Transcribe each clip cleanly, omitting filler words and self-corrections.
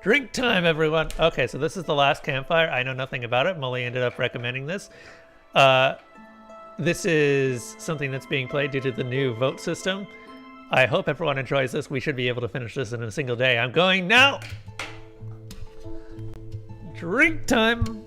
Drink time, everyone. Okay, so this is the Last Campfire. I know nothing about it. Molly ended up recommending this. This is something that's being played due to the new vote system. I hope everyone enjoys this. We should be able to finish this in a single day. I'm going now. Drink time.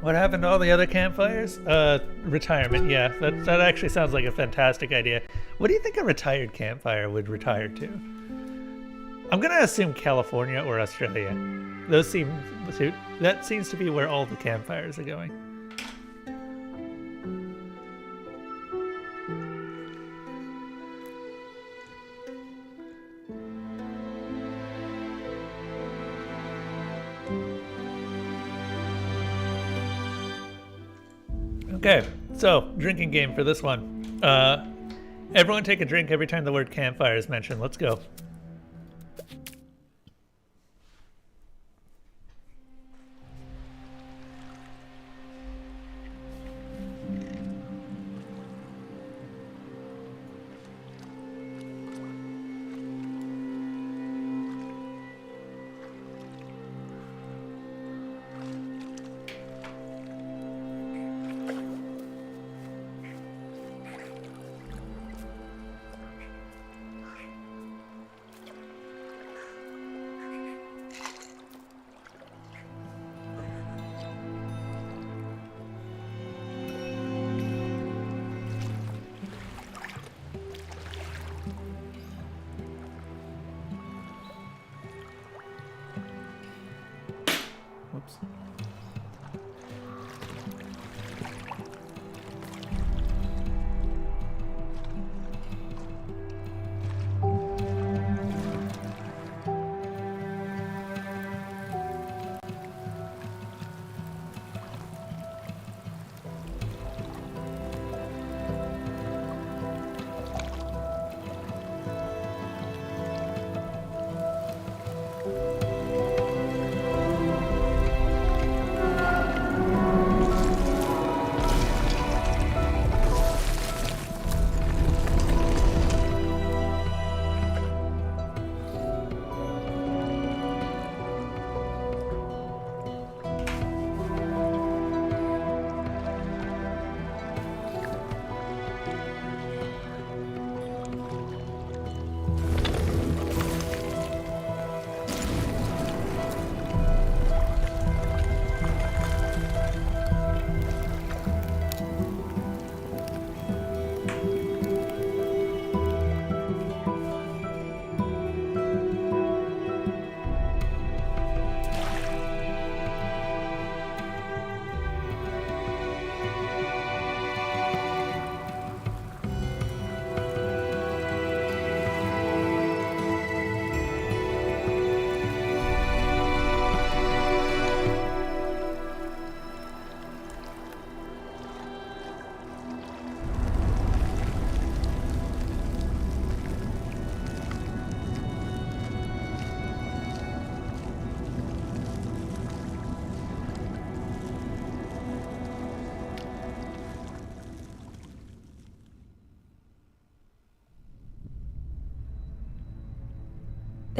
What happened to all the other campfires? Retirement, yeah. That actually sounds like a fantastic idea. What do you think a retired campfire would retire to? I'm gonna assume California or Australia. That seems to be where all the campfires are going. Okay, so drinking game for this one. Everyone take a drink every time the word campfire is mentioned. Let's go.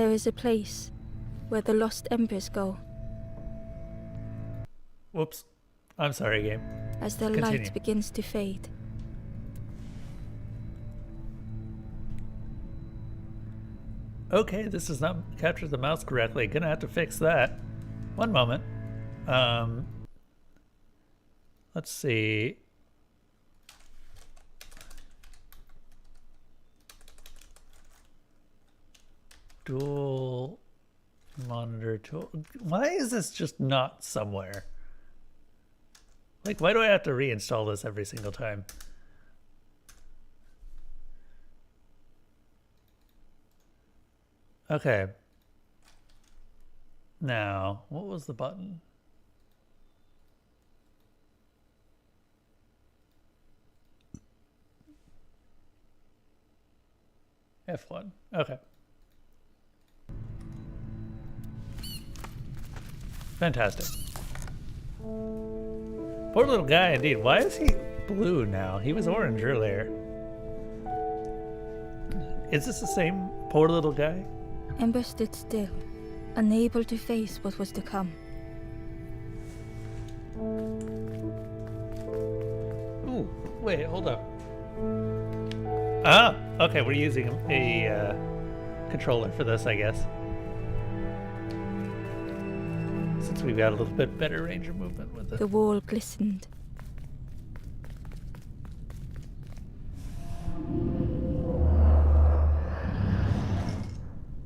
There is a place where the lost embers go. Whoops. I'm sorry, game. As the Continue. light begins to fade. Okay, this does not capture the mouse correctly. Gonna have to fix that. One moment. Let's see. Dual monitor tool. Why is this just not somewhere? Like, why do I have to reinstall this every single time? Okay. Now, what was the button? F1. Okay. Fantastic. Poor little guy indeed. Why is he blue now? He was orange earlier. Is this the same poor little guy? Ember stood still, unable to face what was to come. Ooh, wait, hold up. Ah, okay, we're using a controller for this, I guess. Since we've got a little bit better range of movement with it. The wall glistened.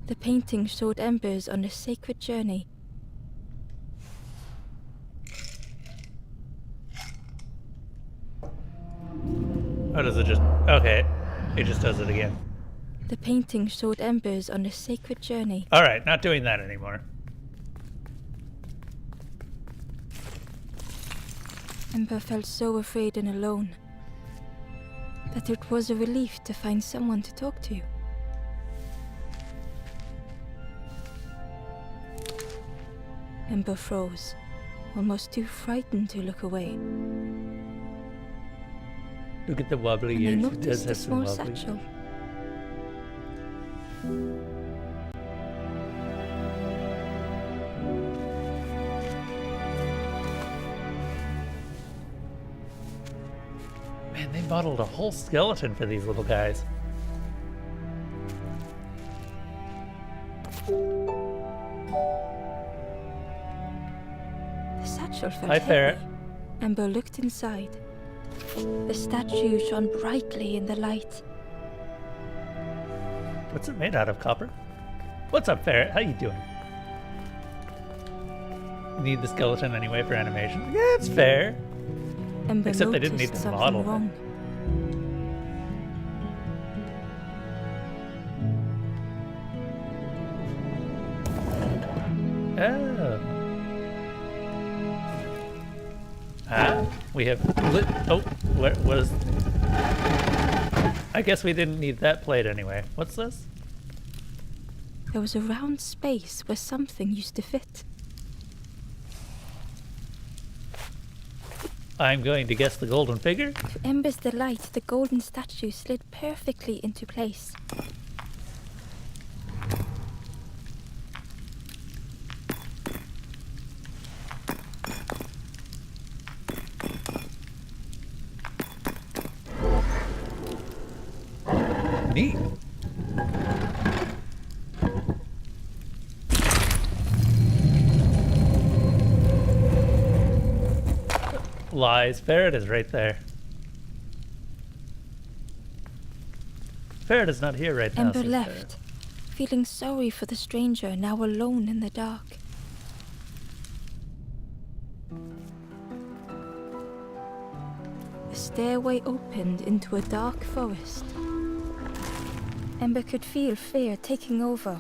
The painting showed embers on a sacred journey. Oh, does it just... Okay, it just does it again. The painting showed embers on a sacred journey. Alright, not doing that anymore. Ember felt so afraid and alone that it was a relief to find someone to talk to. Ember froze, almost too frightened to look away. Look at the wobbly And I ears. It noticed does the have some small wobbly satchel. Man, they modeled a whole skeleton for these little guys. The satchel felt Hi, heavy. Ferret. Ember looked inside. The statue shone brightly in the light. What's it made out of, copper? What's up, Ferret? How you doing? Need the skeleton anyway for animation? Yeah, it's fair. Ember Except they didn't noticed need to something model it. wrong. Oh. Ah, we have lit. Oh, what was? I guess we didn't need that plate anyway. What's this? There was a round space where something used to fit. I'm going to guess the golden figure. To Ember's delight, the golden statue slid perfectly into place. Neat. Lies. Ferret is right there. Ferret is not here right now. Ember says left, Ferret. feeling sorry for the stranger now alone in the dark. The stairway opened into a dark forest. Ember could feel fear taking over.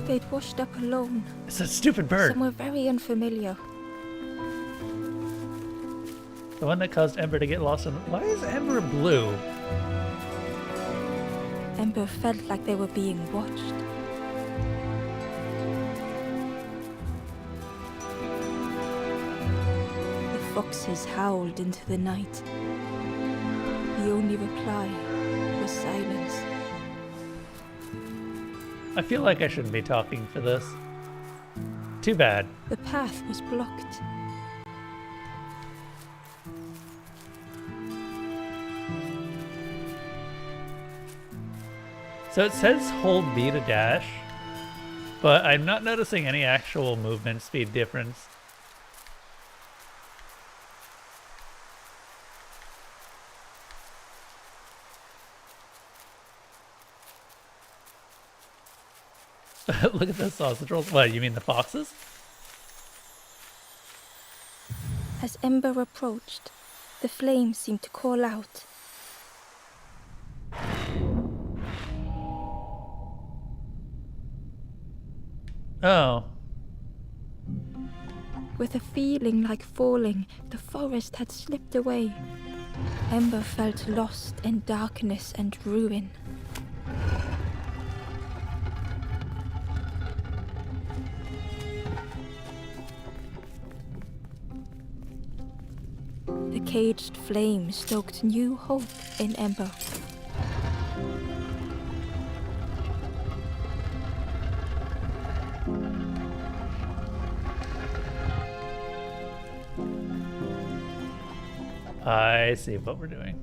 They'd washed up alone, It's that stupid bird. somewhere very unfamiliar. The one that caused Ember to get lost in... Why is Ember blue? Ember felt like they were being watched. The foxes howled into the night. The only reply was silence. I feel like I shouldn't be talking for this. Too bad. The path was blocked. So it says hold B to dash, but I'm not noticing any actual movement speed difference. Look at the sausage rolls. What, you mean the foxes? As Ember approached, the flames seemed to call out. Oh. With a feeling like falling, the forest had slipped away. Ember felt lost in darkness and ruin. The caged flame stoked new hope in Ember. I see what we're doing.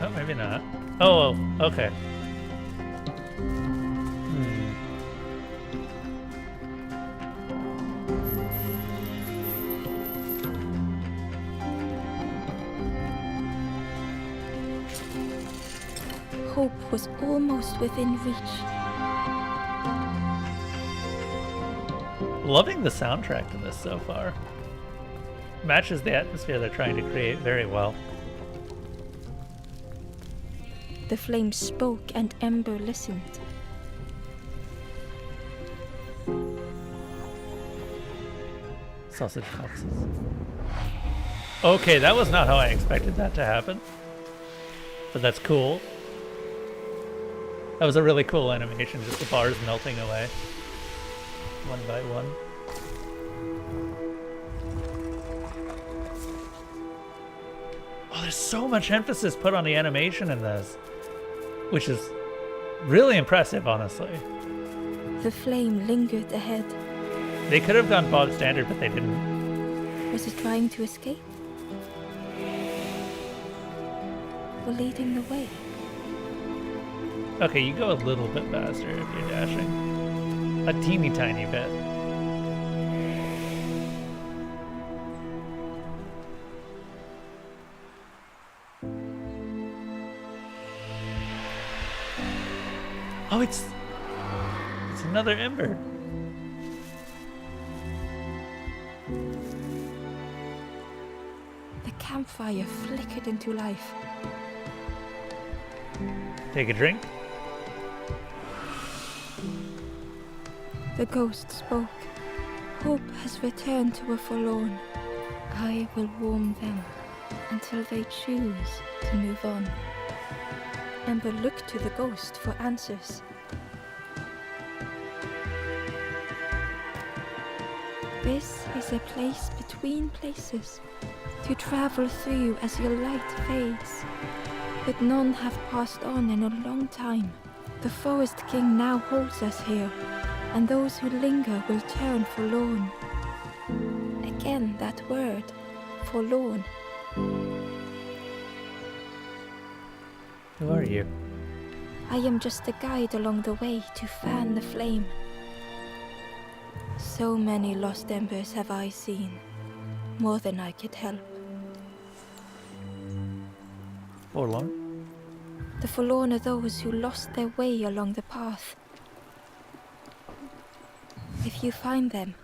Oh, maybe not. Oh, okay. Hope was almost within reach. Loving the soundtrack to this so far. Matches the atmosphere they're trying to create very well. The flame spoke and Ember listened. Sausage foxes. Okay, that was not how I expected that to happen. But that's cool. That was a really cool animation, just the bars melting away. One by one. Oh, there's so much emphasis put on the animation in this. Which is really impressive, honestly. The flame lingered ahead. They could have gone bog standard, but they didn't. Was it trying to escape? Or leading the way? Okay, you go a little bit faster if you're dashing. A teeny tiny bit. Oh, it's another ember. The campfire flickered into life. Take a drink. The ghost spoke. Hope has returned to a forlorn. I will warm them until they choose to move on. Ember looked to the ghost for answers. This is a place between places, to travel through as your light fades. But none have passed on in a long time. The Forest King now holds us here, and those who linger will turn forlorn. Again that word, forlorn. Who are you? I am just a guide along the way to fan the flame. So many lost embers have I seen, more than I could help. Forlorn? The forlorn are those who lost their way along the path. If you find them,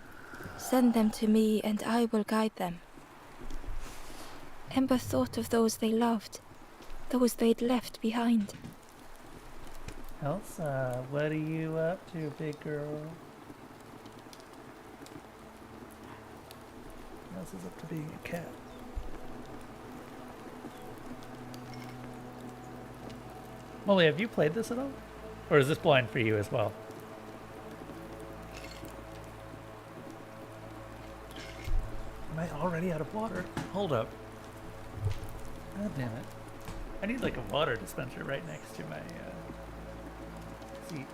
send them to me and I will guide them. Ember thought of those they loved, those they'd left behind. Elsa, what are you up to, big girl? Elsa's up to being a cat. Molly, have you played this at all? Or is this blind for you as well? Am I already out of water? Hold up. God damn it. I need like a water dispenser right next to my seat.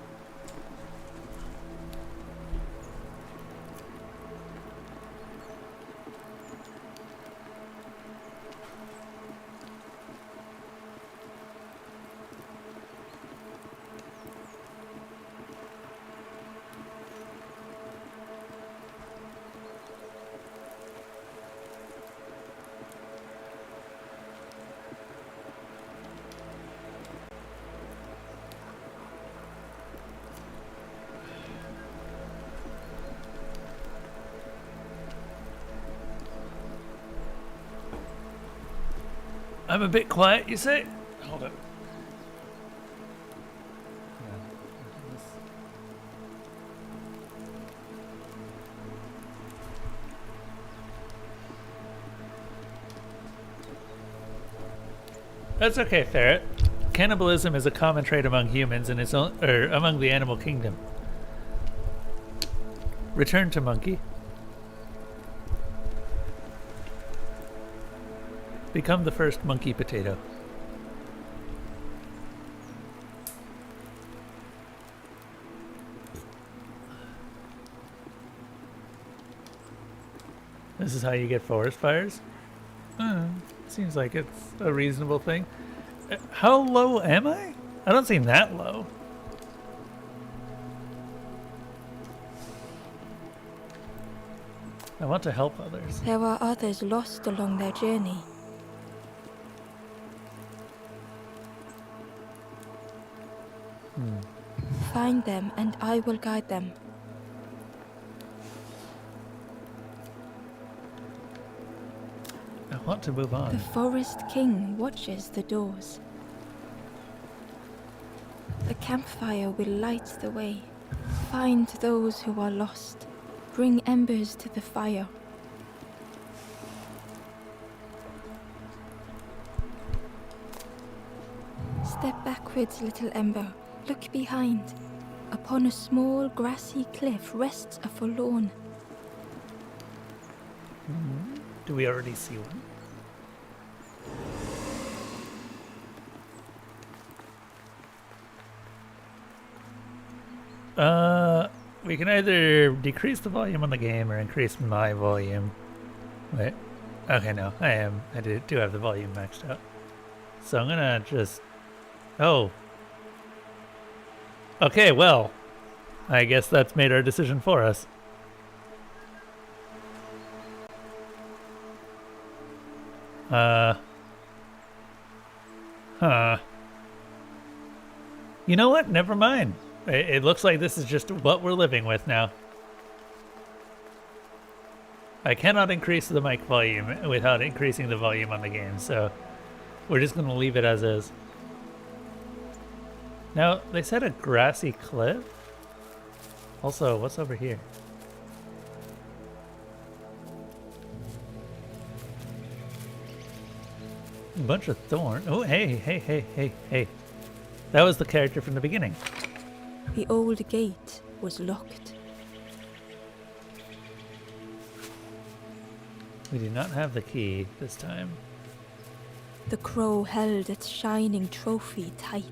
I'm a bit quiet, you say? Hold up. That's okay, Ferret. Cannibalism is a common trait among humans and its own, or among the animal kingdom. Return to monkey. Become the first monkey potato. This is how you get forest fires? Seems like it's a reasonable thing. How low am I? I don't seem that low. I want to help others. There are others lost along their journey. Find them and I will guide them. I want to move on. The Forest King watches the doors. The campfire will light the way. Find those who are lost. Bring embers to the fire. Step backwards, little ember. Look behind. Upon a small grassy cliff rests a forlorn. Do we already see one? We can either decrease the volume on the game or increase my volume. Wait. Okay, no, I do have the volume maxed out. So I'm gonna just... Oh. Okay, well, I guess that's made our decision for us. Huh. You know what? Never mind. It looks like this is just what we're living with now. I cannot increase the mic volume without increasing the volume on the game, so we're just going to leave it as is. Now, they said a grassy cliff? Also, what's over here? A bunch of thorn. Oh, hey. That was the character from the beginning. The old gate was locked. We do not have the key this time. The crow held its shining trophy tight.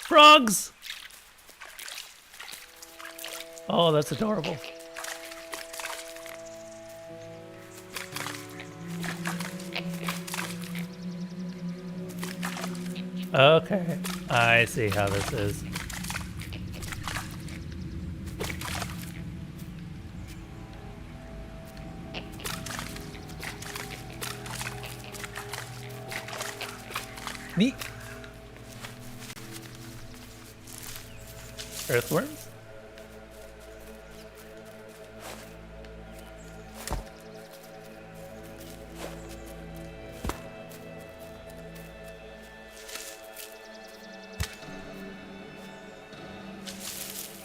Frogs! Oh, that's adorable. Okay, I see how this is. Neat. Earthworms?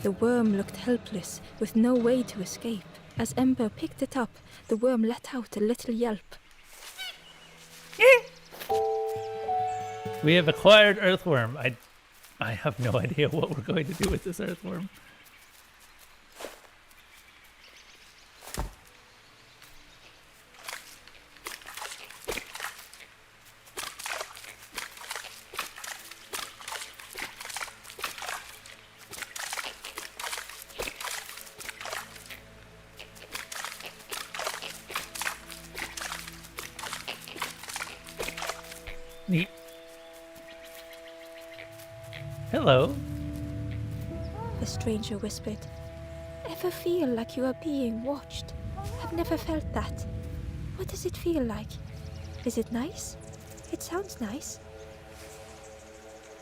The worm looked helpless, with no way to escape. As Ember picked it up, the worm let out a little yelp. We have acquired earthworm. I have no idea what we're going to do with this earthworm. Neat. Hello. The stranger whispered. Ever feel like you are being watched? I've never felt that. What does it feel like? Is it nice? It sounds nice.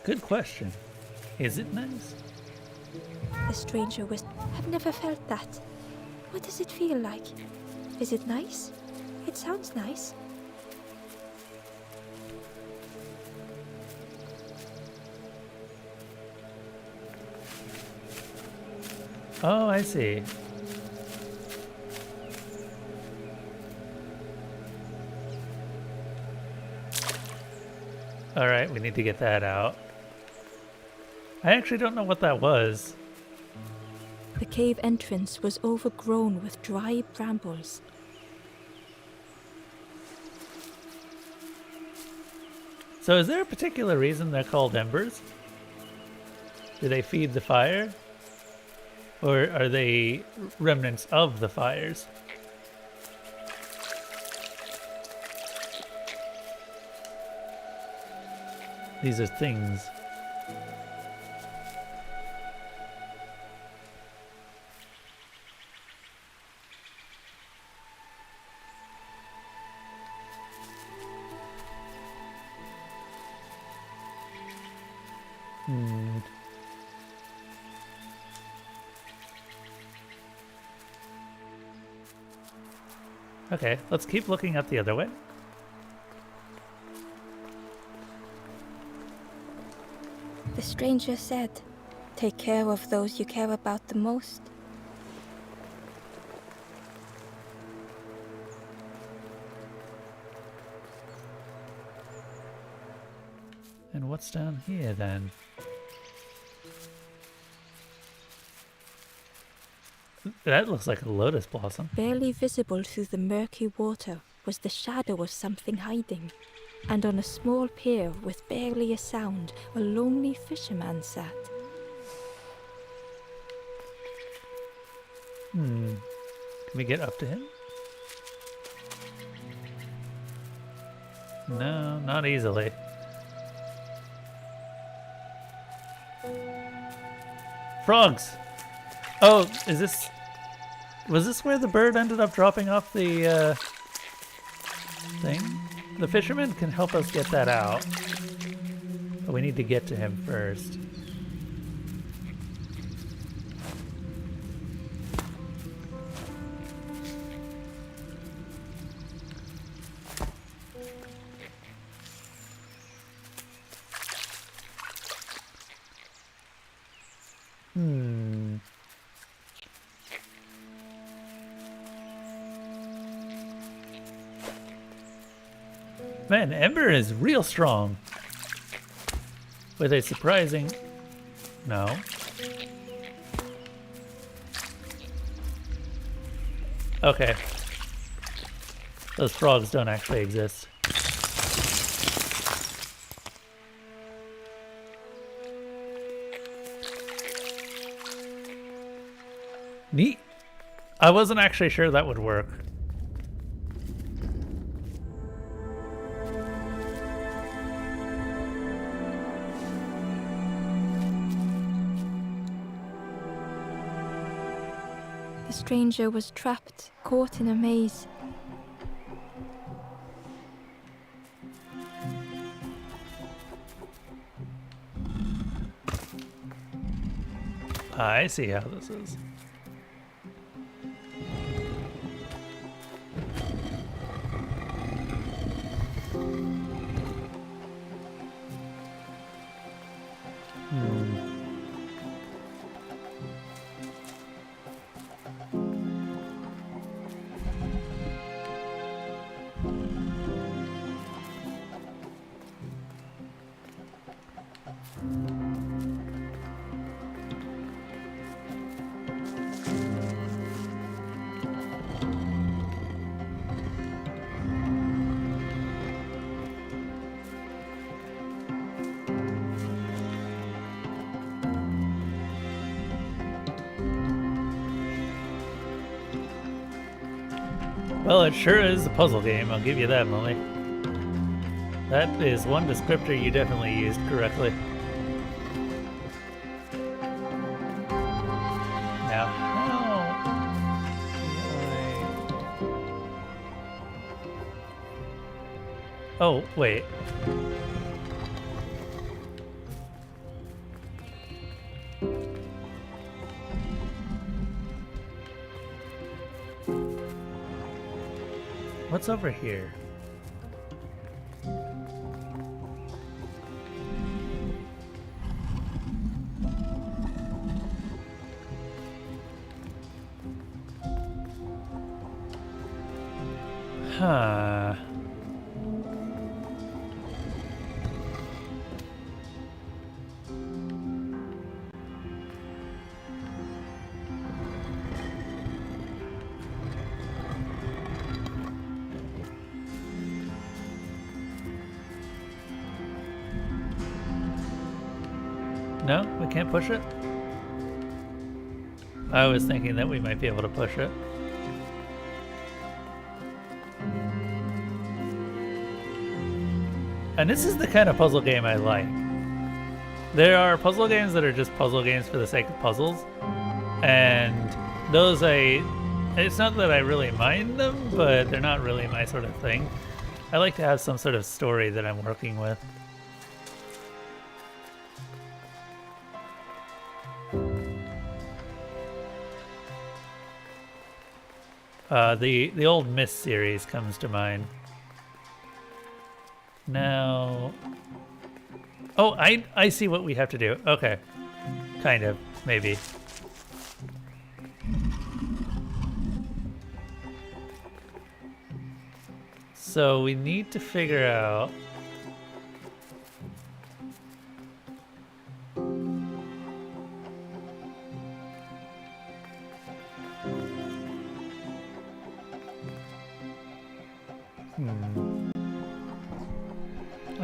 Good question. Is it nice? The stranger whispered. I've never felt that. What does it feel like? Is it nice? It sounds nice. Oh, I see. All right, we need to get that out. I actually don't know what that was. The cave entrance was overgrown with dry brambles. So is there a particular reason they're called embers? Do they feed the fire? Or are they remnants of the fires? These are things. Okay, let's keep looking up the other way. The stranger said, "Take care of those you care about the most." And what's down here then? That looks like a lotus blossom. Barely visible through the murky water was the shadow of something hiding, and on a small pier with barely a sound, a lonely fisherman sat. Can we get up to him? No, not easily. Frogs! Oh, is this... Was this where the bird ended up dropping off the, thing? The fisherman can help us get that out. But we need to get to him first. Man, Ember is real strong. With a surprising... No. Okay. Those frogs don't actually exist. Neat. I wasn't actually sure that would work. The stranger was trapped, caught in a maze. I see how this is. Well, it sure is a puzzle game, I'll give you that, Molly. That is one descriptor you definitely used correctly. Now, how do I... Oh, wait. What's over here? Huh. No, we can't push it? I was thinking that we might be able to push it. And this is the kind of puzzle game I like. There are puzzle games that are just puzzle games for the sake of puzzles. And those it's not that I really mind them, but they're not really my sort of thing. I like to have some sort of story that I'm working with. The old Myst series comes to mind. Now... Oh, I see what we have to do. Okay. Kind of. Maybe. So we need to figure out...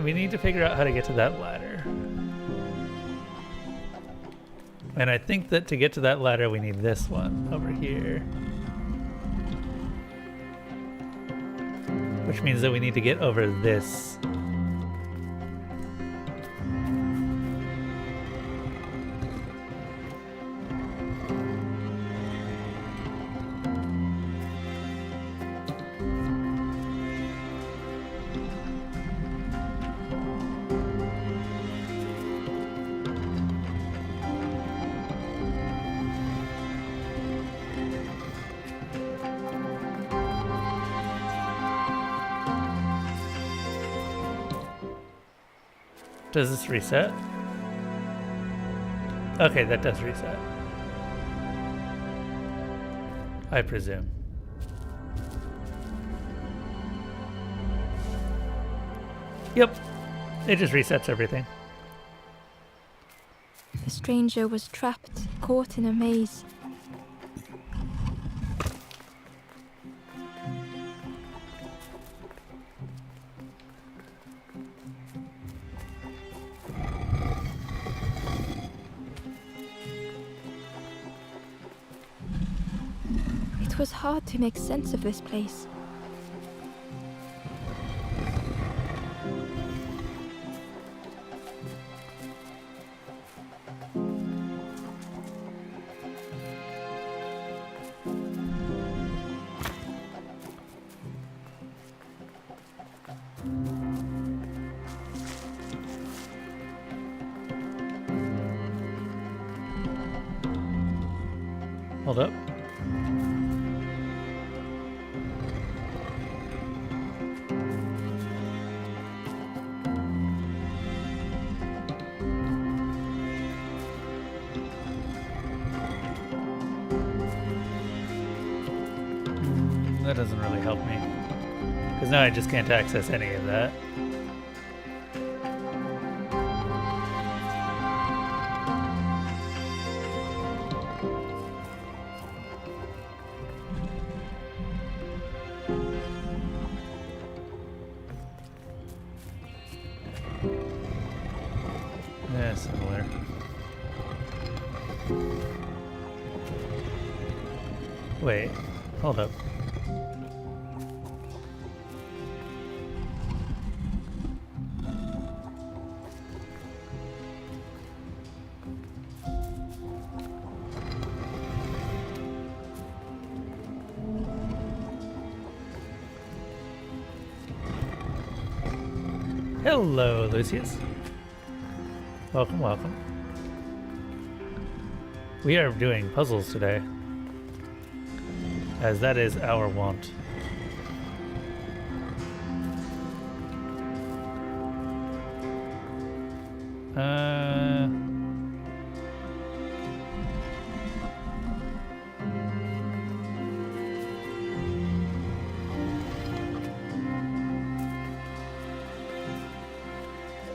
We need to figure out how to get to that ladder. And I think that to get to that ladder, we need this one over here. Which means that we need to get over this. Does this reset? Okay, that does reset. I presume. Yep, it just resets everything. The stranger was trapped, caught in a maze. It was hard to make sense of this place. Hold up. That doesn't really help me. Because now I just can't access any of that. Yeah, similar. Wait, hold up. Hello, Lucius. Welcome, welcome. We are doing puzzles today, as that is our wont.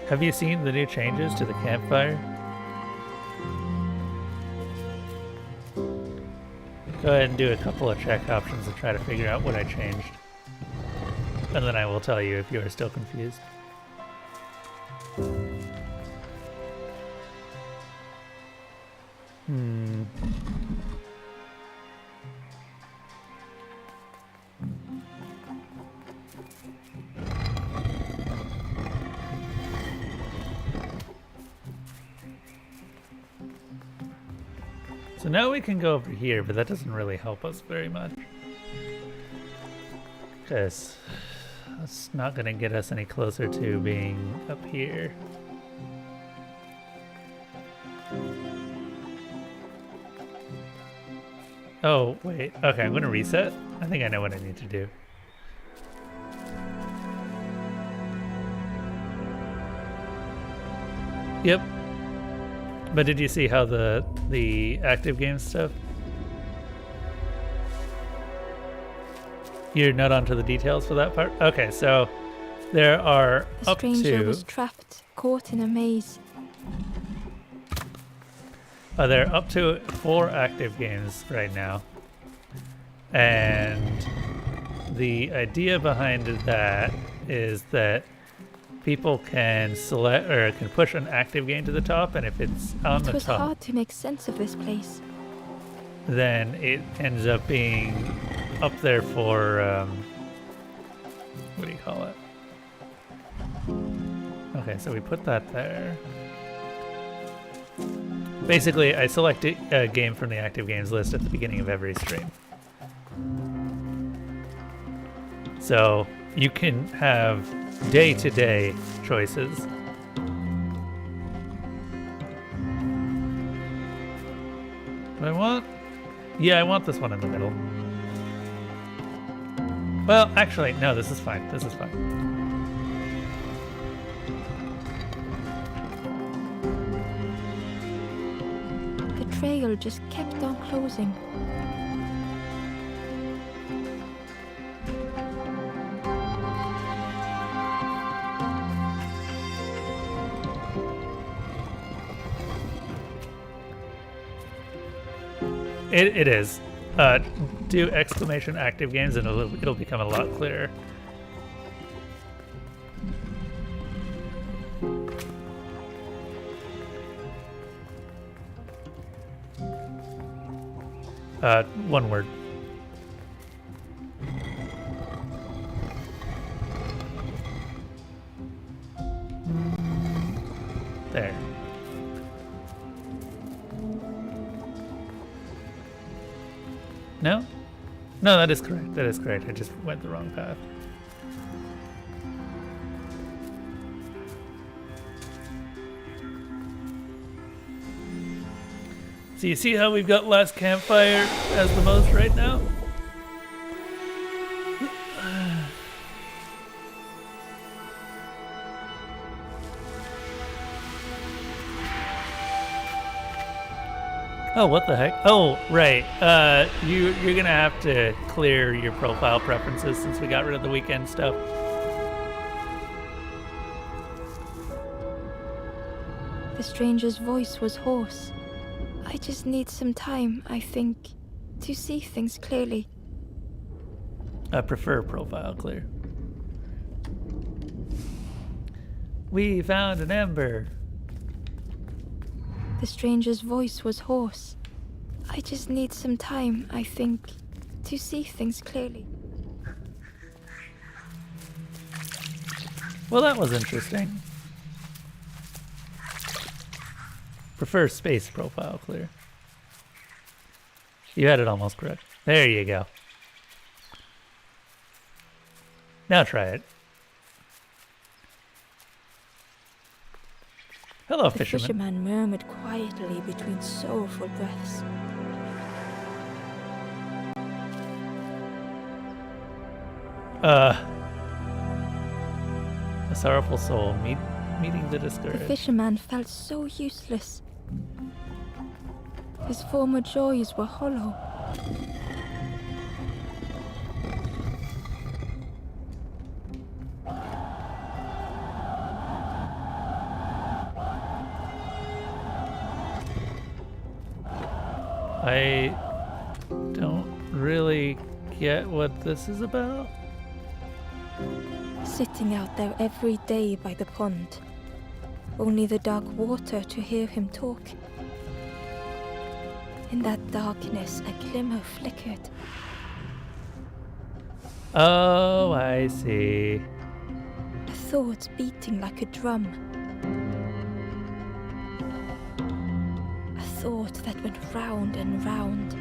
Have you seen the new changes to the campfire? Go ahead and do a couple of check options and try to figure out what I changed. And then I will tell you if you are still confused. So now we can go over here, but that doesn't really help us very much. Because that's not going to get us any closer to being up here. Oh, wait. Okay, I'm going to reset. I think I know what I need to do. Yep. But did you see how the active game stuff? You're not onto the details for that part? Okay, so there are The up stranger to... was trapped, caught in a maze. There are up to 4 active games right now. And the idea behind that is that people can select or can push an active game to the top, and if it's on It the was top, hard to make sense of this place. then it ends up being up there for what do you call it? Okay, so we put that there. Basically, I select a game from the active games list at the beginning of every stream. So you can have day-to-day choices. What I want? Yeah, I want this one in the middle. Well, actually, no, this is fine. This is fine. The trail just kept on closing. It is. Do exclamation active games and it'll become a lot clearer. One word. There. No? No, that is correct. That is correct. I just went the wrong path. So you see how we've got Last Campfire as the most right now? Oh, what the heck? Oh, right. You're gonna have to clear your profile preferences since we got rid of the weekend stuff. The stranger's voice was hoarse. I just need some time, I think, to see things clearly. I prefer profile clear. We found an ember. The stranger's voice was hoarse. I just need some time, I think, to see things clearly. Well, that was interesting. Prefer space profile clear. You had it almost correct. There you go. Now try it. Hello, The fisherman. fisherman murmured quietly between sorrowful breaths. A sorrowful soul meeting the The discouraged. fisherman felt so useless. His former joys were hollow. I don't really get what this is about. Sitting out there every day by the pond. Only the dark water to hear him talk. In that darkness, a glimmer flickered. Oh, I see. A thought beating like a drum. A thought that went round and round.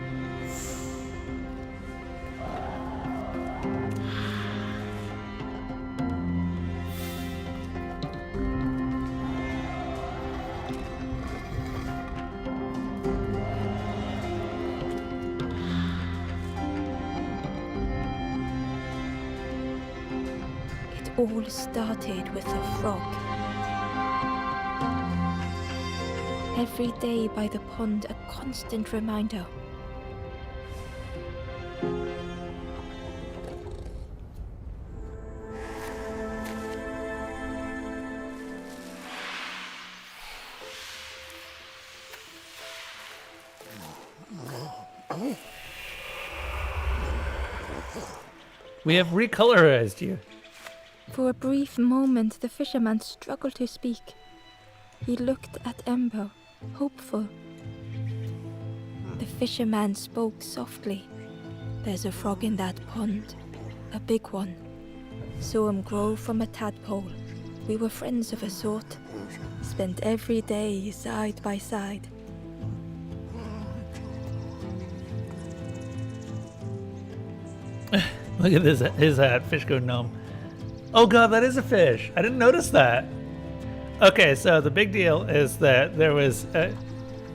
It all started with a frog. Every day by the pond, a constant reminder. We have recolorized you. For a brief moment, the fisherman struggled to speak. He looked at Ember, hopeful. The fisherman spoke softly. There's a frog in that pond, a big one. Saw him grow from a tadpole. We were friends of a sort. Spent every day side by side. Look at this, his hat, fish go gnome. Oh god, that is a fish. I didn't notice that. Okay, so the big deal is that there was,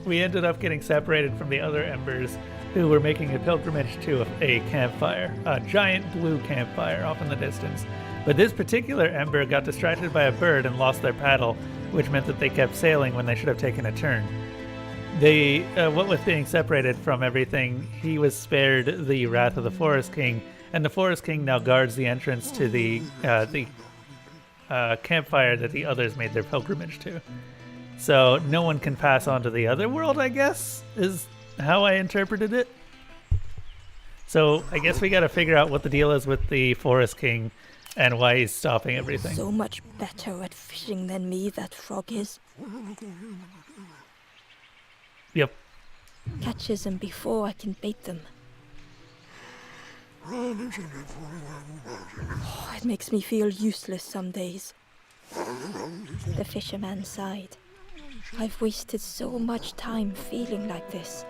we ended up getting separated from the other embers who were making a pilgrimage to a campfire, a giant blue campfire off in the distance. But this particular ember got distracted by a bird and lost their paddle, which meant that they kept sailing when they should have taken a turn. They, what with being separated from everything, he was spared the wrath of the Forest King, and the Forest King now guards the entrance to the campfire that the others made their pilgrimage to. So no one can pass on to the other world, I guess, is how I interpreted it. So I guess we gotta figure out what the deal is with the Forest King and why he's stopping everything. So much better at fishing than me, that frog is. Yep. Catches them before I can bait them. Oh, it makes me feel useless some days. The fisherman sighed. I've wasted so much time feeling like this.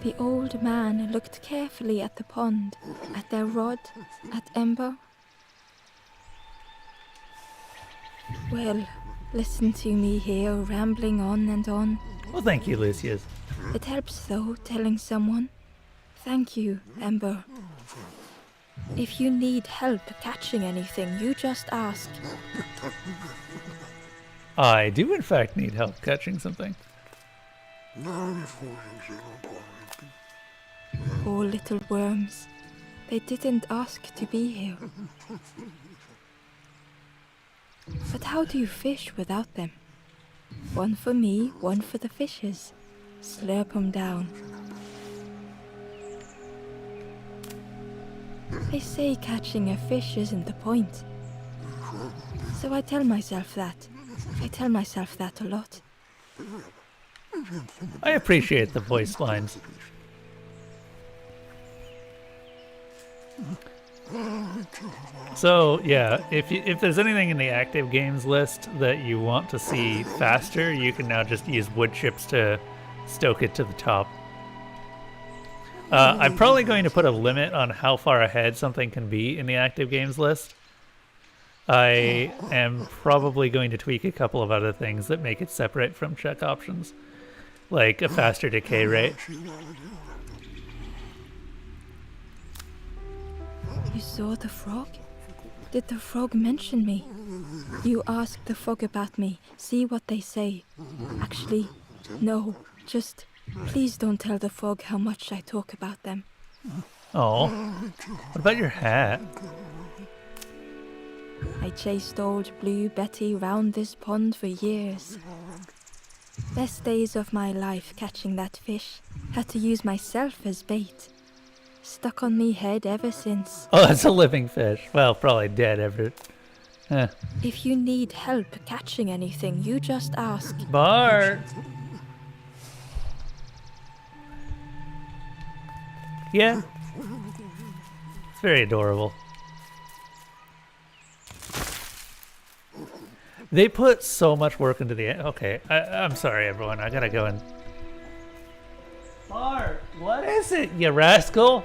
The old man looked carefully at the pond, at their rod, at Ember. Well, listen to me here rambling on and on. Well, thank you, Lucius. It helps, though, telling someone. Thank you, Ember. If you need help catching anything, you just ask. I do, in fact, need help catching something. Poor little worms. They didn't ask to be here. But how do you fish without them? One for me, one for the fishes. Slurp 'em down. They say catching a fish isn't the point. So I tell myself that. I tell myself that a lot. I appreciate the voice lines. So yeah, if there's anything in the active games list that you want to see faster, you can now just use wood chips to stoke it to the top. I'm probably going to put a limit on how far ahead something can be in the active games list. I am probably going to tweak a couple of other things that make it separate from check options, like a faster decay rate. You saw the frog? Did the frog mention me? You ask the frog about me, see what they say. Actually, no, just please don't tell the frog how much I talk about them. Oh, what about your hat? I chased old Blue Betty round this pond for years. Best days of my life catching that fish. Had to use myself as bait. Stuck on me head ever since. Oh, that's a living fish. Well, probably dead ever. Huh. If you need help catching anything, you just ask. Bart! Yeah. It's very adorable. They put so much work into the... Okay, I'm sorry, everyone. I gotta go and... Bart, what is it, you rascal?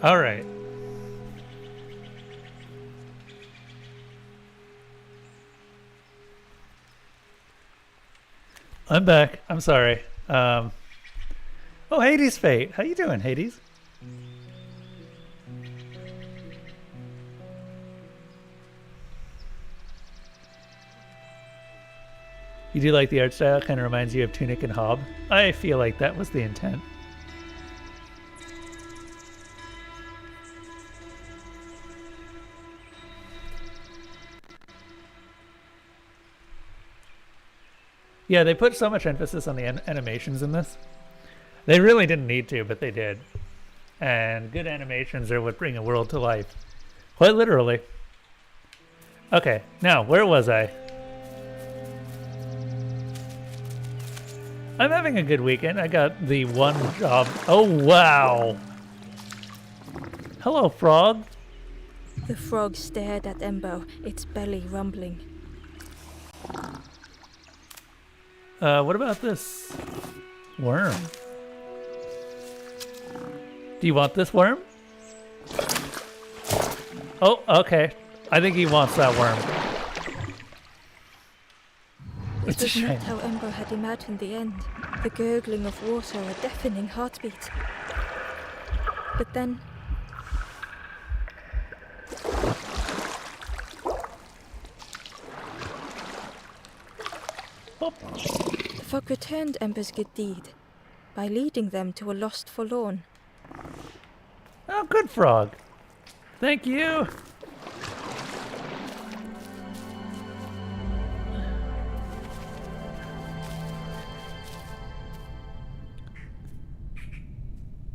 All right. I'm back. I'm sorry. Oh, Hades Fate. How you doing, Hades? You do like the art style? Kind of reminds you of Tunic and Hob. I feel like that was the intent. Yeah, they put so much emphasis on the animations in this. They really didn't need to, but they did. And good animations are what bring a world to life. Quite literally. Okay, now, where was I? I'm having a good weekend. I got the one job. Oh, wow. Hello, frog. The frog stared at Embo, its belly rumbling. What about this worm? Do you want this worm? Oh, okay. I think he wants that worm. It was not how Embo had imagined the end. The gurgling of water, a deafening heartbeat. But then... Oh. The frog returned Embo's good deed by leading them to a lost forlorn. Oh, good frog. Thank you.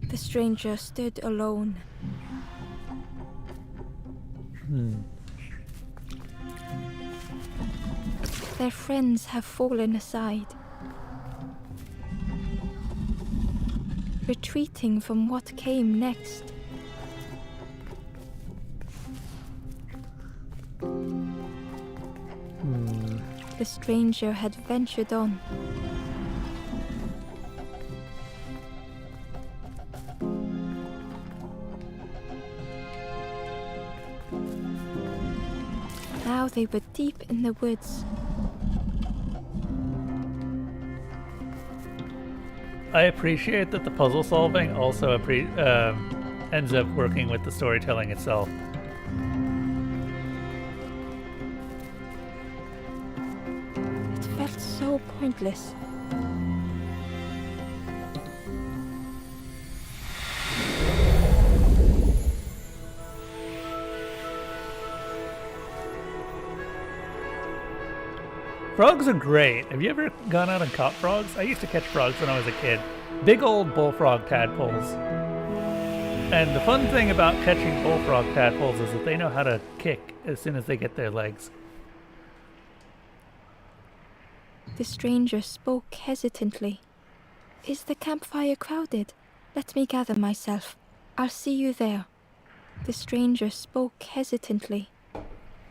The stranger stood alone. Their friends have fallen aside, retreating from what came next. The stranger had ventured on. Now they were deep in the woods. I appreciate that the puzzle solving also ends up working with the storytelling itself. It felt so pointless. Frogs are great. Have you ever gone out and caught frogs? I used to catch frogs when I was a kid. Big old bullfrog tadpoles. And the fun thing about catching bullfrog tadpoles is that they know how to kick as soon as they get their legs. The stranger spoke hesitantly. Is the campfire crowded? Let me gather myself. I'll see you there. The stranger spoke hesitantly.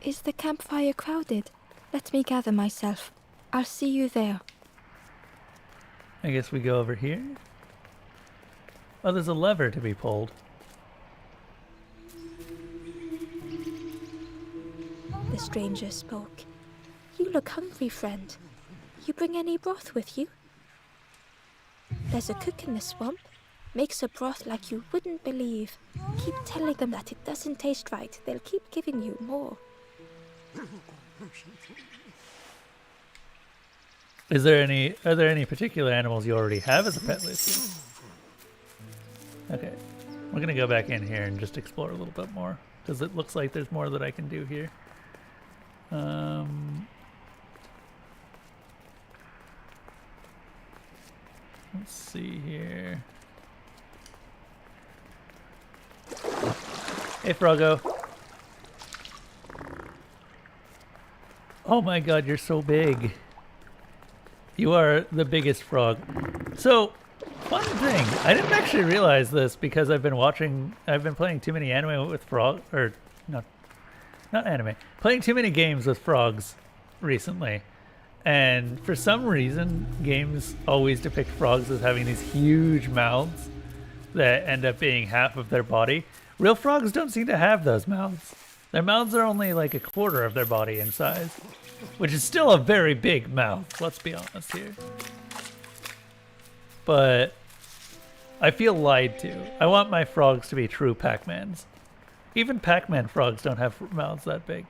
Is the campfire crowded? Let me gather myself. I'll see you there. I guess we go over here. Oh, there's a lever to be pulled. The stranger spoke. You look hungry, friend. You bring any broth with you? There's a cook in the swamp. Makes a broth like you wouldn't believe. Keep telling them that it doesn't taste right. They'll keep giving you more. Are there any particular animals you already have as a pet list? Okay, we're gonna go back in here and just explore a little bit more because it looks like there's more that I can do here. Let's see here. Hey, Froggo. Oh my god, you're so big. You are the biggest frog. So, fun thing, I didn't actually realize this because I've been playing too many anime with not anime, playing too many games with frogs recently. And for some reason, games always depict frogs as having these huge mouths that end up being half of their body, Real frogs don't seem to have those mouths. Their mouths are only like a quarter of their body in size, which is still a very big mouth, let's be honest here. But I feel lied to. I want my frogs to be true Pac-Mans. Even Pac-Man frogs don't have mouths that big.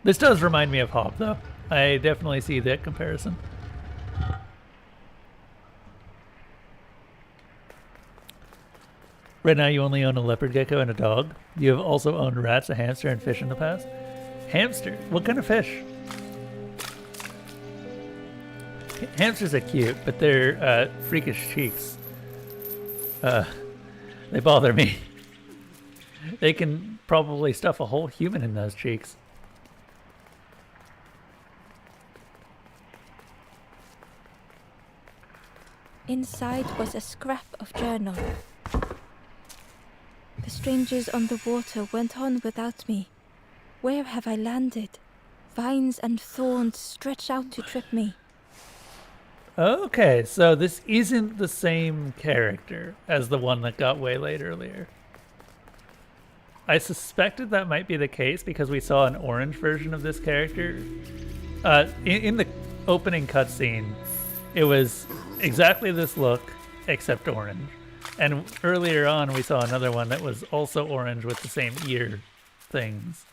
This does remind me of Hop, though. I definitely see that comparison. Right now you only own a leopard gecko and a dog. You have also owned rats, a hamster, and fish in the past. Hamster? What kind of fish? Hamsters are cute, but they're freakish cheeks. They bother me. They can probably stuff a whole human in those cheeks. Inside was a scrap of journal. The strangers on the water went on without me. Where have I landed? Vines and thorns stretch out to trip me. Okay, so this isn't the same character as the one that got waylaid earlier. I suspected that might be the case because we saw an orange version of this character. In the opening cutscene, it was exactly this look, except orange. And earlier on, we saw another one that was also orange with the same ear things.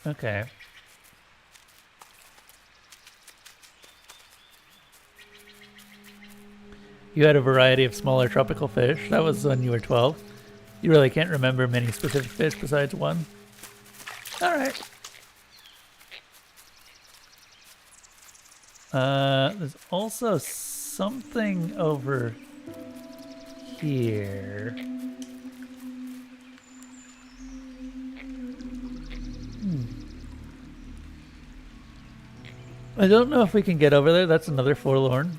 Okay. You had a variety of smaller tropical fish. That was when you were 12. You really can't remember many specific fish besides one. Alright. There's also something over here. I don't know if we can get over there. That's another forlorn.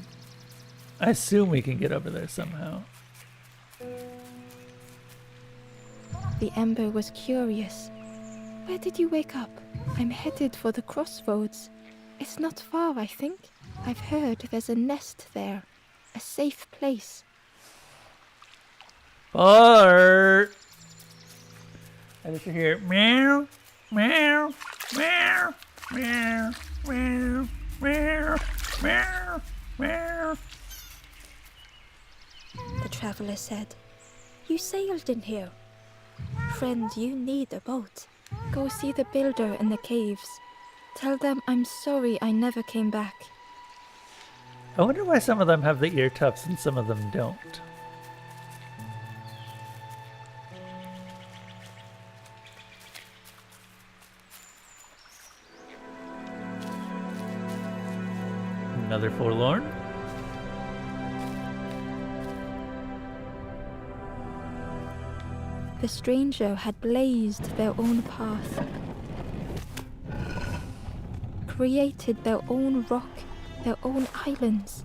I assume we can get over there somehow. The ember was curious. Where did you wake up? I'm headed for the crossroads. It's not far, I think. I've heard there's a nest there. A safe place. Bart! I just hear meow, meow, meow, meow, meow, meow, meow, meow. The traveler said, "You sailed in here. Friend, you need a boat. Go see the builder in the caves. Tell them I'm sorry I never came back." I wonder why some of them have the ear tufts and some of them don't. Another forlorn. The stranger had blazed their own path, created their own rock, their own islands.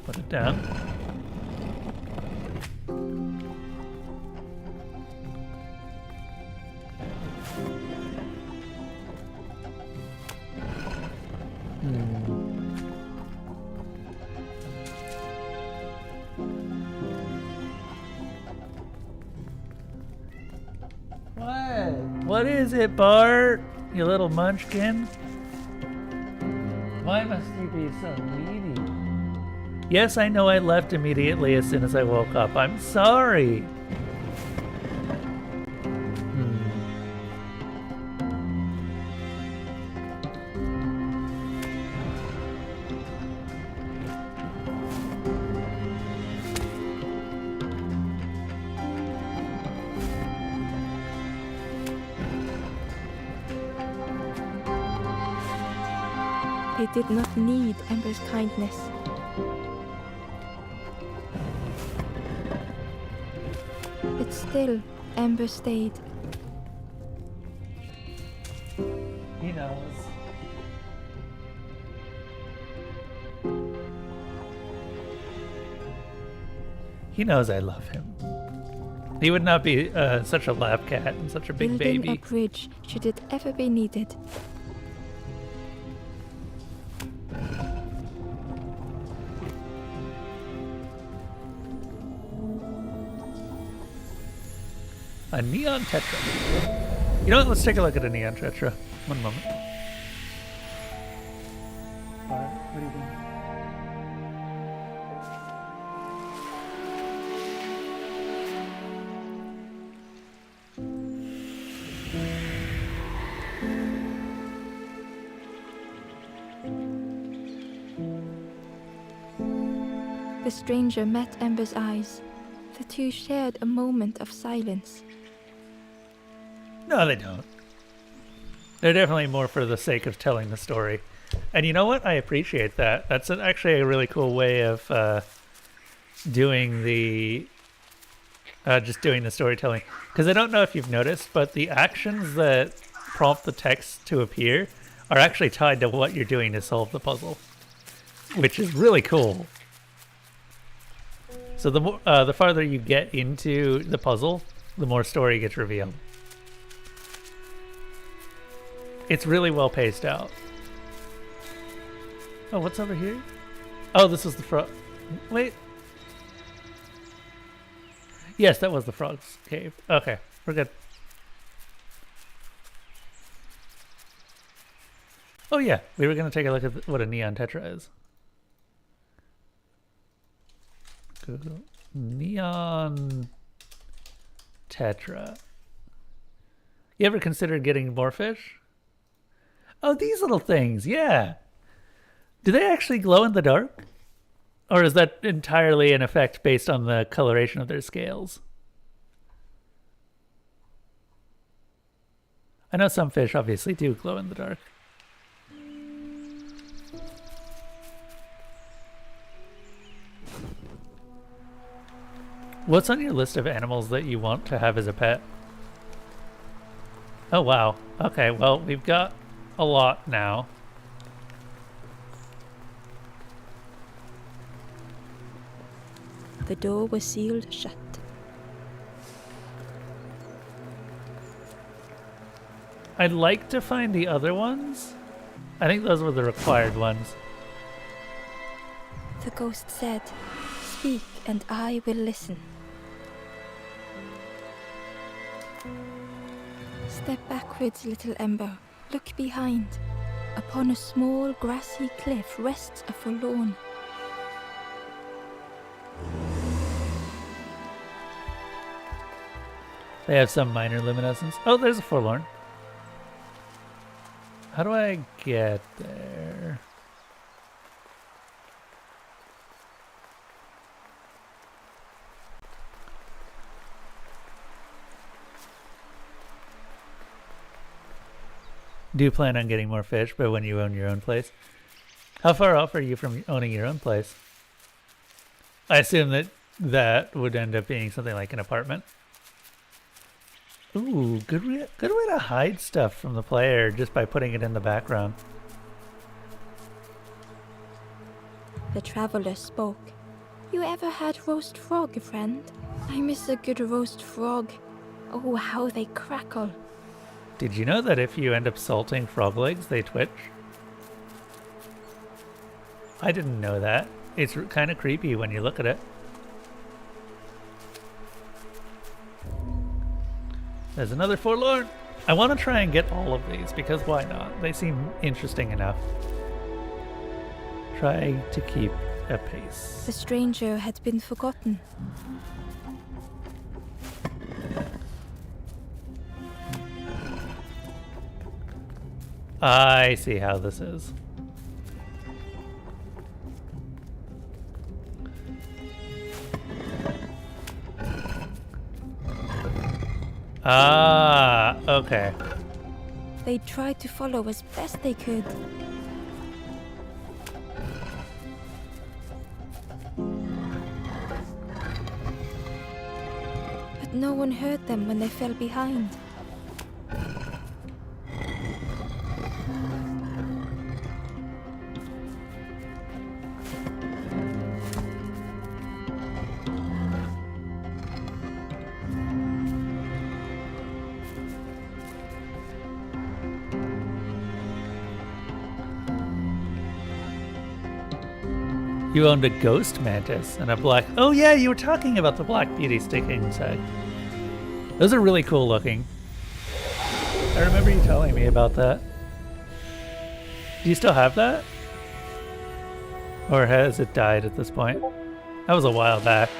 Put it down. What is it, Bart? You little munchkin? Why must you be so needy? Yes, I know I left immediately as soon as I woke up. I'm sorry. They did not need Ember's kindness. But still, Ember stayed. He knows. He knows I love him. He would not be such a lap cat and such a big Building baby. a bridge should it ever be needed. A neon tetra. You know what? Let's take a look at a neon tetra. One moment. What do you think? The stranger met Ember's eyes. The two shared a moment of silence. No, they don't. They're definitely more for the sake of telling the story. And you know what? I appreciate that. That's actually a really cool way of doing the just doing the storytelling. Because I don't know if you've noticed, but the actions that prompt the text to appear are actually tied to what you're doing to solve the puzzle, which is really cool. So the farther you get into the puzzle, the more story gets revealed. It's really well paced out. Oh, what's over here? Oh, this is the frog. Wait. Yes, that was the frog's cave. Okay, we're good. Oh yeah, we were going to take a look at what a neon tetra is. Google. Neon tetra. You ever considered getting more fish? Oh, these little things, yeah. Do they actually glow in the dark? Or is that entirely an effect based on the coloration of their scales? I know some fish obviously do glow in the dark. What's on your list of animals that you want to have as a pet? Oh, wow. Okay, well, we've got a lot now. The door was sealed shut. I'd like to find the other ones. I think those were the required ones. The ghost said, "Speak and I will listen." Step backwards, little Ember. Look behind. Upon a small grassy cliff rests a forlorn. They have some minor luminescence. Oh, there's a forlorn. How do I get there? Do plan on getting more fish, but when you own your own place. How far off are you from owning your own place? I assume that that would end up being something like an apartment. Ooh, good way to hide stuff from the player just by putting it in the background. The traveler spoke. "You ever had roast frog, friend? I miss a good roast frog. Oh, how they crackle." Did you know that if you end up salting frog legs, they twitch? I didn't know that. It's kind of creepy when you look at it. There's another forlorn. I want to try and get all of these because why not? They seem interesting enough. Try to keep a pace. The stranger had been forgotten. I see how this is. Ah, okay. They tried to follow as best they could. But no one heard them when they fell behind. You owned a ghost mantis and a black... Oh yeah, you were talking about the Black Beauty stick insect. Those are really cool looking. I remember you telling me about that. Do you still have that? Or has it died at this point? That was a while back.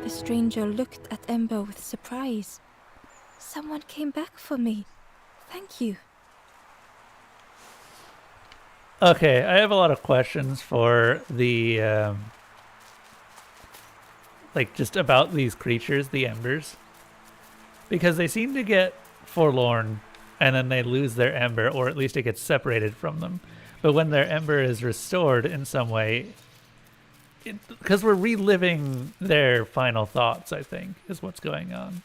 The stranger looked at Ember with surprise. Someone came back for me. Thank you. Okay, I have a lot of questions for the, like, just about these creatures, the embers. Because they seem to get forlorn, and then they lose their ember, or at least it gets separated from them. But when their ember is restored in some way, because we're reliving their final thoughts, I think, is what's going on.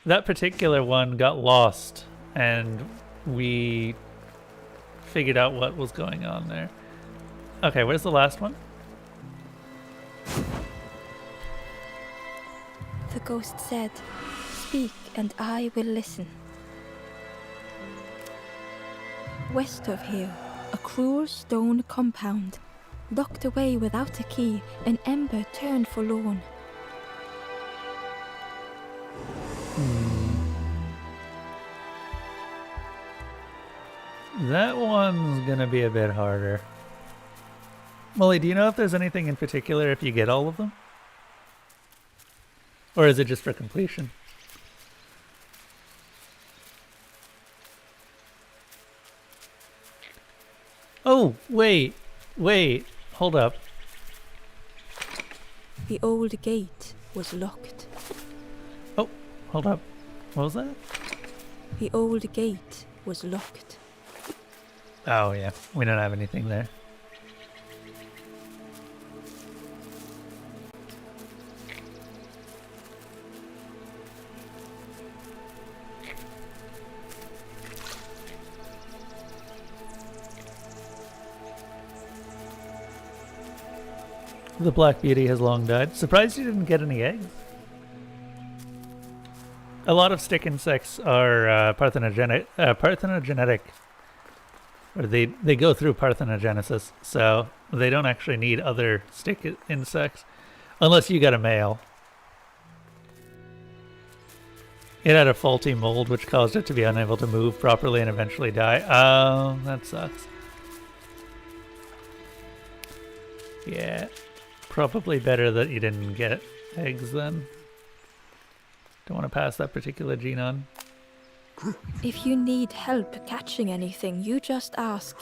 That particular one got lost, and we figured out what was going on there. Okay, where's the last one? The ghost said, "Speak and I will listen." West of here, a cruel stone compound. Locked away without a key, an ember turned forlorn. That one's gonna be a bit harder. Molly, do you know if there's anything in particular if you get all of them? Or is it just for completion? Oh, wait, hold up. The old gate was locked. Oh, hold up. What was that? The old gate was locked. Oh, yeah. We don't have anything there. The Black Beauty has long died. Surprised you didn't get any eggs. A lot of stick insects are parthenogenetic. Or they go through parthenogenesis, so they don't actually need other stick insects. Unless you got a male. It had a faulty mold which caused it to be unable to move properly and eventually die. Oh, that sucks. Yeah. Probably better that you didn't get eggs then. Don't want to pass that particular gene on. If you need help catching anything, you just ask.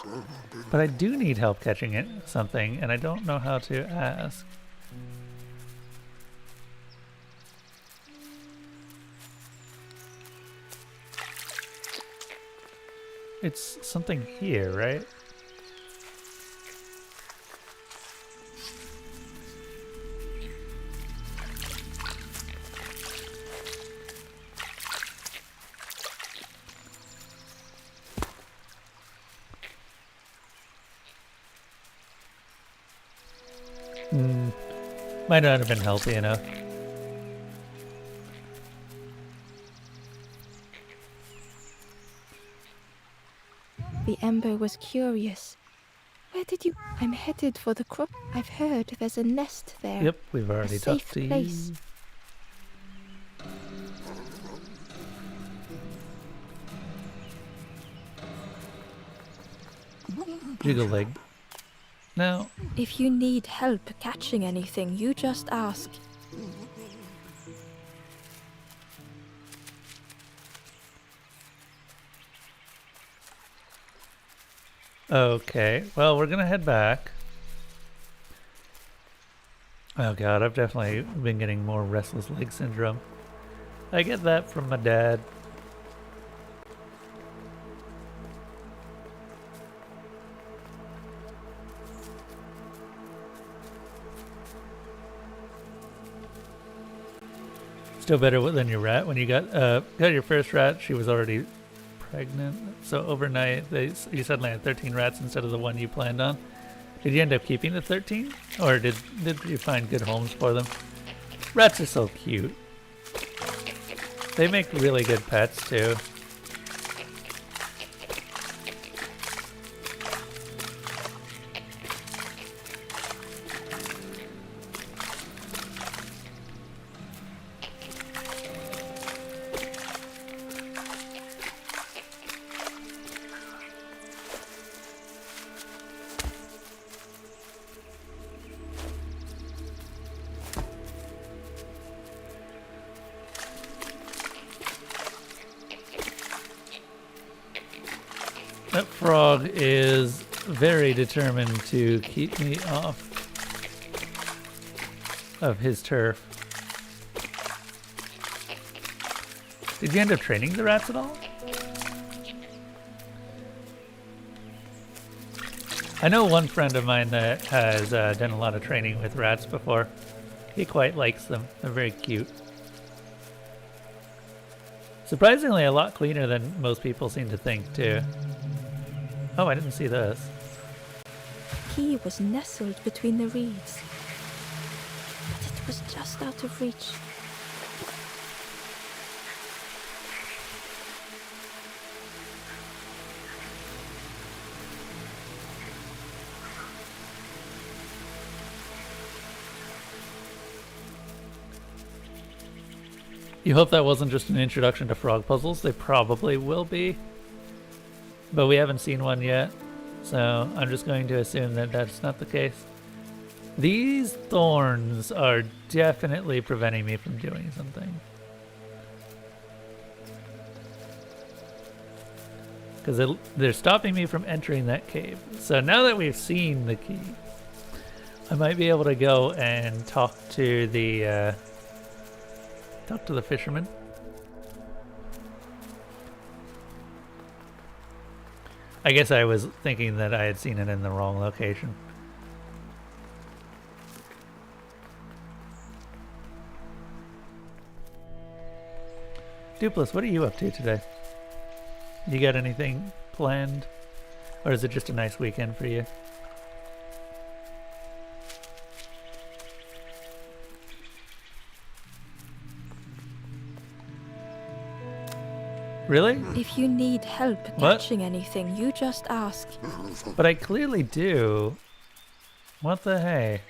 But I do need help catching something, and I don't know how to ask. It's something here, right? Might not have been healthy enough. The ember was curious. Where did you... I'm headed for the crop. I've heard there's a nest there. Yep, we've already a talked safe to you. place. Jiggle leg. Now, If you need help catching anything, you just ask. okay. Well, we're gonna head back. Oh god, I've definitely been getting more restless leg syndrome. I get that from my dad. Still better than your rat. When you got your first rat, she was already pregnant. So overnight, you suddenly had 13 rats instead of the one you planned on. Did you end up keeping the 13? Or did you find good homes for them? Rats are so cute. They make really good pets too. That frog is very determined to keep me off of his turf. Did you end up training the rats at all? I know one friend of mine that has done a lot of training with rats before. He quite likes them. They're very cute. Surprisingly, a lot cleaner than most people seem to think, too. Oh, I didn't see this. He was nestled between the reeds, but it was just out of reach. You hope that wasn't just an introduction to frog puzzles. They probably will be. But we haven't seen one yet, so I'm just going to assume that that's not the case. These thorns are definitely preventing me from doing something. Because they're stopping me from entering that cave. So now that we've seen the key, I might be able to go and talk to the fisherman. I guess I was thinking that I had seen it in the wrong location. Dupless, what are you up to today? You got anything planned? Or is it just a nice weekend for you? Really? If you need help catching anything, you just ask. But I clearly do. What the hey?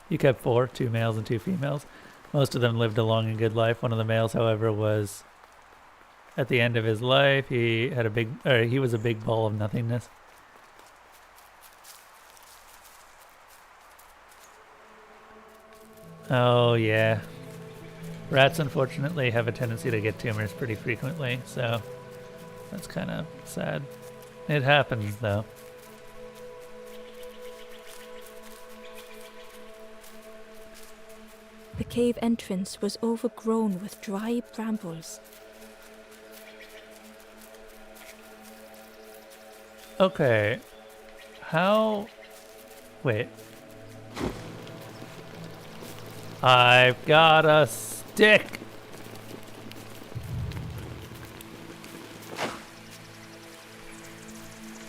You kept 4, 2 males and 2 females. Most of them lived a long and good life. One of the males, however, was at the end of his life. He was a big ball of nothingness. Oh yeah. Rats unfortunately have a tendency to get tumors pretty frequently, so that's kind of sad. It happens though. The cave entrance was overgrown with dry brambles. Okay. How... Wait. I've got a stick!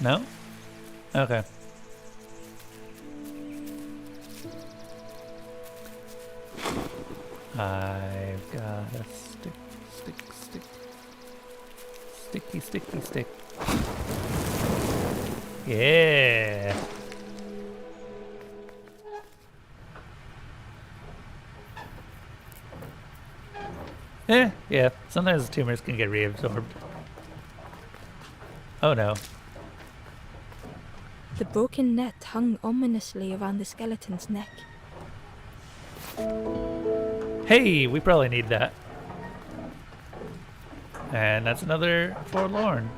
No? Okay. I've got a stick. Sticky. Yeah. Yeah. Sometimes the tumors can get reabsorbed. Oh no. The broken net hung ominously around the skeleton's neck. Hey, we probably need that. And that's another forlorn.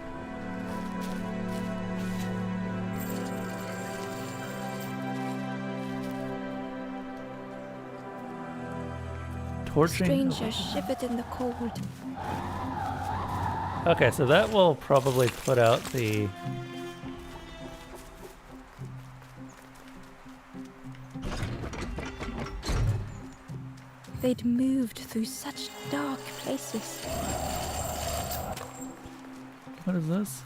Torching. Stranger shivered in the cold. Okay, so that will probably put out the... they'd moved through such dark places. What is this?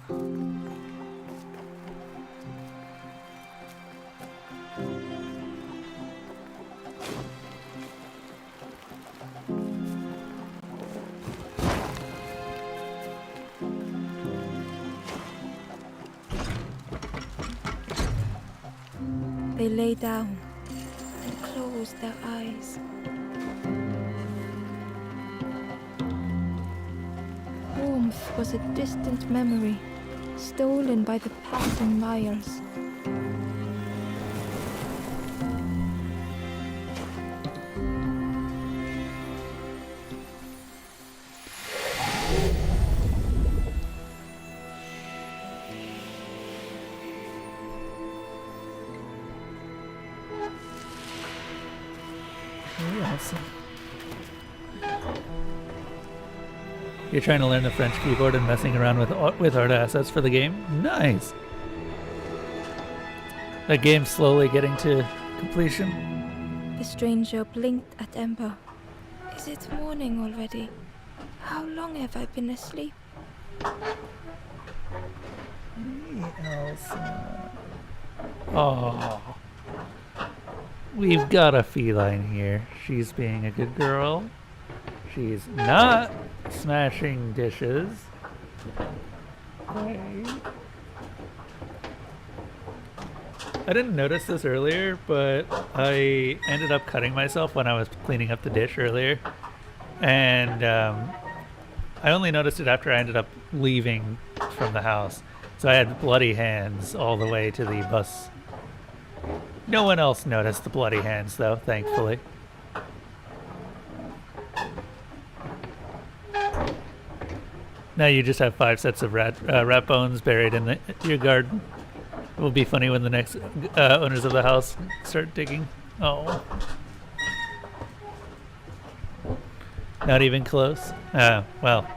They lay down and closed their eyes. Warmth was a distant memory, stolen by the passing miles. Awesome. You're trying to learn the French keyboard and messing around with art assets for the game? Nice! That game's slowly getting to completion. The stranger blinked at Ember. Is it morning already? How long have I been asleep? Elsa. Oh. We've got a feline here. She's being a good girl. She's not smashing dishes. Right. I didn't notice this earlier, but I ended up cutting myself when I was cleaning up the dish earlier. And I only noticed it after I ended up leaving from the house. So I had bloody hands all the way to the bus. No one else noticed the bloody hands, though, thankfully. Now you just have 5 sets of rat bones buried in your garden. It will be funny when the next owners of the house start digging. Oh. Not even close? Well.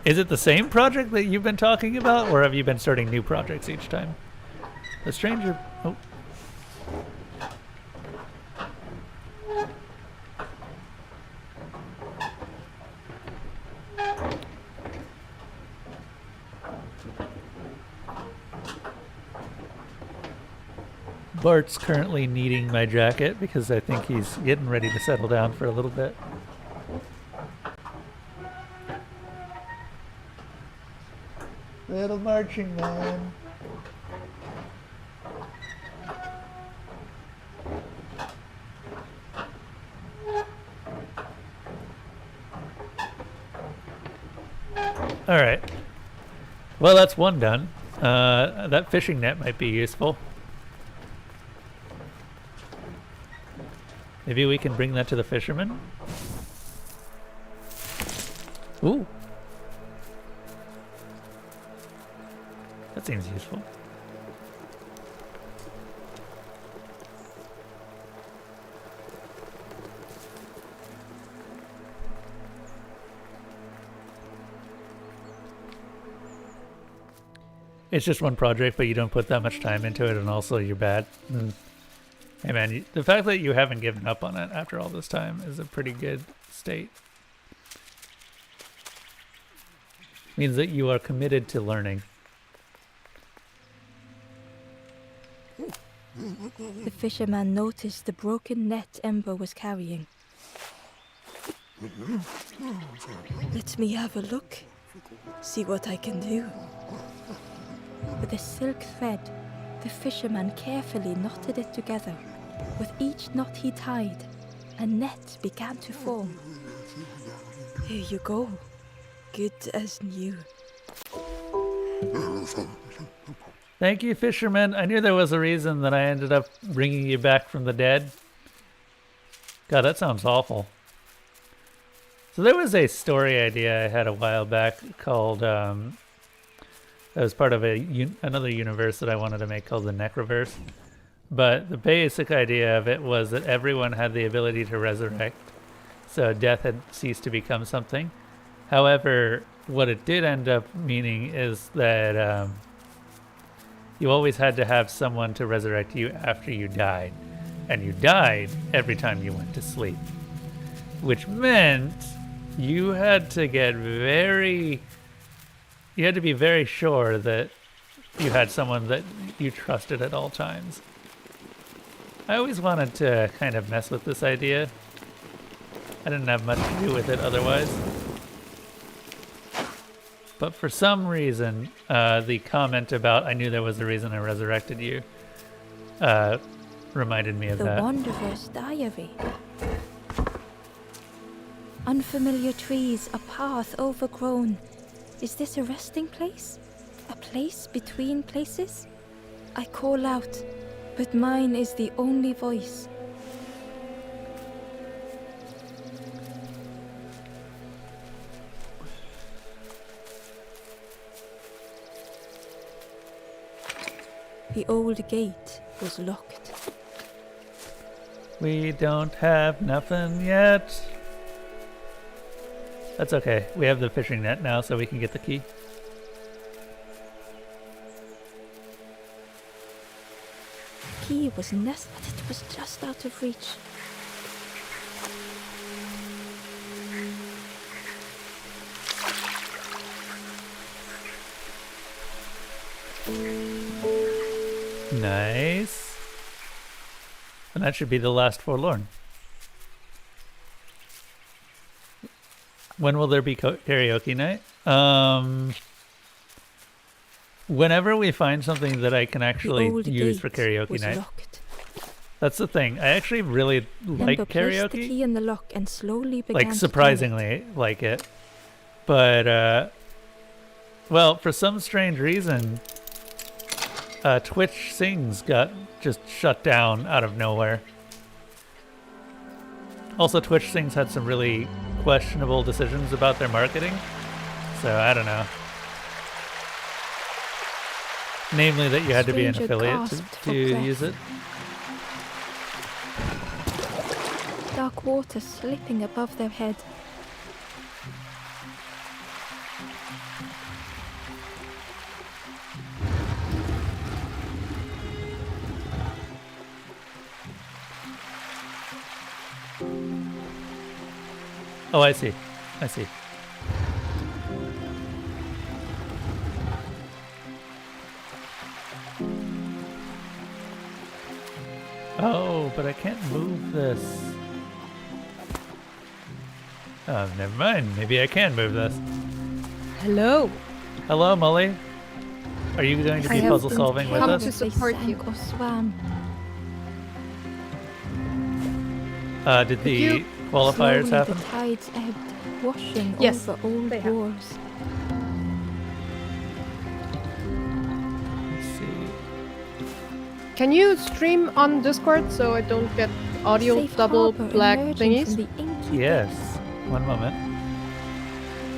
Is it the same project that you've been talking about, or have you been starting new projects each time? The stranger... Oh. Bart's currently kneading my jacket because I think he's getting ready to settle down for a little bit. Little marching man. All right. Well, that's one done. That fishing net might be useful. Maybe we can bring that to the fisherman? Ooh. That seems useful. It's just one project, but you don't put that much time into it, and also you're bad. Hey man, the fact that you haven't given up on it after all this time is a pretty good state. Means that you are committed to learning. The fisherman noticed the broken net Ember was carrying. Let me have a look. See what I can do. With a silk thread, the fisherman carefully knotted it together. With each knot he tied, a net began to form. Here you go. Good as new. Thank you, fisherman. I knew there was a reason that I ended up bringing you back from the dead. God, that sounds awful. So there was a story idea I had a while back called... that was part of another universe that I wanted to make called the Necroverse. But the basic idea of it was that everyone had the ability to resurrect. So death had ceased to become something. However, what it did end up meaning is that you always had to have someone to resurrect you after you died. And you died every time you went to sleep. which meant you had to be very sure that you had someone that you trusted at all times. I always wanted to kind of mess with this idea. I didn't have much to do with it otherwise. But for some reason, the comment about I knew there was a reason I resurrected you reminded me of The that. Wanderer's Diary. Unfamiliar trees, a path overgrown. Is this a resting place? A place between places? I call out, but mine is the only voice. The old gate was locked. We don't have nothing yet. That's okay. We have the fishing net now, so we can get the key. Key was but it was just out of reach. Nice. And that should be the last forlorn. When will there be karaoke night? Whenever we find something that I can actually use for karaoke night. Locked. That's the thing. I actually really like Ember placed the karaoke. key in the lock and slowly began Like, surprisingly like it. But, well, for some strange reason, Twitch Sings got just shut down out of nowhere. Also, Twitch Sings had some really questionable decisions about their marketing. So, I don't know. Namely that you had to be an affiliate to use it. Dark water slipping above their head. Oh, I see. I see. Oh, but I can't move this. Oh, never mind. Maybe I can move this. Hello. Hello, Molly. Are you going to be puzzle solving with come us? to support you. Or swam. Did the qualifiers Slowly happen? the tides ebbed, washing Yes, over old they have. wars. Let's see. Can you stream on Discord so I don't get audio Safe double harbor black emerging thingies? from the inky Yes. One moment.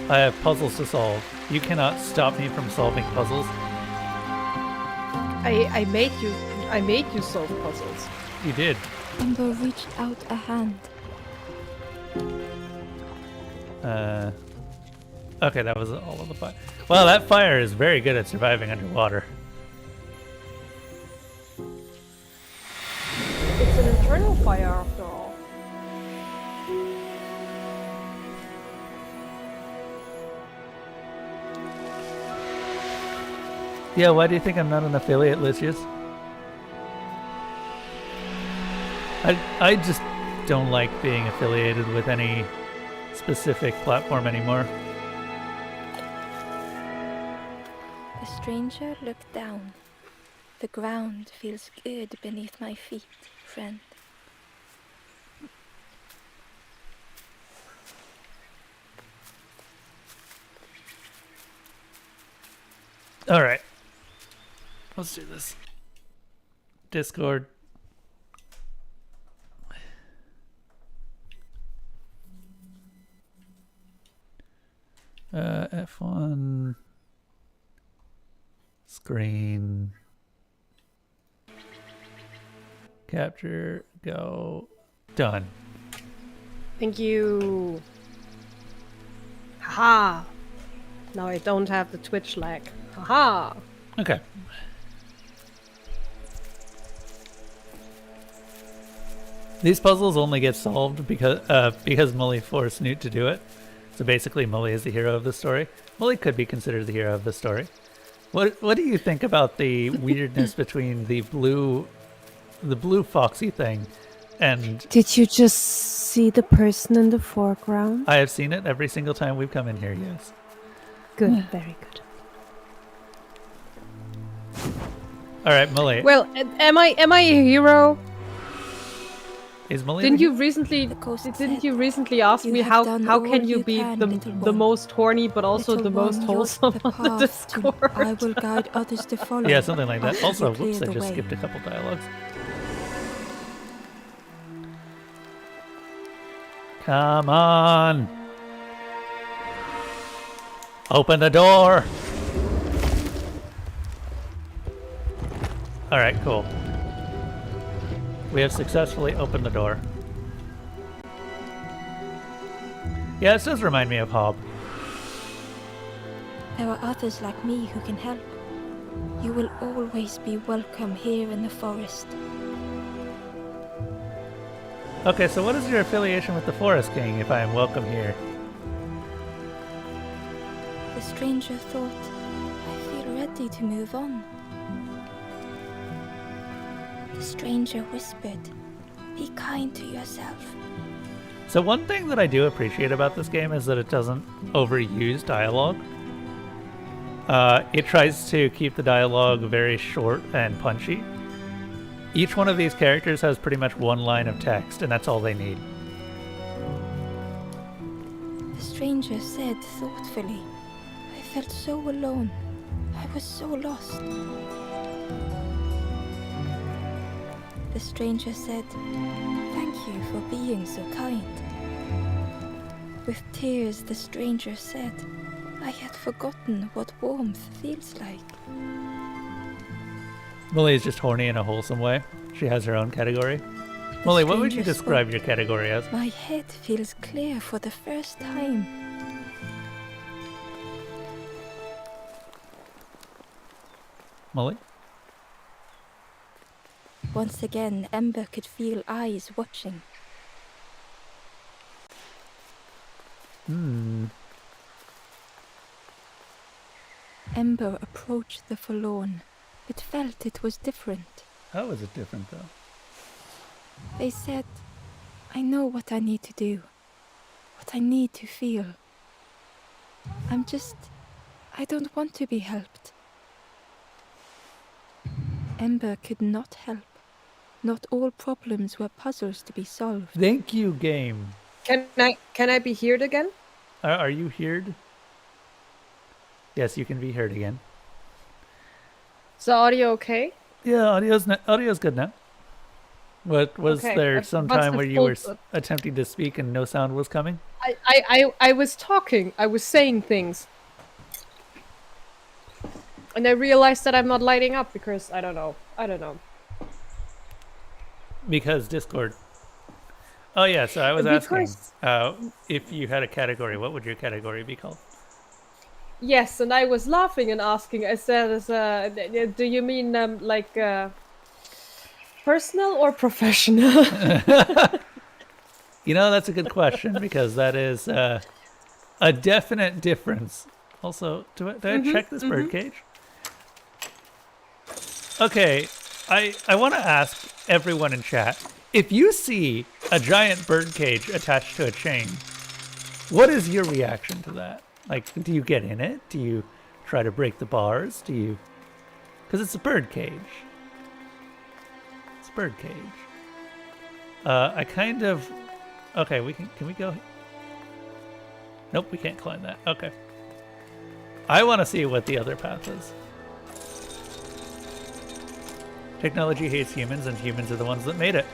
I have puzzles to solve. You cannot stop me from solving puzzles. I made you solve puzzles. You did. Ember reached out a hand. Okay, that was all of the fire. Well, that fire is very good at surviving underwater. It's an internal fire after all. Yeah, why do you think I'm not an affiliate, Lucius? I just don't like being affiliated with any specific platform anymore. The stranger looked down. The ground feels good beneath my feet, friend. All right. Let's do this. Discord. F1 screen capture, go, done. Thank you. Haha. Now I don't have the Twitch lag. Haha. Okay. These puzzles only get solved because Mully forced Newt to do it. So basically, Mully is the hero of the story. Mully could be considered the hero of the story. What do you think about the weirdness between the blue foxy thing and... Did you just see the person in the foreground? I have seen it every single time we've come in here, yes. Good, very good. All right, Mully. Well, am I a hero? Is Mully Didn't the- you recently ask You me have how done can all you you be can, the little the one. most horny but also Little the most one, wholesome yours on the the path to- Discord? I will guide others to follow. Yeah, something like that. after Also, you clear whoops, I the just way. skipped a couple dialogues. Come on! Open the door! Alright, cool. We have successfully opened the door. Yeah, this does remind me of Hob. There are others like me who can help. You will always be welcome here in the forest. Okay, so what is your affiliation with the Forest King, if I am welcome here? The stranger thought, I feel ready to move on. The stranger whispered, be kind to yourself. So one thing that I do appreciate about this game is that it doesn't overuse dialogue. It tries to keep the dialogue very short and punchy. Each one of these characters has pretty much one line of text, and that's all they need. The stranger said thoughtfully, I felt so alone. I was so lost. The stranger said, thank you for being so kind. With tears, the stranger said, I had forgotten what warmth feels like. Mully is just horny in a wholesome way. She has her own category. Mully, what would you stranger describe spoke. your category as? My head feels clear for the first time. Mully? Once again, Ember could feel eyes watching. Ember approached the forlorn, but felt it was different. How is it different, though? They said, I know what I need to do, what I need to feel. I don't want to be helped. Ember could not help. Not all problems were puzzles to be solved. Thank you, game. Can I be heard again? Are you heard? Yes, you can be heard again. Is the audio okay? Yeah, audio's good now. What was Okay, there I some must time have where you were pulled attempting to speak and no sound was coming? I was talking. I was saying things. And I realized that I'm not lighting up because I don't know. Because Discord. Oh yeah, so I was asking Because- if you had a category, what would your category be called? Yes, and I was laughing and asking. I said, "Do you mean personal or professional?" You know, that's a good question because that is a definite difference. Also, do I check this birdcage? Okay, I want to ask everyone in chat, if you see a giant birdcage attached to a chain, what is your reaction to that? Like, do you get in it? Do you try to break the bars? Do you... Because it's a birdcage. It's a birdcage. I kind of... Okay, can we go... Nope, we can't climb that. Okay. I want to see what the other path is. Technology hates humans, and humans are the ones that made it.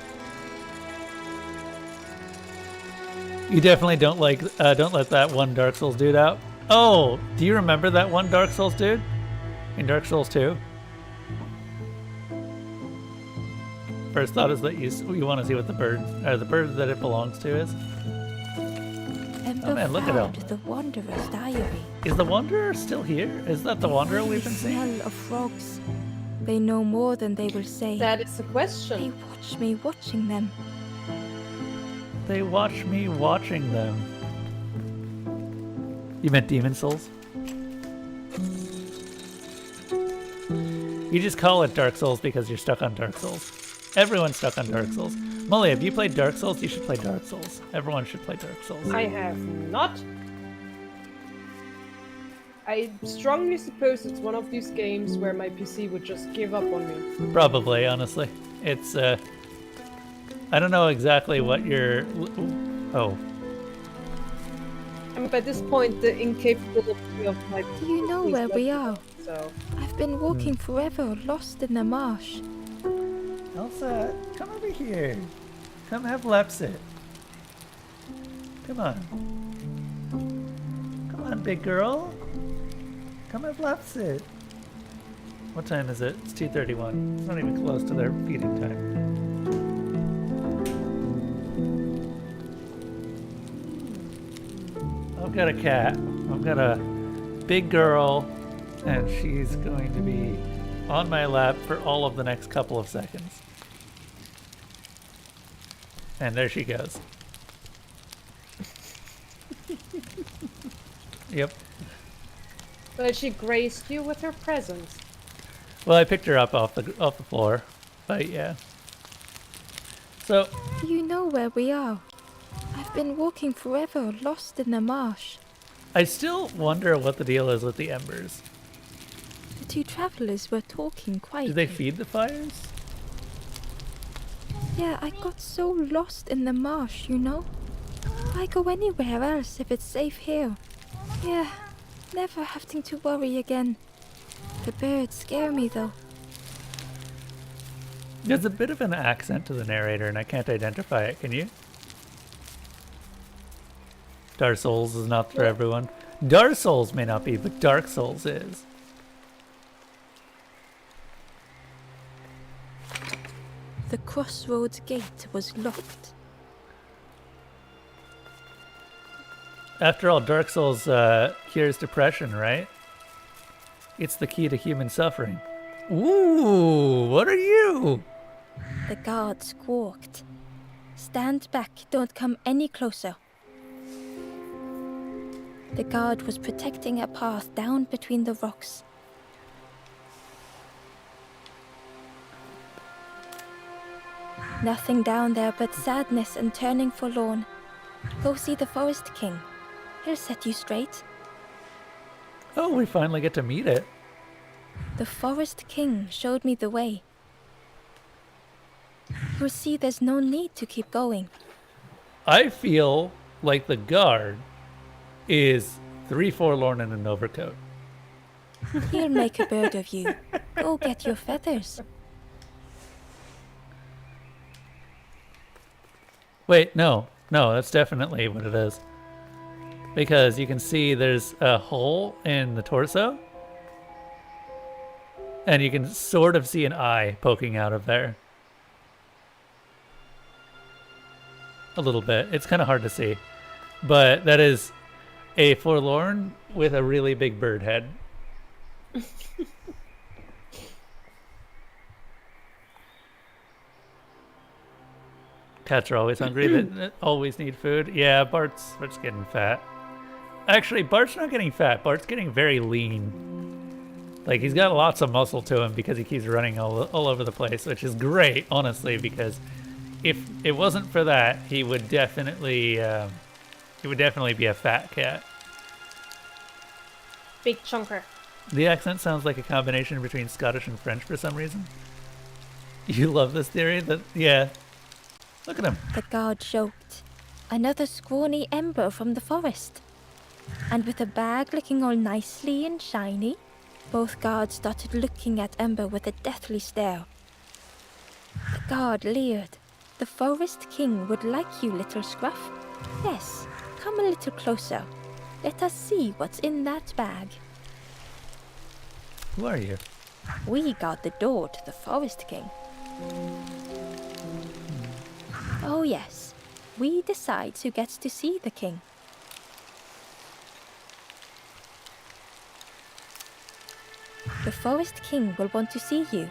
You definitely don't let that one Dark Souls dude out. Oh, do you remember that one Dark Souls dude in Dark Souls 2? First thought is that you want to see what the bird that it belongs to is. Ember man, look at found him. the Wanderer's diary. Is the Wanderer still here? Is that the Wanderer we've been The seeing? smell of frogs. They know more than they will say. That is a They question. watch me watching them. They watch me watching them. You meant Demon Souls? You just call it Dark Souls because you're stuck on Dark Souls. Everyone's stuck on Dark Souls. Molly, have you played Dark Souls? You should play Dark Souls. Everyone should play Dark Souls. I have not. I strongly suppose it's one of these games where my PC would just give up on me. Probably, honestly. It's, I don't know exactly what you're... Oh. And by this point, the incapability of my... Do you know where we are? So... I've been walking forever, lost in the marsh. Elsa, come over here. Come have Lepsit. Come on. Come on, big girl. Come have Lepsit. What time is it? It's 2:31. It's not even close to their feeding time. I've got a cat. I've got a big girl, and she's going to be on my lap for all of the next couple of seconds. And there she goes. Yep. But she graced you with her presence. Well, I picked her up off the floor, but yeah. So, Do you know where we are? I've been walking forever, lost in the marsh. I still wonder what the deal is with the embers. The two travelers were talking quietly. Do they feed the fires? Yeah, I got so lost in the marsh, you know? Why go anywhere else if it's safe here? Yeah, never having to worry again. The birds scare me though. There's a bit of an accent to the narrator, and I can't identify it. Can you? Dark Souls is not for everyone. Dark Souls may not be, but Dark Souls is. The crossroads gate was locked. After all, Dark Souls cures depression, right? It's the key to human suffering. Ooh, what are you? The guard squawked. Stand back, don't come any closer. The guard was protecting a path down between the rocks. Nothing down there but sadness and turning forlorn. Go see the Forest King. He'll set you straight. Oh, we finally get to meet it. The Forest King showed me the way. You'll see there's no need to keep going. I feel like the guard is 3 forlorn in an overcoat. He'll make a bird of you. Go get your feathers. Wait, no, that's definitely what it is. Because you can see there's a hole in the torso. And you can sort of see an eye poking out of there. A little bit. It's kind of hard to see. But that is a forlorn with a really big bird head. Cats are always hungry. They always need food. Yeah, Bart's getting fat. Actually, Bart's not getting fat. Bart's getting very lean. Like, he's got lots of muscle to him because he keeps running all over the place, which is great, honestly, because if it wasn't for that, he would definitely be a fat cat. Big chunker. The accent sounds like a combination between Scottish and French for some reason. You love this theory? Yeah. Look at him. The guard joked. Another scrawny ember from the forest. And with a bag looking all nicely and shiny, both guards started looking at Ember with a deathly stare. The guard leered. The Forest King would like you, little scruff. Yes, come a little closer. Let us see what's in that bag. Who are you? We guard the door to the Forest King. Oh yes, we decide who gets to see the king. The Forest King will want to see you.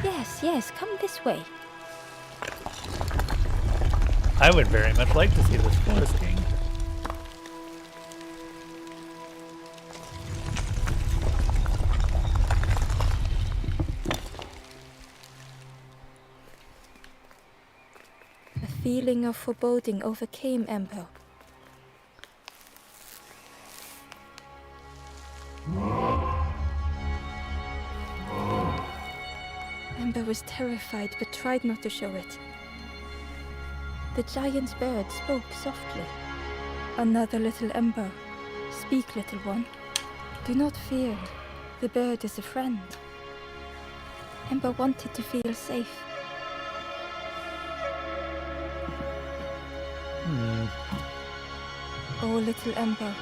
Yes, come this way. I would very much like to see this Forest King. A feeling of foreboding overcame Ember. Ember was terrified but tried not to show it. The giant bird spoke softly. Another little Ember. Speak, little one. Do not fear. The bird is a friend. Ember wanted to feel safe. Oh, little Ember.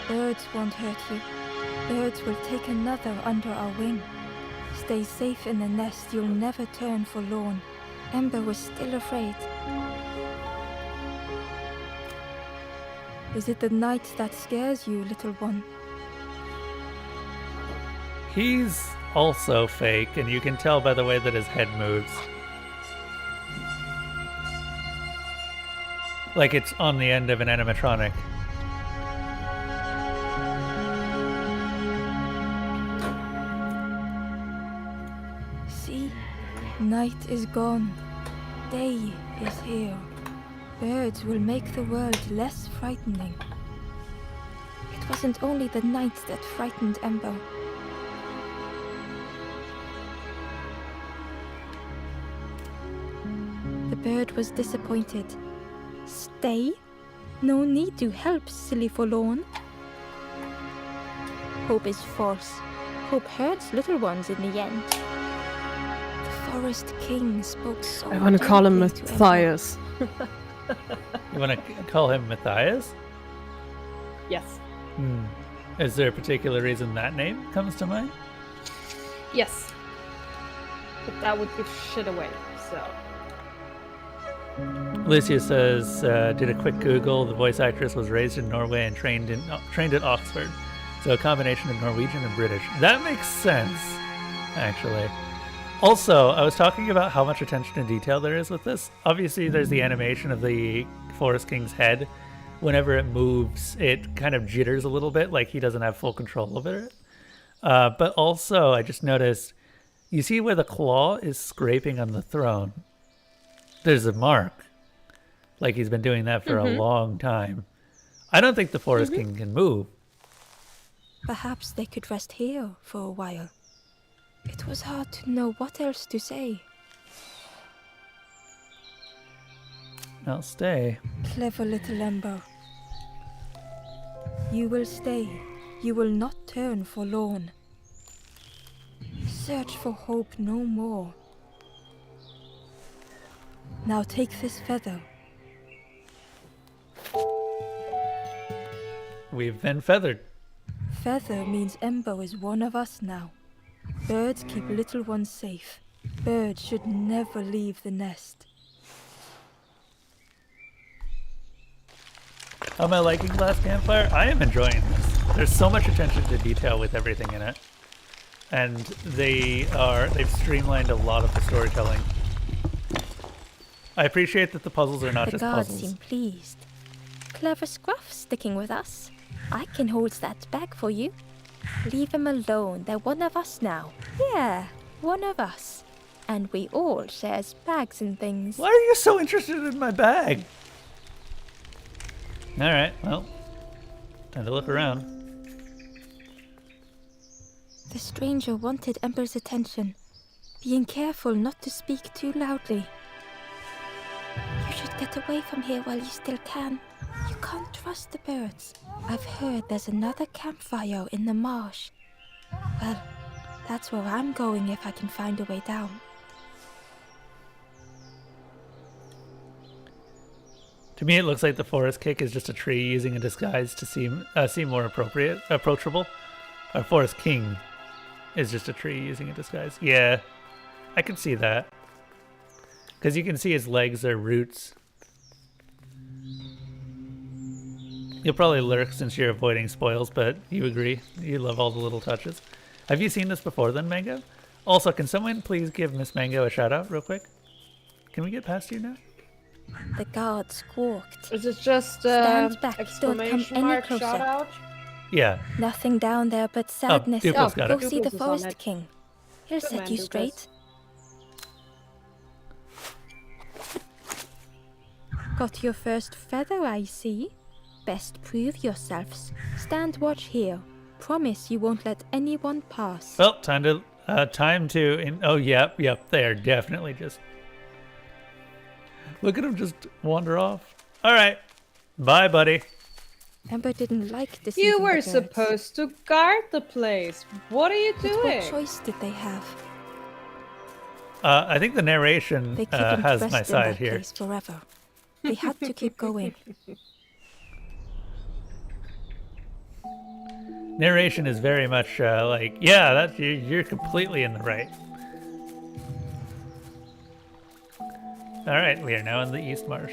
Birds won't hurt you. Birds will take another under our wing. Stay safe in the nest, you'll never turn forlorn. Ember was still afraid. Is it the night that scares you, little one? He's also fake, and you can tell by the way that his head moves. Like it's on the end of an animatronic. See? Night is gone. Day is here. Birds will make the world less frightening. It wasn't only the night that frightened Ember. The bird was disappointed. Stay? No need to help, silly forlorn. Hope is false. Hope hurts little ones in the end. The Forest King spoke so I want to call him gently to Ember. Matthias. You want to call him Matthias? Yes. Is there a particular reason that name comes to mind? Yes. But that would give shit away, so. Lucia says, did a quick Google. The voice actress was raised in Norway and trained at Oxford. So a combination of Norwegian and British. That makes sense, actually. Also, I was talking about how much attention to detail there is with this. Obviously, there's the animation of the Forest King's head. Whenever it moves, it kind of jitters a little bit, like he doesn't have full control over it. But also, I just noticed, you see where the claw is scraping on the throne? There's a mark. Like he's been doing that for a long time. I don't think the Forest King can move. Perhaps they could rest here for a while. It was hard to know what else to say. I'll stay. Clever little Ember. You will stay. You will not turn forlorn. Search for hope no more. Now take this feather. We've been feathered. Feather means Ember is one of us now. Birds keep little ones safe. Birds should never leave the nest. How am I liking Last Campfire? I am enjoying this. There's so much attention to detail with everything in it. And they've streamlined a lot of the storytelling. I appreciate that the puzzles are not The just guards puzzles. seem pleased. Clever Scruff sticking with us. I can hold that bag for you. Leave them alone. They're one of us now. Yeah, one of us. And we all shares bags and things. Why are you so interested in my bag? Alright, well, time to look around. The stranger wanted Ember's attention, being careful not to speak too loudly. You should get away from here while you still can. You can't trust the birds. I've heard there's another campfire in the marsh. Well, that's where I'm going if I can find a way down. To me, it looks like the forest kick is just a tree using a disguise to seem more approachable. Our forest king is just a tree using a disguise. Yeah, I can see that. Because you can see his legs are roots. You'll probably lurk since you're avoiding spoils, but you agree. You love all the little touches. Have you seen this before then, Mango? Also, can someone please give Miss Mango a shout out real quick? Can we get past you now? The guard squawked. Is it just Stand back, don't come exclamation any mark closer. shout out? Yeah. Nothing down there but sadness. Duple's got Go it. see the Duple's is on Forest it. King. He'll Good set man, you Duple's. straight. Got your first feather, I see. Best prove yourselves. Stand watch here. Promise you won't let anyone pass. Well, time to. Oh, yep. They're definitely just. Look at him just wander off. All right. Bye, buddy. Ember didn't like deceiving You the were birds. supposed to guard the place. What are you But doing? what choice did they have? I think the narration They couldn't has rest my in side that here. place forever. They had to keep going. Narration is very much like, yeah, that's you're completely in the right. All right, we are now in the East Marsh.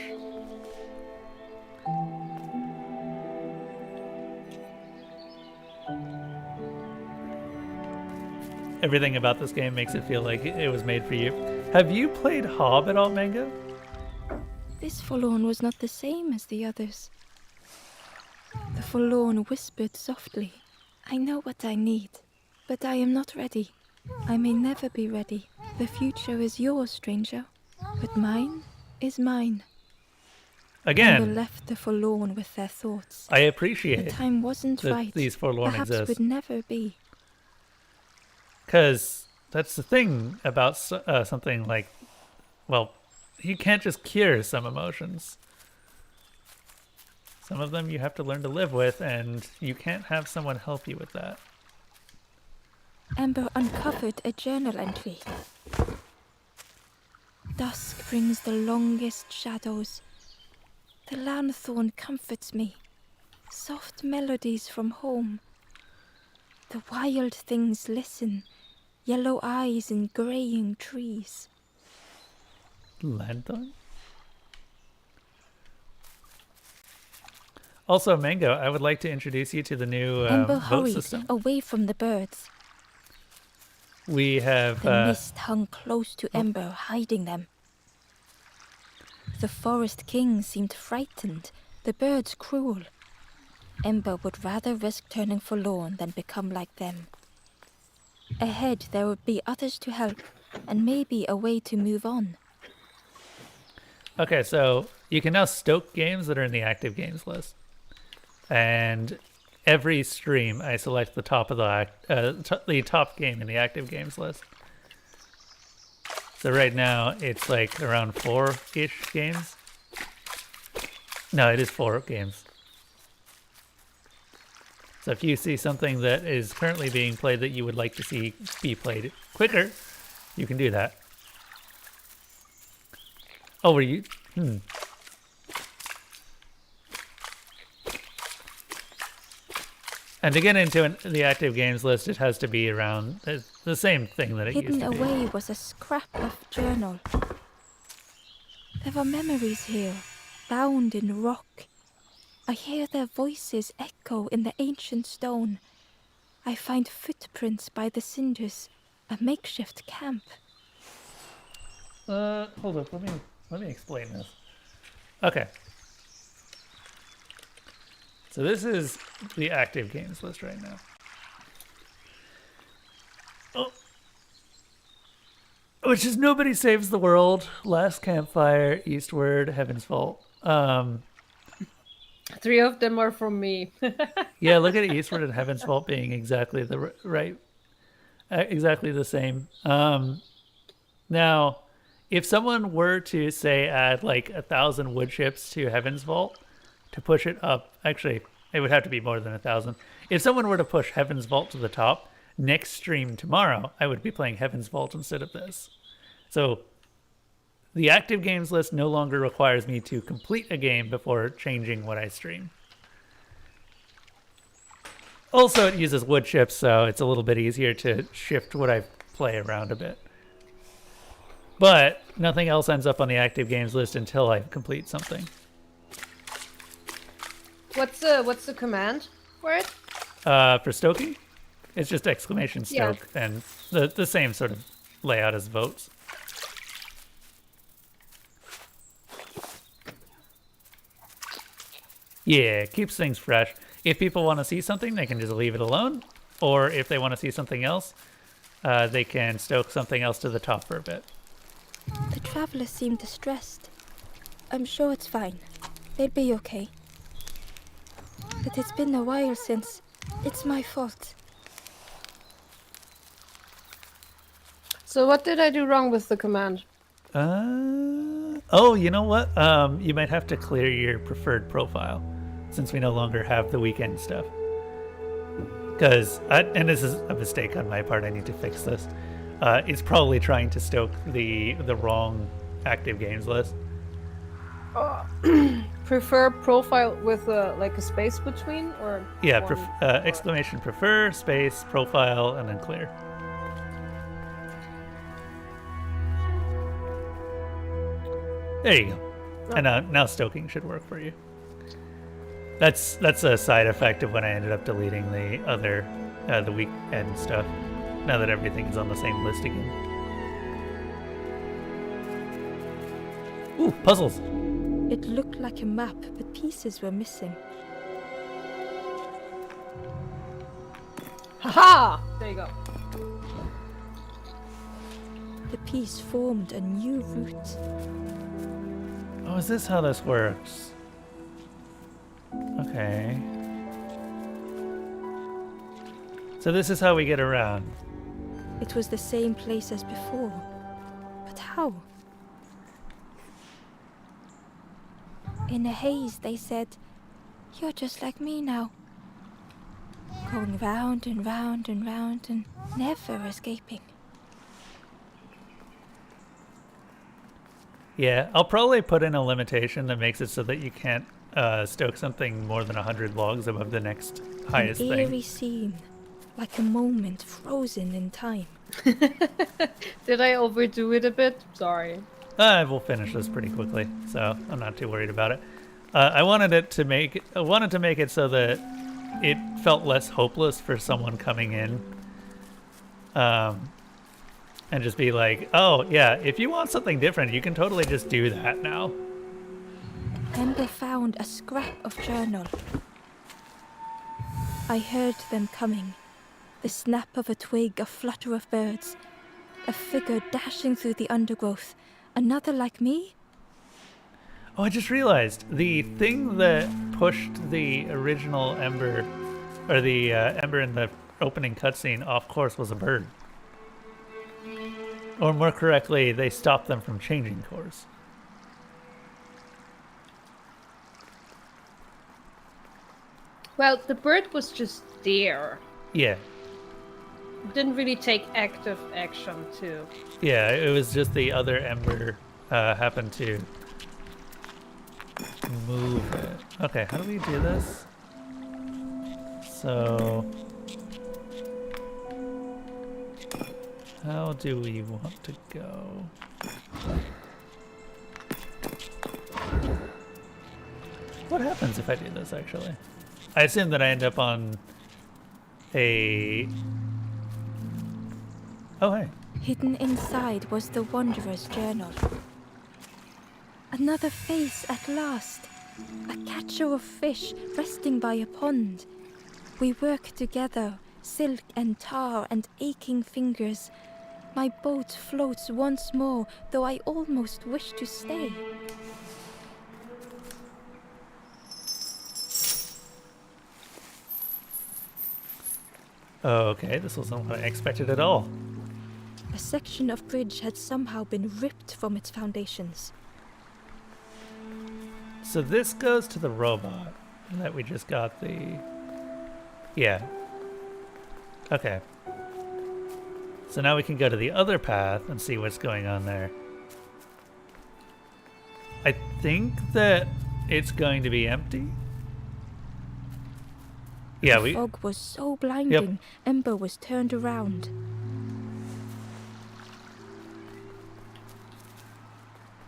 Everything about this game makes it feel like it was made for you. Have you played Hob at all, Mango? This forlorn was not the same as the others. The forlorn whispered softly, I know what I need, but I am not ready. I may never be ready. The future is yours, stranger, but mine is mine. Again, Ember left the forlorn with their thoughts. I The appreciate time wasn't that right. these forlorn Perhaps exist. would never be. Because that's the thing about something like, well, you can't just cure some emotions. Some of them you have to learn to live with, and you can't have someone help you with that. Ember uncovered a journal entry. Dusk brings the longest shadows. The lanthorn comforts me. Soft melodies from home. The wild things listen. Yellow eyes in graying trees. Lanthorn? Also, Mango, I would like to introduce you to the new Ember vote hurried system. away from the birds. We have The mist hung close to Ember, hiding them. The Forest King seemed frightened, the birds cruel. Ember would rather risk turning forlorn than become like them. Ahead there would be others to help, and maybe a way to move on. Okay, so you can now stoke games that are in the active games list. And every stream, I select the top of the top game in the active games list. So right now, it's like around 4-ish games. No, it is 4 games. So if you see something that is currently being played that you would like to see be played quicker, you can do that. Oh, were you? And to get into the active games list, it has to be around the same thing that it Hidden used to be. away was a scrap of journal. There were memories here, bound in rock. I hear their voices echo in the ancient stone. I find footprints by the cinders, a makeshift camp. Hold up, let me explain this. Okay. So this is the active games list right now. Oh. Which is Nobody Saves the World, Last Campfire, Eastward, Heaven's Vault. 3 of them are from me. Yeah, look at Eastward and Heaven's Vault being exactly the right, exactly the same. Now, if someone were to say add like 1,000 wood chips to Heaven's Vault to push it up, actually, it would have to be more than 1,000. If someone were to push Heaven's Vault to the top, next stream tomorrow, I would be playing Heaven's Vault instead of this. So the active games list no longer requires me to complete a game before changing what I stream. Also, it uses wood chips, so it's a little bit easier to shift what I play around a bit. But nothing else ends up on the active games list until I complete something. What's the command for it? For stoking, it's just exclamation Yeah. stoke and the same sort of layout as votes. Yeah, it keeps things fresh. If people want to see something, they can just leave it alone. Or if they want to see something else, they can stoke something else to the top for a bit. The travelers seem distressed. I'm sure it's fine. They'll be okay. But it's been a while since... It's my fault. So what did I do wrong with the command? Oh, you know what? You might have to clear your preferred profile since we no longer have the weekend stuff. Because, and this is a mistake on my part, I need to fix this. It's probably trying to stoke the wrong active games list. Prefer profile with like a space between, or Yeah, one exclamation prefer, space, profile, and then clear. There you go. Oh. And now stoking should work for you. That's a side effect of when I ended up deleting the other the weekend stuff. Now that everything's on the same list again. Ooh, puzzles. It looked like a map, but pieces were missing. Haha! There you go. The piece formed a new route. Oh, is this how this works? Okay. So this is how we get around. It was the same place as before. But how? In a haze, they said, "You're just like me now." Going round and round and round and never escaping. Yeah, I'll probably put in a limitation that makes it so that you can't stoke something more than 100 logs above the next highest An thing. eerie scene, like a moment frozen in time. Did I overdo it a bit? Sorry. We'll finish this pretty quickly, so I'm not too worried about it. I wanted to make it so that it felt less hopeless for someone coming in, and just be like, "Oh yeah, if you want something different, you can totally just do that now." Ember found a scrap of journal. I heard them coming. The snap of a twig, a flutter of birds, a figure dashing through the undergrowth. Another like me? Oh, I just realized the thing that pushed the original Ember, or the Ember in the opening cutscene off course was a bird. Or more correctly, they stopped them from changing course. Well, the bird was just there. Yeah. Didn't really take active action to... Yeah, it was just the other Ember happened to move it. Okay, how do we do this? So... how do we want to go? What happens if I do this, actually? I assume that I end up on a... oh, hey. Hidden inside was the Wanderer's journal. Another face at last. A catcher of fish resting by a pond. We work together, silk and tar and aching fingers. My boat floats once more, though I almost wish to stay. Okay, this wasn't what I expected at all. A section of bridge had somehow been ripped from its foundations. So this goes to the robot that we just got the... yeah. Okay. So now we can go to the other path and see what's going on there. I think that it's going to be empty. Yeah, The fog was so blinding, Ember was turned around.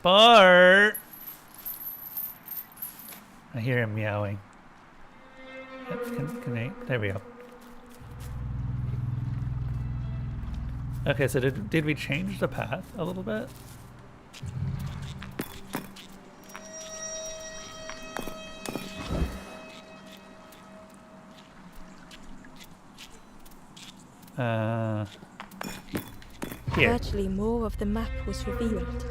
Bart! I hear him meowing. Yep, can I? There we go. Okay, so did we change the path a little bit? Here. Gradually, more of the map was revealed.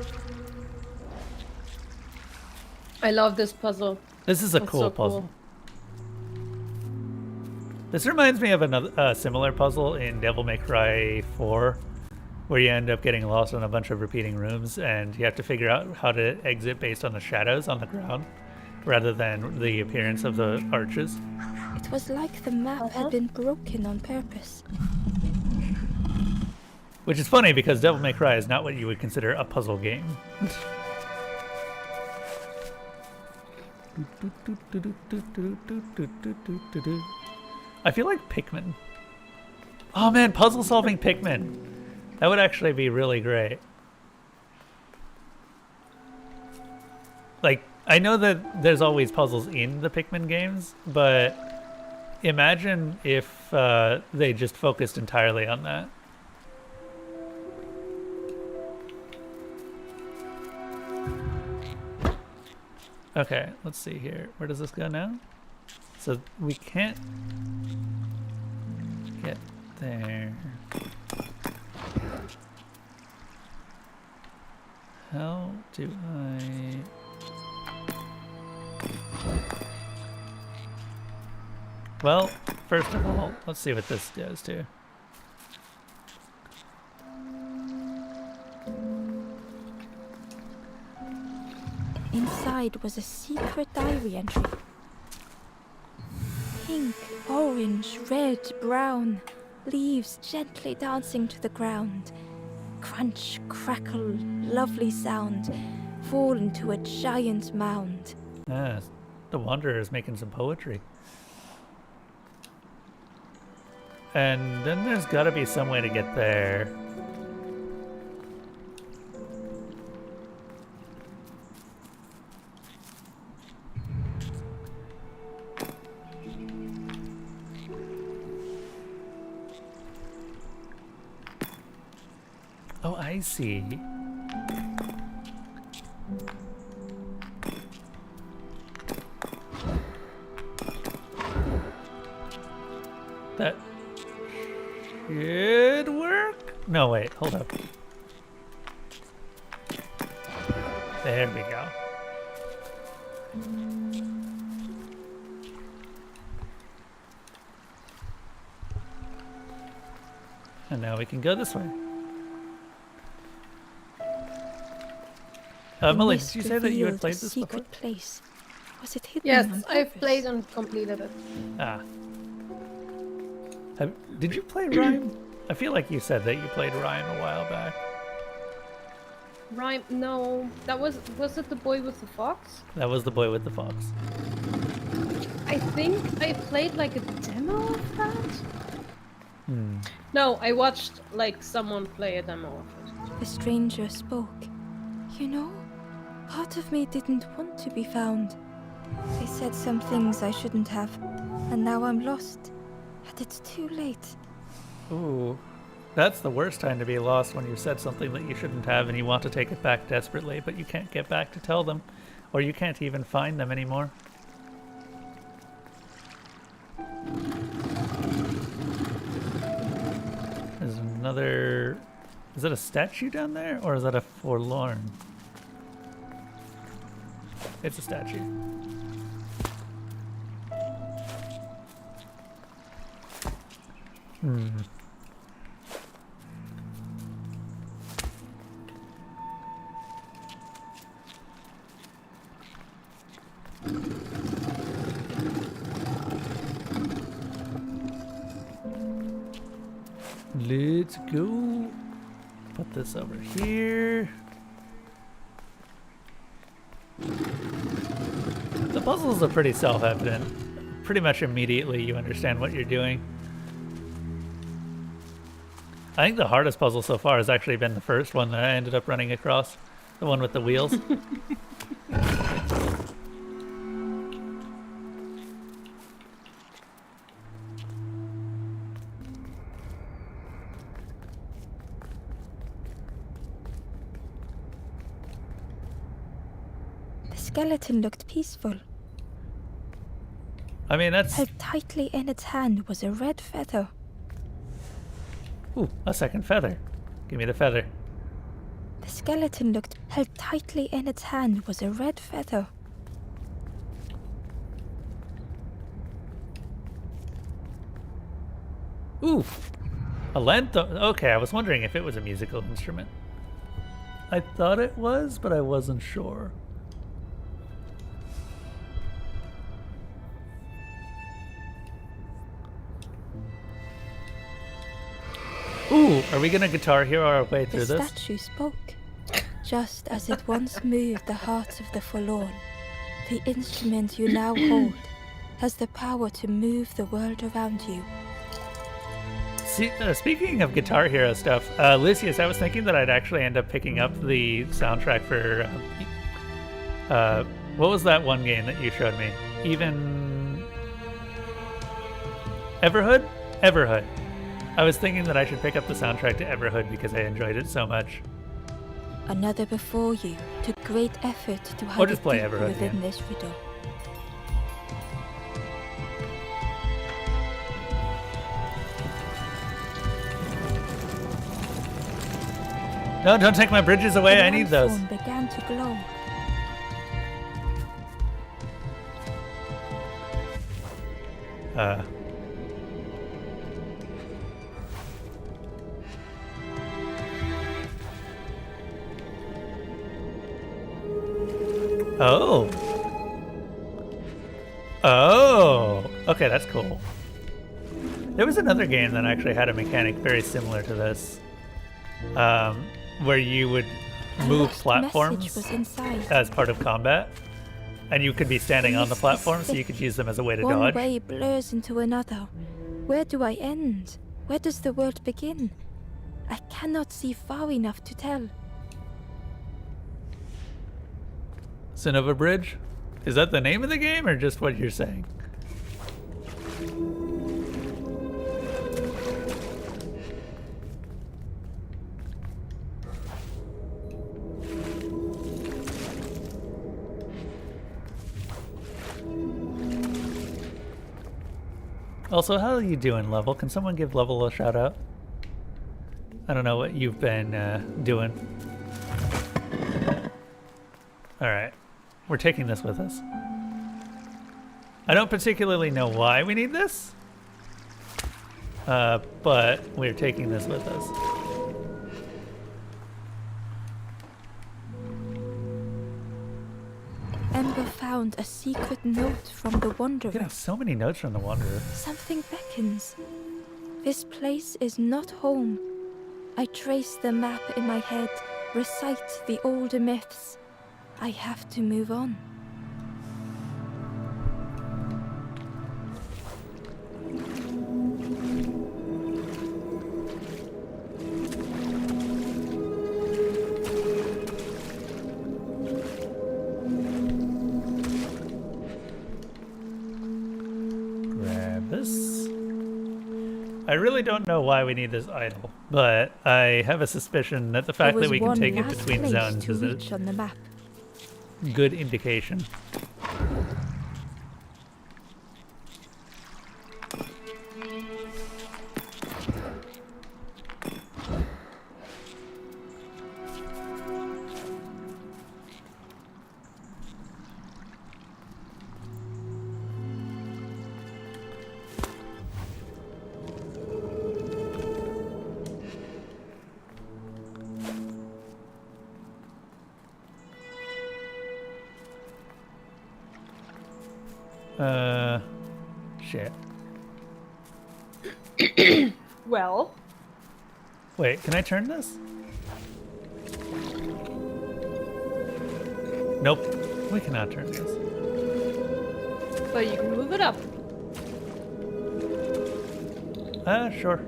I love this puzzle. This is a That's cool so puzzle. cool. This reminds me of another similar puzzle in Devil May Cry 4, where you end up getting lost in a bunch of repeating rooms, and you have to figure out how to exit based on the shadows on the ground, rather than the appearance of the arches. It was like the map had been broken on purpose. Which is funny because Devil May Cry is not what you would consider a puzzle game. I feel like Pikmin. Oh man, puzzle solving Pikmin. That would actually be really great. Like, I know that there's always puzzles in the Pikmin games, but imagine if they just focused entirely on that. Okay, let's see here. Where does this go now? So we can't get there. How do I... Well, first of all, let's see what this goes to. Inside was a secret diary entry. Pink, orange, red, brown, leaves gently dancing to the ground. Crunch, crackle, lovely sound, fall into a giant mound. Ah, the Wanderer is making some poetry. And then there's gotta be some way to get there. Oh, I see. That should work? No, wait, hold up. There we go. And now we can go this way. Molly, did you say that you had played this before? Secret place. Was it hidden Yes, on I've purpose? played and completed it. Ah. Did you play Rhyme? I feel like you said that you played Rhyme a while back. Rhyme? No, that was it the boy with the fox? That was the boy with the fox. I think I played like a demo of that. No, I watched like someone play a demo of it. The stranger spoke. You know, part of me didn't want to be found. I said some things I shouldn't have, and now I'm lost. And it's too late. Ooh. That's the worst time to be lost, when you said something that you shouldn't have and you want to take it back desperately, but you can't get back to tell them, or you can't even find them anymore. There's another... Is that a statue down there, or is that a forlorn? It's a statue. Let's go. Put this over here. The puzzles are pretty self-evident. Pretty much immediately you understand what you're doing. I think the hardest puzzle so far has actually been the first one that I ended up running across. The one with the wheels. The skeleton looked peaceful. I mean, that's... Held tightly in its hand was a red feather. Ooh, a second feather. Give me the feather. The skeleton looked held tightly in its hand was a red feather. Ooh, a lantern. Okay, I was wondering if it was a musical instrument. I thought it was, but I wasn't sure. Ooh, are we gonna Guitar Hero our way through The this? statue spoke, just as it once moved the hearts of the forlorn. The instrument you now hold has the power to move the world around you. See, speaking of Guitar Hero stuff, Lucius, I was thinking that I'd actually end up picking up the soundtrack for what was that one game that you showed me? Even Everhood? Everhood. I was thinking that I should pick up the soundtrack to Everhood because I enjoyed it so much. Another before you took great effort to Or hide just it play deep Everhood, within yeah. this riddle. No, don't take my bridges away. I The need those. lanthorn began to glow. Oh. Oh. Okay, that's cool. There was another game that actually had a mechanic very similar to this, where you would A move lost platforms message was inside. as part of combat, and you could be standing on the This is platform, so you thick. could use them as a way to One dodge. way blurs into another. Where do I end? Where does the world begin? I cannot see far enough to tell. Sonova Bridge? Is that the name of the game, or just what you're saying? Also, how are you doing, Level? Can someone give Level a shout out? I don't know what you've been doing. Alright. We're taking this with us. I don't particularly know why we need this, but we're taking this with us. Ember found a secret note from the I'm Wanderer. getting so many notes from the Wanderer. Something beckons. This place is not home. I trace the map in my head, recite the older myths. I have to move on. Grab this. I really don't know why we need this idol, but I have a suspicion that the fact There that was we can one take it last between place zones to is reach a on the map. good indication. Shit. Well, Wait, can I turn this? Nope, we cannot turn this. but you can move it up. Sure.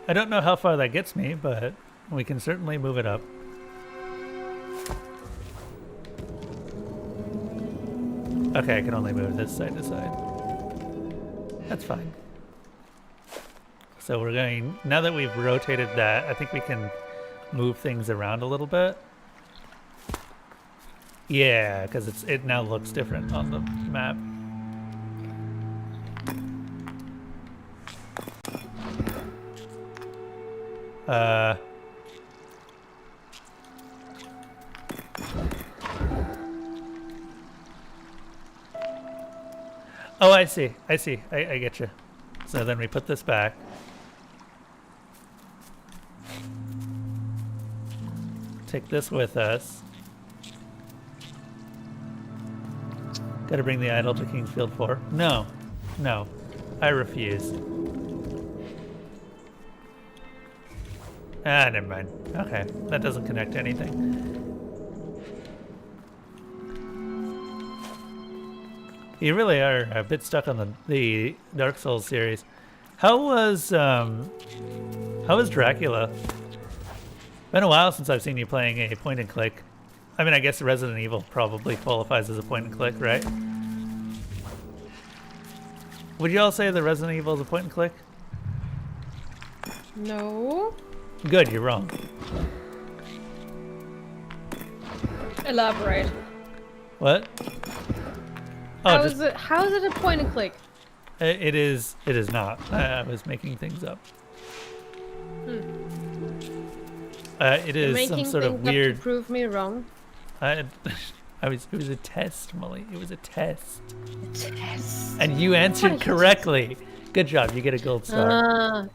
I don't know how far that gets me, but we can certainly move it up. Okay, I can only move this side to side. That's fine. So we're going, now that we've rotated that, I think we can move things around a little bit. Yeah, because it now looks different on the map. Oh, I see. I see. I get you. So then we put this back. Take this with us. Gotta bring the idol to Kingsfield 4. No. No. I refuse. Ah, never mind. Okay. That doesn't connect to anything. You really are a bit stuck on the Dark Souls series. How was Dracula? Been a while since I've seen you playing a point and click. I mean, I guess Resident Evil probably qualifies as a point and click, right? Would you all say that Resident Evil is a point and click? No. Good, you're wrong. Elaborate. What? Oh, How is it a point and click? It is not. I was making things up. It You're is making some sort of things up weird. to prove me wrong. It was a test, Molly. It was a test. Test. And you answered correctly. Good job. You get a gold star.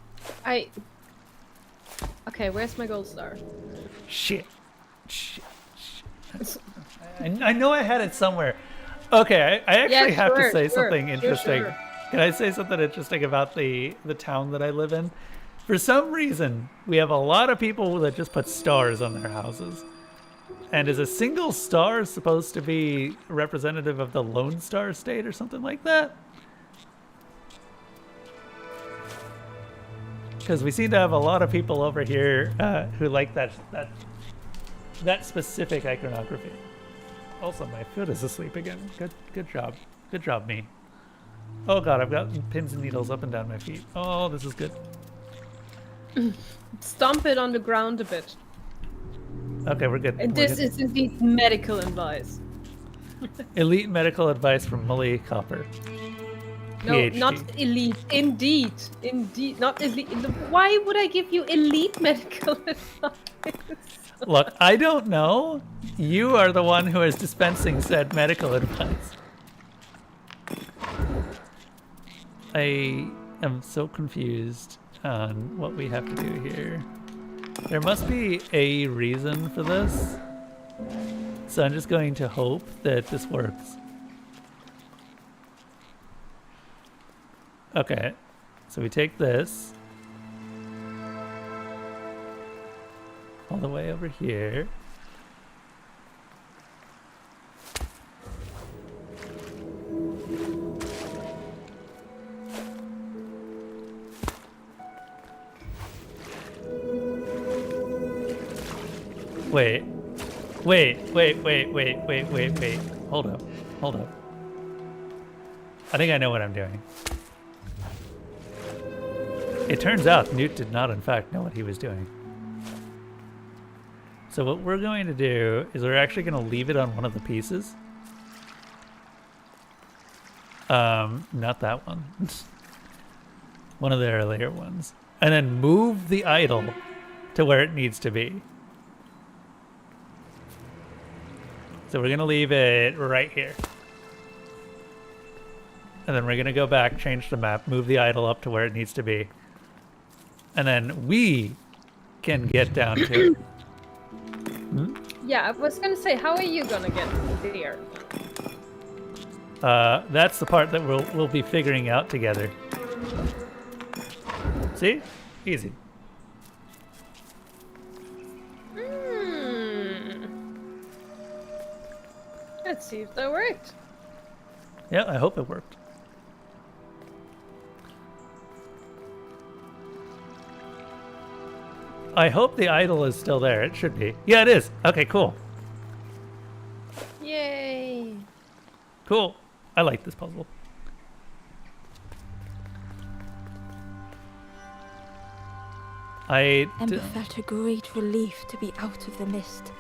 Okay, where's my gold star? Shit. I know I had it somewhere. Okay, I actually have to say something interesting. Sure. Can I say something interesting about the town that I live in? For some reason, we have a lot of people that just put stars on their houses. And is a single star supposed to be representative of the Lone Star State or something like that? Because we seem to have a lot of people over here who like that specific iconography. Also, my foot is asleep again. Good job. Good job, me. Oh god, I've got pins and needles up and down my feet. Oh, this is good. Stomp it on the ground a bit. Okay, we're good. And this is indeed medical advice. Elite medical advice from Molly Copper. No, PhD. not elite. Indeed, not elite. Why would I give you elite medical advice? Look, I don't know. You are the one who is dispensing said medical advice. I am so confused on what we have to do here. There must be a reason for this. So I'm just going to hope that this works. Okay, so we take this all the way over here. Wait. Hold up. I think I know what I'm doing. It turns out Newt did not, in fact, know what he was doing. So what we're going to do is we're actually going to leave it on one of the pieces. Not that one. One of the earlier ones. And then move the idol to where it needs to be. So we're going to leave it right here. And then we're going to go back, change the map, move the idol up to where it needs to be. And then we can get down to it. Yeah, I was gonna say, how are you gonna get there? That's the part that we'll be figuring out together. See? Easy. Let's see if that worked. Yeah, I hope it worked. I hope the idol is still there. It should be. Yeah, it is. Okay, cool. Yay! Cool. I like this puzzle. Ember felt a great relief to be out of the mist.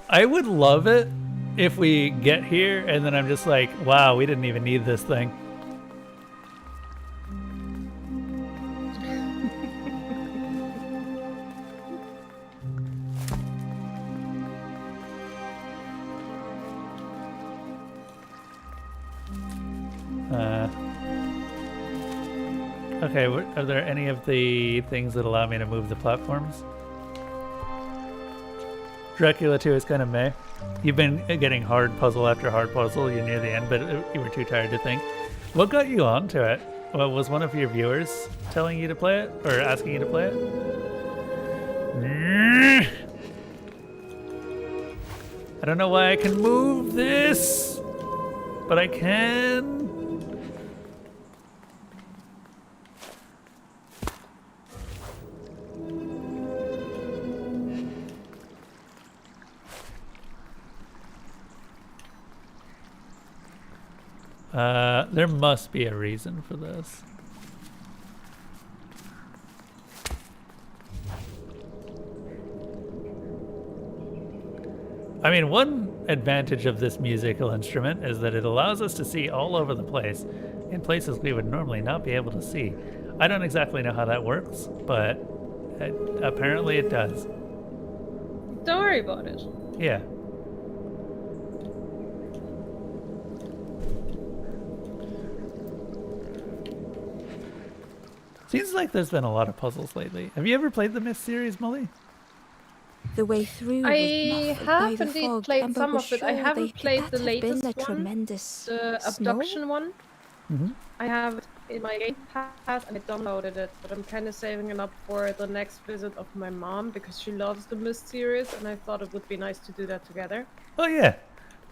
I would love it if we get here and then I'm just like, wow, we didn't even need this thing. Okay, are there any of the things that allow me to move the platforms? Dracula 2 is kind of meh. You've been getting hard puzzle after hard puzzle. You're near the end, but you were too tired to think. What got you onto it? Well, was one of your viewers telling you to play it? Or asking you to play it? I don't know why I can move this, but I can. There must be a reason for this. I mean, one advantage of this musical instrument is that it allows us to see all over the place, in places we would normally not be able to see. I don't exactly know how that works, but apparently it does. Don't worry about it. Yeah. Seems like there's been a lot of puzzles lately. Have you ever played the Myth series, Molly? The way through I was muffled by have the indeed fog, played and some we of it. I were sure haven't played that the had been latest a one, tremendous the snow? abduction one. Mm-hmm. I have it in my Game Pass and I downloaded it, but I'm kind of saving it up for the next visit of my mom because she loves the Myst series, and I thought it would be nice to do that together. Oh, yeah.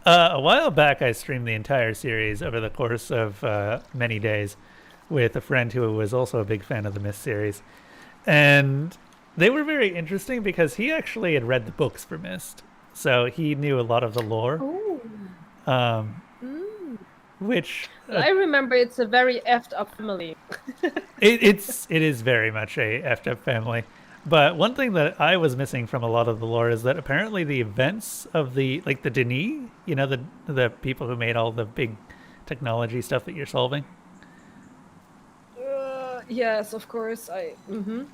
A while back, I streamed the entire series over the course of many days with a friend who was also a big fan of the Myth series. And they were very interesting because he actually had read the books for Myst. So he knew a lot of the lore. Oh. Which... I remember it's a very effed up family. it is very much a effed up family. But one thing that I was missing from a lot of the lore is that apparently the events of the Denis, you know, the people who made all the big technology stuff that you're solving. Yes, of course. Do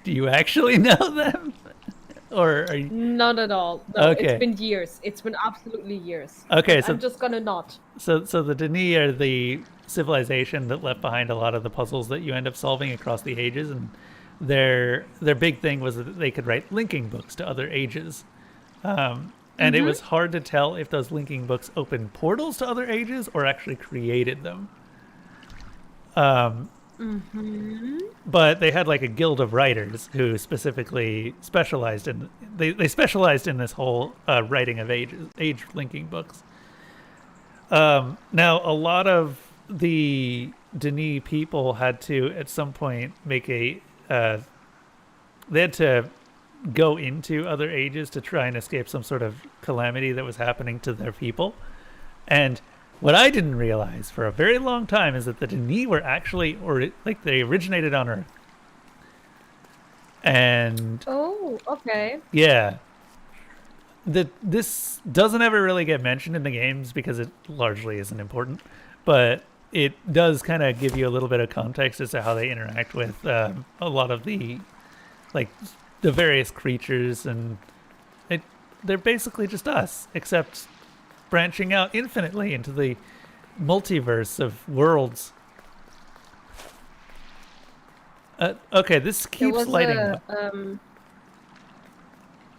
you actually know them? Or are you... Not at all. No, Okay. It's been years. It's been absolutely years. Okay, so I'm just gonna not. So the Denis are the civilization that left behind a lot of the puzzles that you end up solving across the ages, and their big thing was that they could write linking books to other ages. And it was hard to tell if those linking books opened portals to other ages or actually created them. But they had like a guild of writers who specifically specialized in they specialized in this whole writing of age linking books. Now a lot of the Denis people had to at some point make they had to go into other ages to try and escape some sort of calamity that was happening to their people. And what I didn't realize for a very long time is that the Denis were actually, they originated on Earth. And... Oh, okay. Yeah. This doesn't ever really get mentioned in the games because it largely isn't important. But it does kind of give you a little bit of context as to how they interact with a lot of the various creatures. And they're basically just us, except... branching out infinitely into the multiverse of worlds. Okay, this keeps lighting up.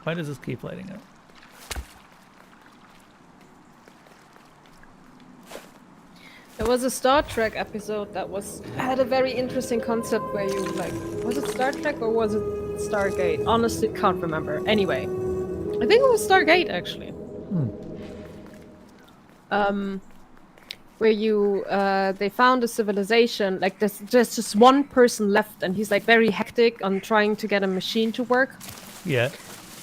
Why does this keep lighting up? There was a Star Trek episode that had a very interesting concept where you was it Star Trek or was it Stargate? Honestly, can't remember. Anyway, I think it was Stargate actually. Where they found a civilization, like there's just one person left, and he's like very hectic on trying to get a machine to work. Yeah.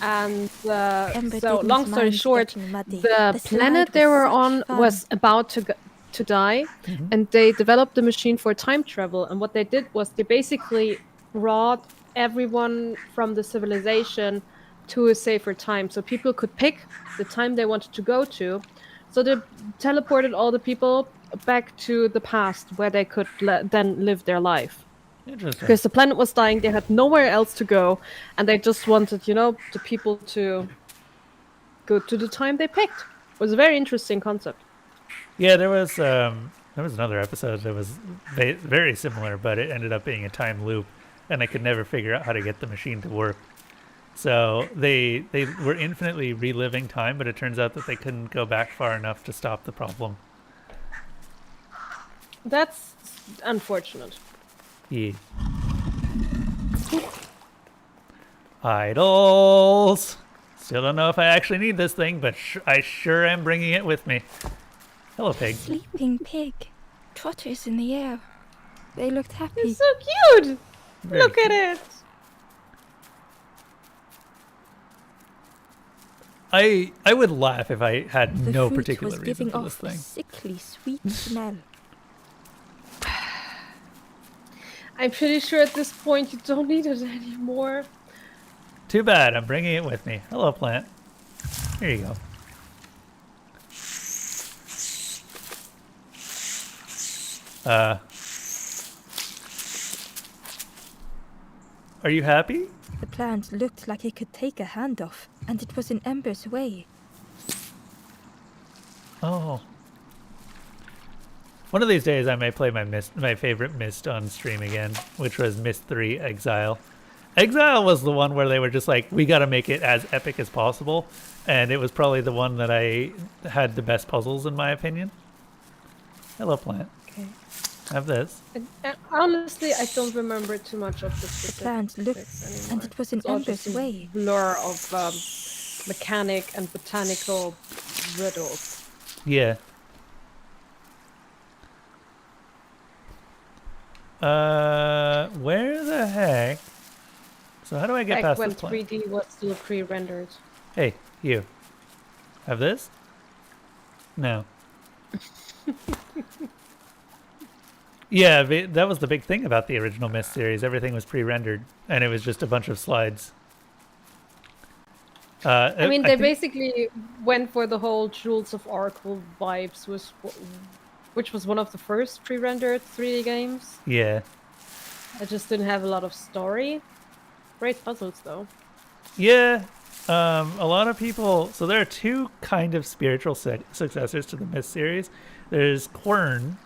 And Ember so, didn't long story mind short, getting muddy. the slide planet they was were such on fun. was about to die, and they developed a machine for time travel. And what they did was they basically brought everyone from the civilization to a safer time, so people could pick the time they wanted to go to. So they teleported all the people back to the past where they could then live their life. Interesting. Because the planet was dying, they had nowhere else to go, and they just wanted, the people to go to the time they picked. It was a very interesting concept. Yeah, there was another episode that was very similar, but it ended up being a time loop, and I could never figure out how to get the machine to work. So they were infinitely reliving time, but it turns out that they couldn't go back far enough to stop the problem. That's unfortunate. Yeah. Idols. Still don't know if I actually need this thing, but I sure am bringing it with me. Hello, pig. Sleeping pig. Trotters in the air. They looked happy. It's so cute! Very Look cute. at it! I would laugh if I had The no fruit particular was reason giving for this off a thing. sickly sweet smell. I'm pretty sure at this point you don't need it anymore. Too bad, I'm bringing it with me. Hello, plant. Here you go. Are you happy? The plant looked like it could take a hand off, and it was in Ember's way. Oh. One of these days I may play my favorite Myst on stream again, which was Myst 3 Exile. Exile was the one where they were just like, we gotta make it as epic as possible, and it was probably the one that I had the best puzzles in my opinion. Hello, plant. Okay. Have this. Honestly, I don't remember too much of the The specifics plant looked, anymore. and it was in It's all just Ember's a way. blur of mechanic and botanical riddles. Yeah. Where the heck? So how do I get Back past when this plant? 3D was still pre-rendered. Hey, you. Have this? No. Yeah, that was the big thing about the original Myst series. Everything was pre-rendered, and it was just a bunch of slides. I mean, they think- basically went for the whole Jewels of Oracle vibes, which was one of the first pre-rendered 3D games. Yeah. It just didn't have a lot of story. Great puzzles, though. Yeah. A lot of people... So there are two kind of spiritual successors to the Myst series. There's Quern,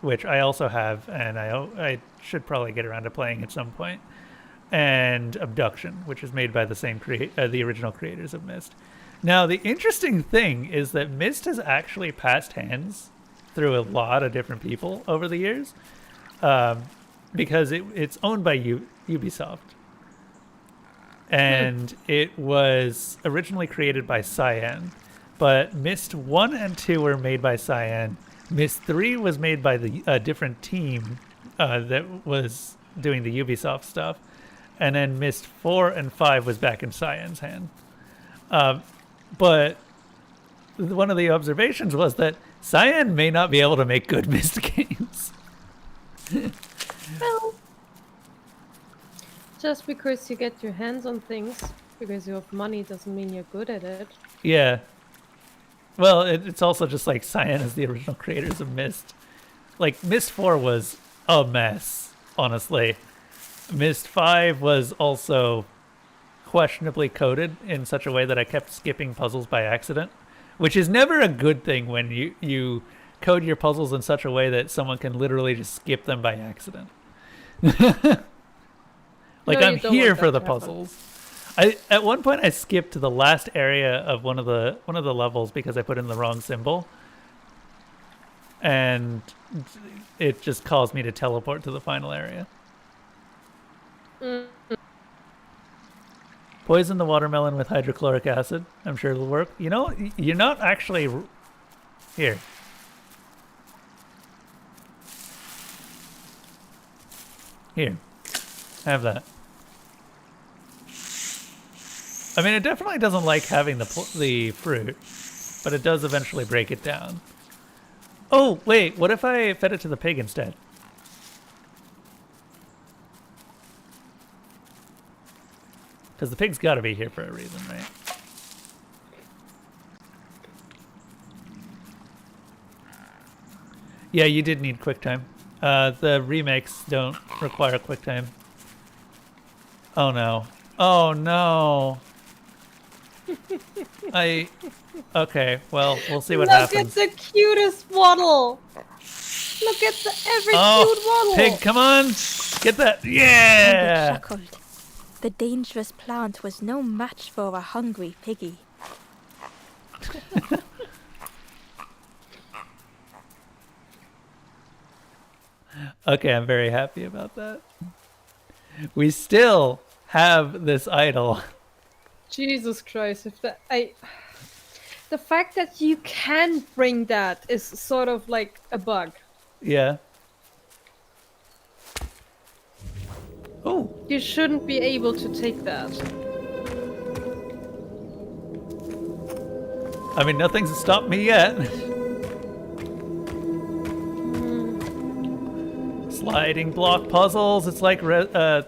which I also have, and I should probably get around to playing at some point. And Abduction, which is made by the same the original creators of Myst. Now, the interesting thing is that Myst has actually passed hands through a lot of different people over the years, because it's owned by Ubisoft. And it was originally created by Cyan, but Myst 1 and 2 were made by Cyan. Myst 3 was made by a different team that was doing the Ubisoft stuff. And then Myst 4 and 5 was back in Cyan's hand. But one of the observations was that Cyan may not be able to make good Myst games. Well, just because you get your hands on things, because you have money, doesn't mean you're good at it. Yeah. Well, it's also just like Cyan is the original creators of Myst. Like, Myst 4 was a mess, honestly. Myst 5 was also questionably coded in such a way that I kept skipping puzzles by accident, which is never a good thing when you code your puzzles in such a way that someone can literally just skip them by accident. Like, No, I'm you don't here want for that the to happen. puzzles. At one point I skipped to the last area of one of the levels because I put in the wrong symbol. And it just caused me to teleport to the final area. Poison the watermelon with hydrochloric acid. I'm sure it'll work. You know, you're not actually... Here. Here. Have that. I mean, it definitely doesn't like having the fruit, but it does eventually break it down. Oh, wait, what if I fed it to the pig instead? Because the pig's got to be here for a reason, right? Yeah, you did need QuickTime. The remakes don't require QuickTime. Oh no. Oh no. Okay, well, we'll see what Look happens. at the cutest waddle. Look at the every cute waddle. Pig, come on! Get that! Amber Yeah! chuckled. The dangerous plant was no match for a hungry piggy. Okay, I'm very happy about that. We still have this idol. Jesus Christ! The fact that you can bring that is sort of like a bug. Yeah. Oh, You shouldn't be able to take that. I mean, nothing's stopped me yet. Sliding block puzzles. It's like, yeah.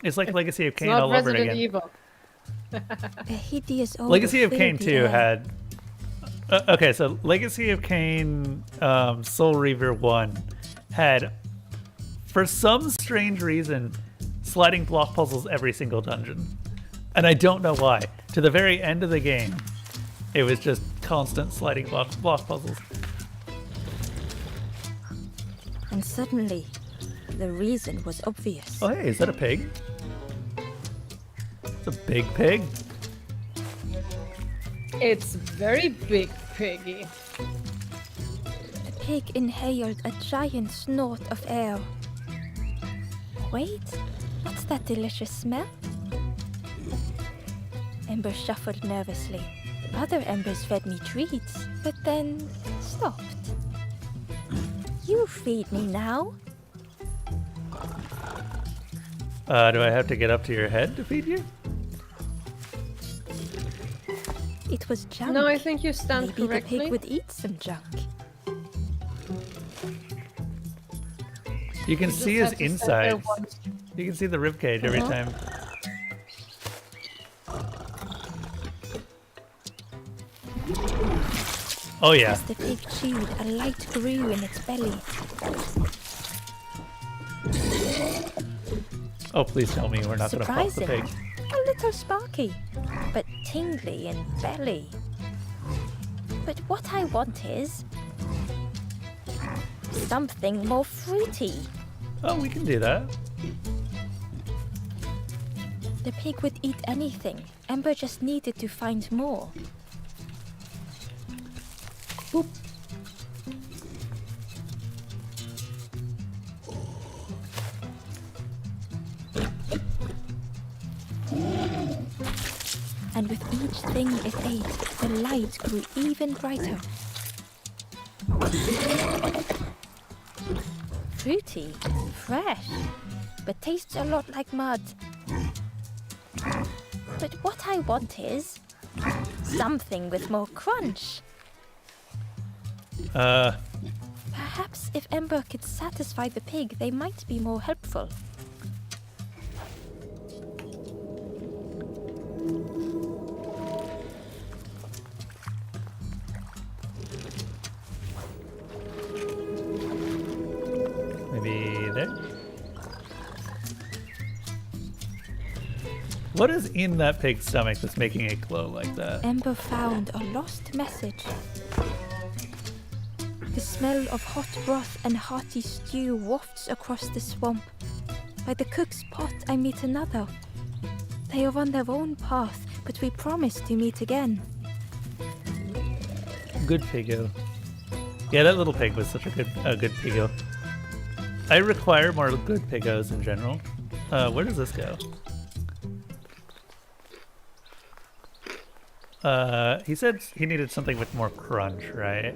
It's like Legacy of It's Kain not all over Resident again. Evil. A hideous odor Legacy of filled Kain the 2 air. had... okay, so Legacy of Kain Soul Reaver 1 had, for some strange reason, sliding block puzzles every single dungeon. And I don't know why. To the very end of the game, it was just constant sliding block puzzles. And suddenly, the reason was obvious. Oh, hey, is that a pig? It's a big pig. It's very big, piggy. The pig inhaled a giant snort of air. Wait, what's that delicious smell? Ember shuffled nervously. Other embers fed me treats, but then stopped. You feed me now. Do I have to get up to your head to feed you? It was junk. No, I think you stand Maybe correctly. the pig would eat some junk. You can Just see his have to stand there insides. once. You can see the ribcage every time. Oh yeah. As the pig chewed, a light grew in its belly. Oh, please tell me we're not gonna pop the Surprising. pig. A little sparky, but tingly in belly. But what I want is something more fruity. Oh, we can do that. The pig would eat anything. Ember just needed to find more. Boop. And with each thing it ate, the light grew even brighter. Fruity, fresh, but tastes a lot like mud. But what I want is something with more crunch. Perhaps if Ember could satisfy the pig, they might be more helpful. Maybe there? What is in that pig's stomach that's making it glow like that? Ember found a lost message. The smell of hot broth and hearty stew wafts across the swamp. By the cook's pot I meet another. They are on their own path, but we promise to meet again. Good piggo. Yeah, that little pig was such a good piggo. I require more good piggos in general. Where does this go? He said he needed something with more crunch, right?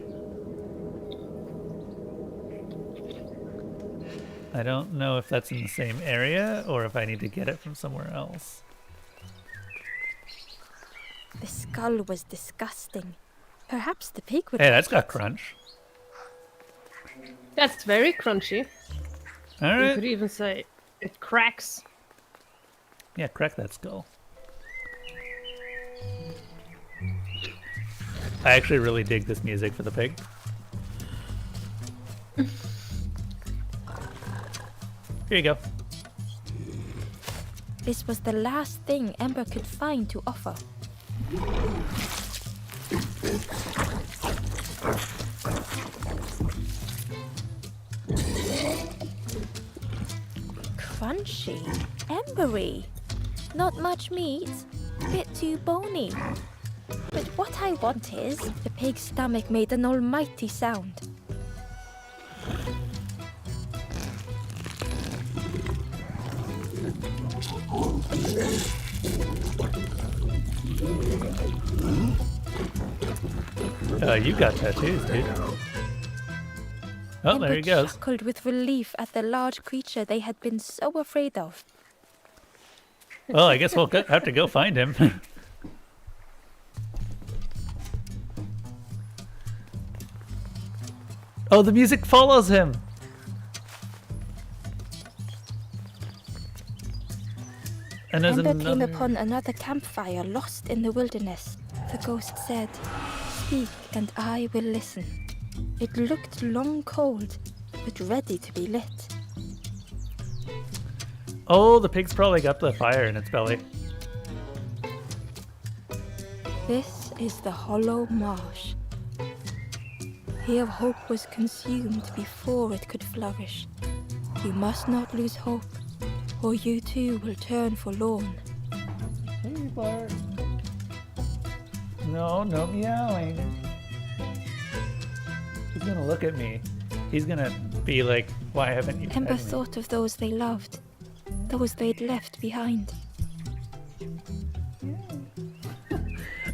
I don't know if that's in the same area or if I need to get it from somewhere else. The skull was disgusting. Perhaps the pig would. Hey, that's got crunch. That's very crunchy. You Alright. could even say it cracks. Yeah, crack that skull. I actually really dig this music for the pig. Here you go. This was the last thing Ember could find to offer. Crunchy, embery. Not much meat, bit too bony. But what I want is, the pig's stomach made an almighty sound. You got tattoos, dude. Oh, there Ember he goes. chuckled with relief at the large creature they had been so afraid of. Well, I guess we'll have to go find him. Oh, the music follows him. And there's Ember came another... upon another campfire lost in the wilderness. The ghost said, "Speak and I will listen." It looked long cold, but ready to be lit. Oh, the pig's probably got the fire in its belly. This is the Hollow Marsh. Here hope was consumed before it could flourish. You must not lose hope, or you too will turn forlorn. Hey, Bart. No meowing. He's gonna look at me. He's gonna be like, why haven't you Ember fed me? thought of those they loved, those they'd left behind.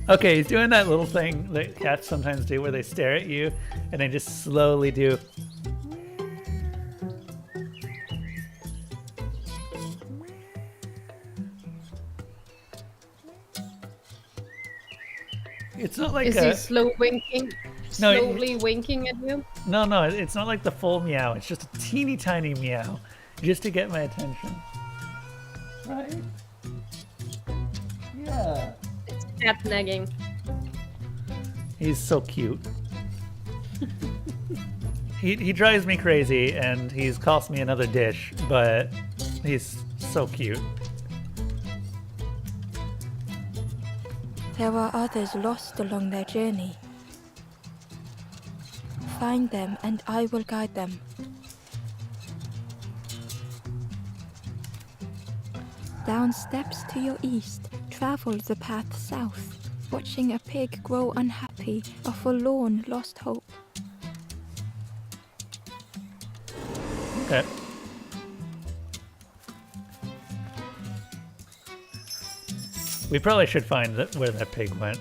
Okay, he's doing that little thing that cats sometimes do where they stare at you and they just slowly do. It's not like Is he slow winking? No, Slowly winking at you? No, it's not like the full meow. It's just a teeny tiny meow, just to get my attention. Right? Yeah. It's cat nagging. He's so cute. He drives me crazy, and he's cost me another dish, but he's so cute. There are others lost along their journey. Find them and I will guide them. Down steps to your east, travel the path south, watching a pig grow unhappy, a forlorn lost hope. Okay. We probably should find where that pig went.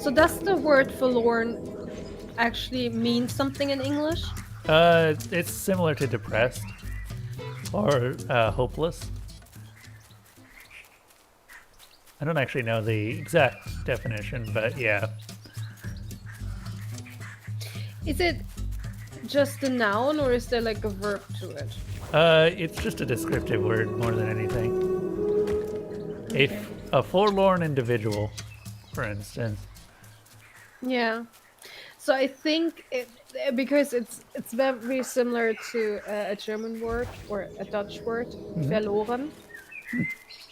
So does the word forlorn actually mean something in English? It's similar to depressed or hopeless. I don't actually know the exact definition, but yeah. Is it just a noun or is there like a verb to it? It's just a descriptive word more than anything. A forlorn individual, for instance. Yeah. So I think because it's very similar to a German word or a Dutch word, verloren,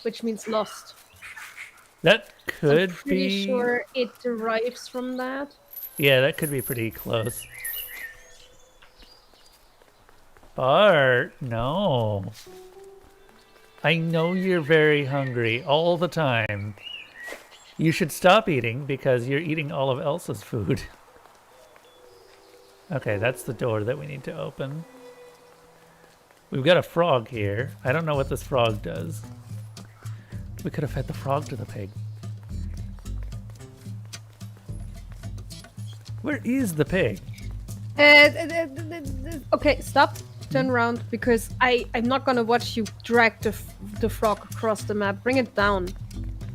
which means lost. That I'm could pretty be... sure it derives from that. Yeah, that could be pretty close. Bart, no. I know you're very hungry all the time. You should stop eating because you're eating all of Elsa's food. Okay, that's the door that we need to open. We've got a frog here. I don't know what this frog does. We could have fed the frog to the pig. Where is the pig? Okay, stop. Turn around because I'm not gonna watch you drag the frog across the map. Bring it down.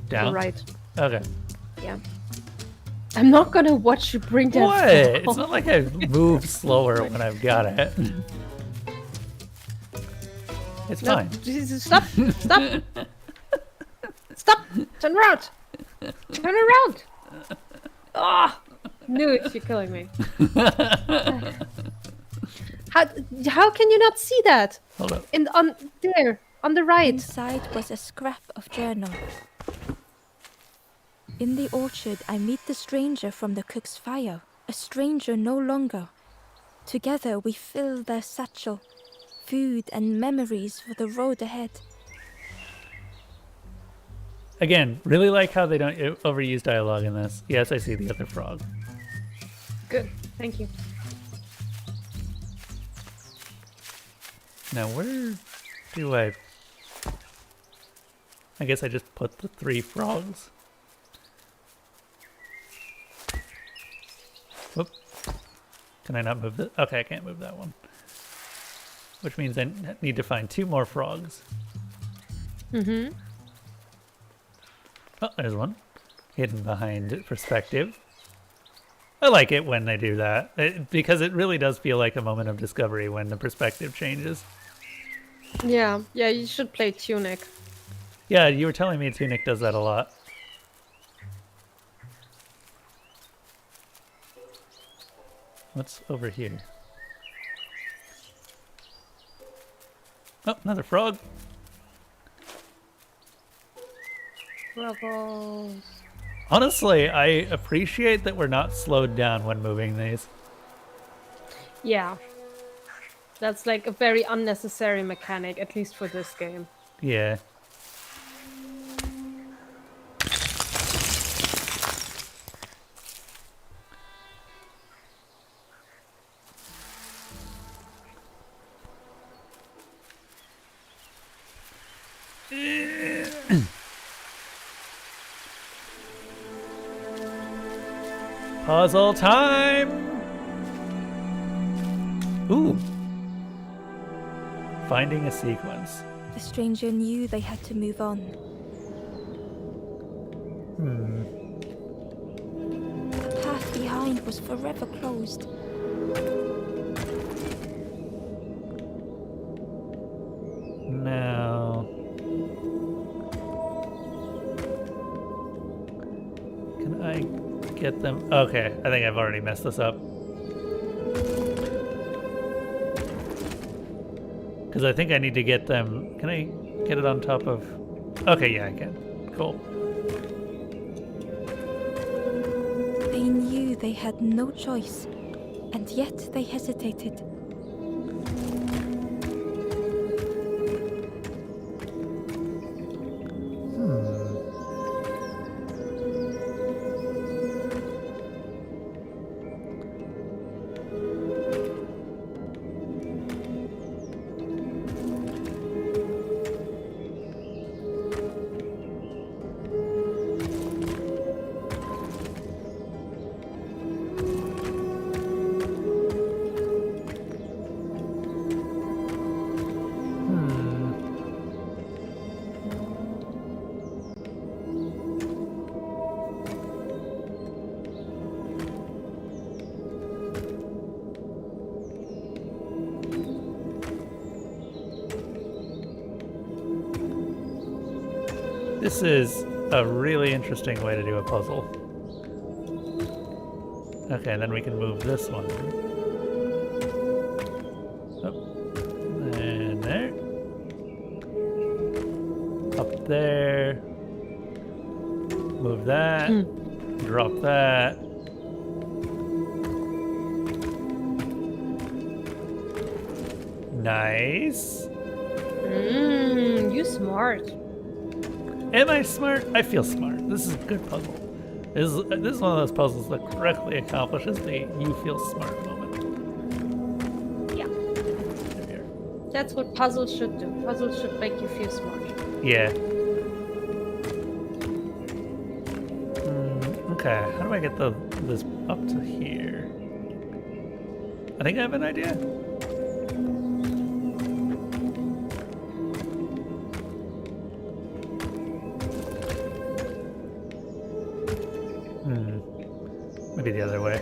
Down? Right. Okay. Yeah. I'm not gonna watch you bring that What? It's ball. not like I move slower when I've got it. It's No, fine. Jesus, stop! Stop! Stop! Turn around! Turn around! Ah! Knew it, you're killing me. How can you not see that? Hold up. On there, on the right. Inside was a scrap of journal. In the orchard, I meet the stranger from the cook's fire. A stranger no longer. Together we fill their satchel. Food and memories for the road ahead. Again, really like how they don't overuse dialogue in this. Yes, I see the other frog. Good, thank you. Now where do I guess I just put the 3 frogs. Whoop. Can I not move this? Okay, I can't move that one. Which means I need to find 2 more frogs. Mm-hmm. Oh, there's one. Hidden behind perspective. I like it when they do that. Because it really does feel like a moment of discovery when the perspective changes. Yeah, you should play Tunic. Yeah, you were telling me Tunic does that a lot. What's over here? Oh, another frog. Ruggles. Honestly, I appreciate that we're not slowed down when moving these. Yeah. That's like a very unnecessary mechanic, at least for this game. Yeah. Puzzle time! Ooh. Finding a sequence. The stranger knew they had to move on. The path behind was forever closed. Now, can I get them? Okay, I think I've already messed this up. Because I think I need to get them. Can I get it on top of? Okay, yeah, I can. Cool. They knew they had no choice, and yet they hesitated. This is a really interesting way to do a puzzle. Okay, then we can move this one. Oh. And there. Up there. Move that. Drop that. Nice. You smart. Am I smart? I feel smart. This is a good puzzle. This is one of those puzzles that correctly accomplishes the you feel smart moment. Yeah. There. That's what puzzles should do. Puzzles should make you feel smart. Yeah. Okay, how do I get this up to here? I think I have an idea. Maybe the other way.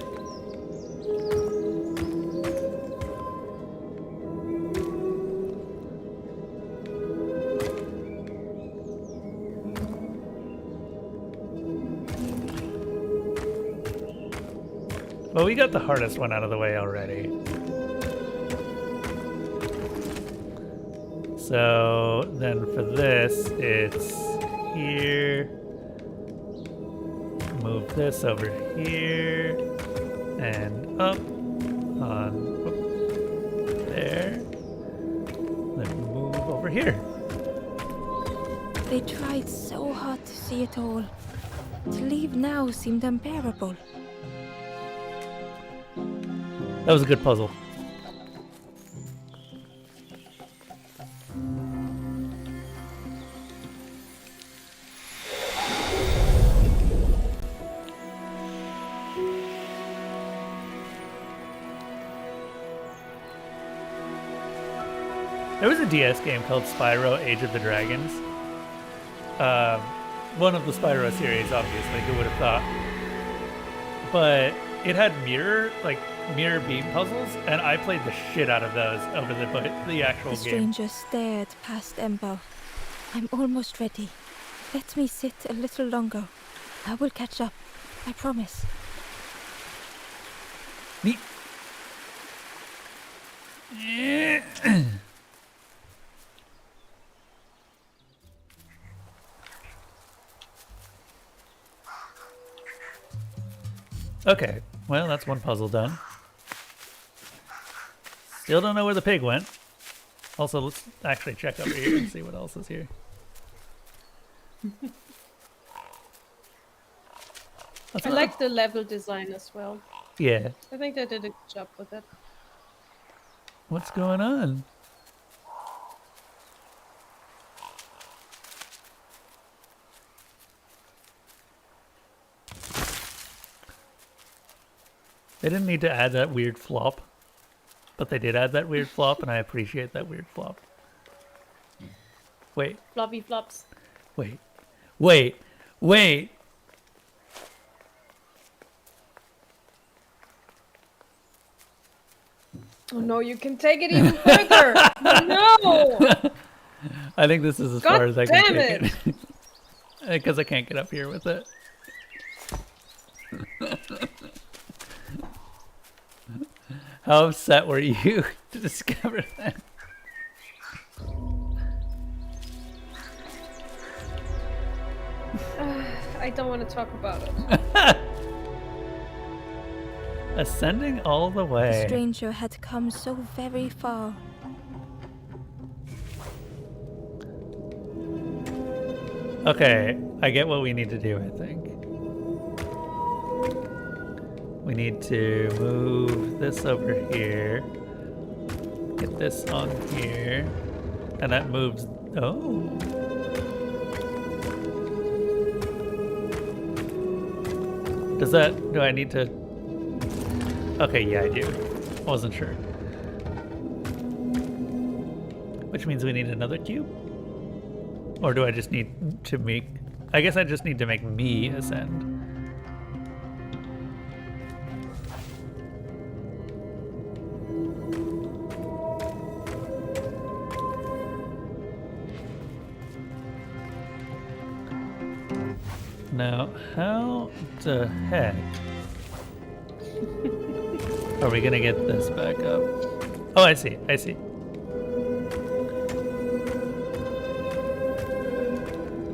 Well, we got the hardest one out of the way already. So then for this, it's here. Move this over here and up on there. Then move over here. They tried so hard to see it all. To leave now seemed unbearable. That was a good puzzle. There was a DS game called Spyro Age of the Dragons. One of the Spyro series, obviously, who would have thought? But it had mirror beam puzzles, and I played the shit out of those over the actual The game. stranger stared past Ember. I'm almost ready. Let me sit a little longer. I will catch up. I promise. Neat. Okay, well, that's one puzzle done. Still don't know where the pig went. Also, let's actually check over here and see what else is here. I like the level design as well. Yeah. I think they did a good job with it. What's going on? They didn't need to add that weird flop, but they did add that weird flop, and I appreciate that weird flop. Wait, Floppy flops. wait. Oh no, you can take it even further! No! I think this is as God far as I can damn take it. Because I can't get up here with it. How upset were you to discover that? I don't want to talk about it. Ascending all the The way. stranger had come so very far. Okay, I get what we need to do, I think. We need to move this over here. Get this on here. And that moves... Oh. Does that... Do I need to... Okay, yeah, I do. I wasn't sure. Which means we need another cube? Or do I just need to make... I guess I just need to make me ascend. Now, how the heck are we gonna get this back up? Oh, I see, I see.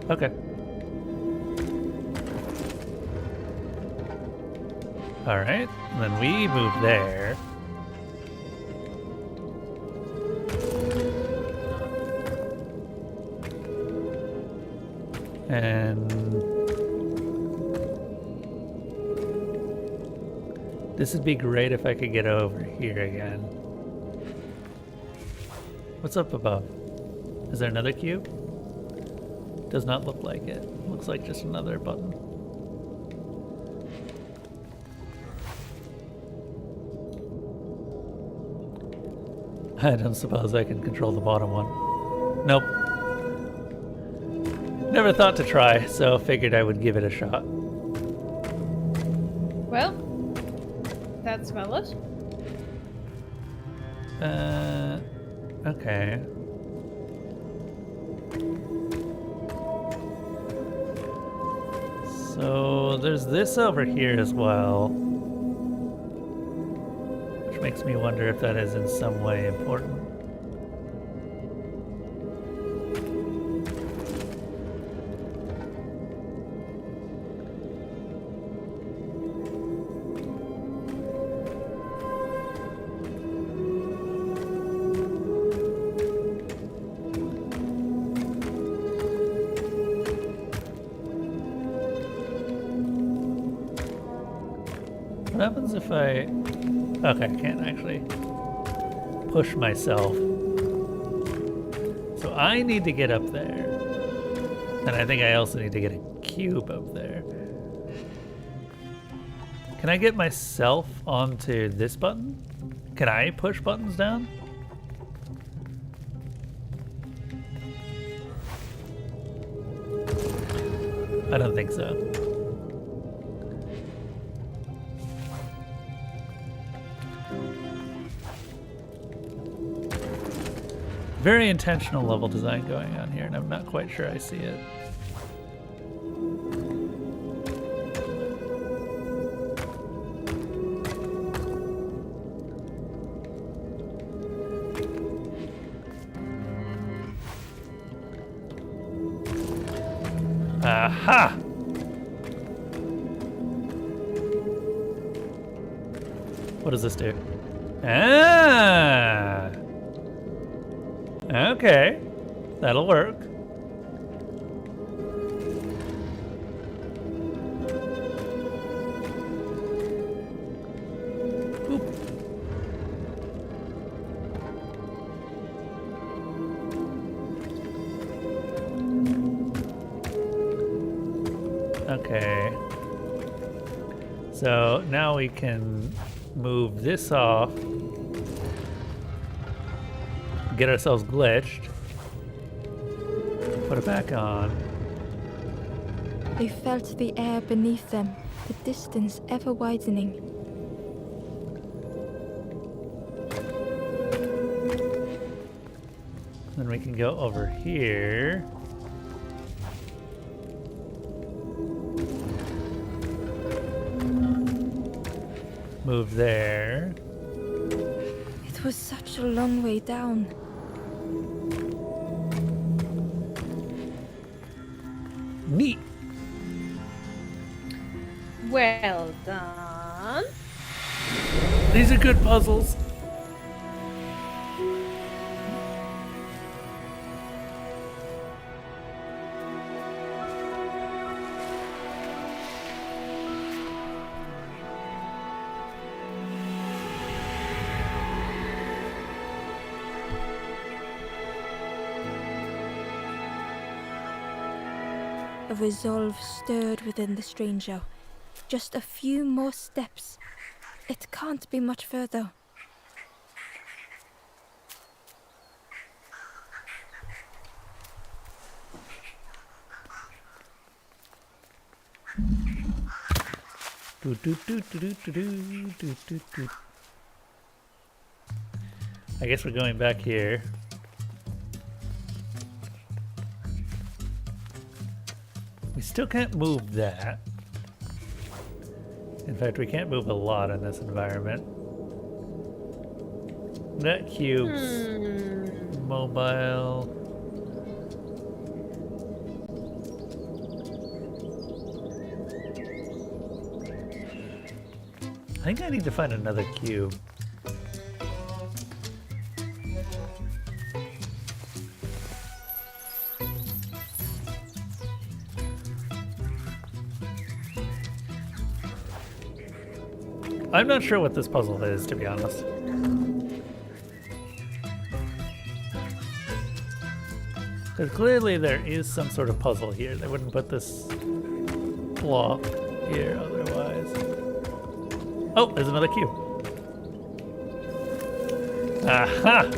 Okay. Alright, then we move there. And this would be great if I could get over here again. What's up above? Is there another cube? Does not look like it. Looks like just another button. I don't suppose I can control the bottom one. Nope. Never thought to try, so figured I would give it a shot. Well, that's valid. Okay. So there's this over here as well. Which makes me wonder if that is in some way important. What happens if I... Okay, I can't actually push myself. So I need to get up there. And I think I also need to get a cube up there. Can I get myself onto this button? Can I push buttons down? I don't think so. Very intentional level design going on here, and I'm not quite sure I see it. Aha! What does this do? Ah! Okay, that'll work. Oop. Okay. So now we can move this off. Get ourselves glitched. Put it back on. They felt the air beneath them, the distance ever widening. Then we can go over here. Move there. It was such a long way down. Neat. Well done. These are good puzzles. A resolve stirred within the stranger. Just a few more steps. It can't be much further. Do, do, do, do, do, do, do, do, do, do. I guess we're going back here. We still can't move that. In fact, we can't move a lot in this environment. That cube's mobile. I think I need to find another cube. I'm not sure what this puzzle is, to be honest. Because clearly there is some sort of puzzle here. They wouldn't put this block here otherwise. Oh, there's another cube. Aha!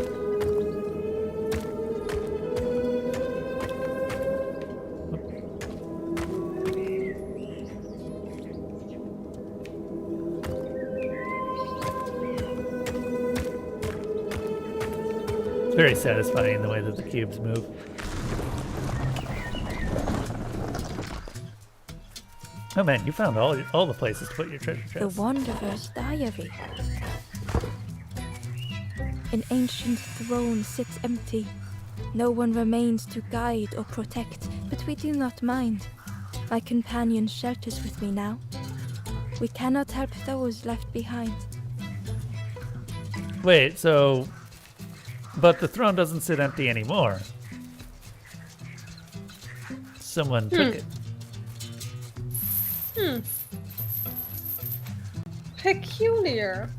very satisfying the way that the cubes move. Oh man, you found all the places to put your treasure The chest. Wanderer's Diary. An ancient throne sits empty. No one remains to guide or protect, but we do not mind. My companion shelters with me now. We cannot help those left behind. Wait, so... But the throne doesn't sit empty anymore. Someone took it. Peculiar.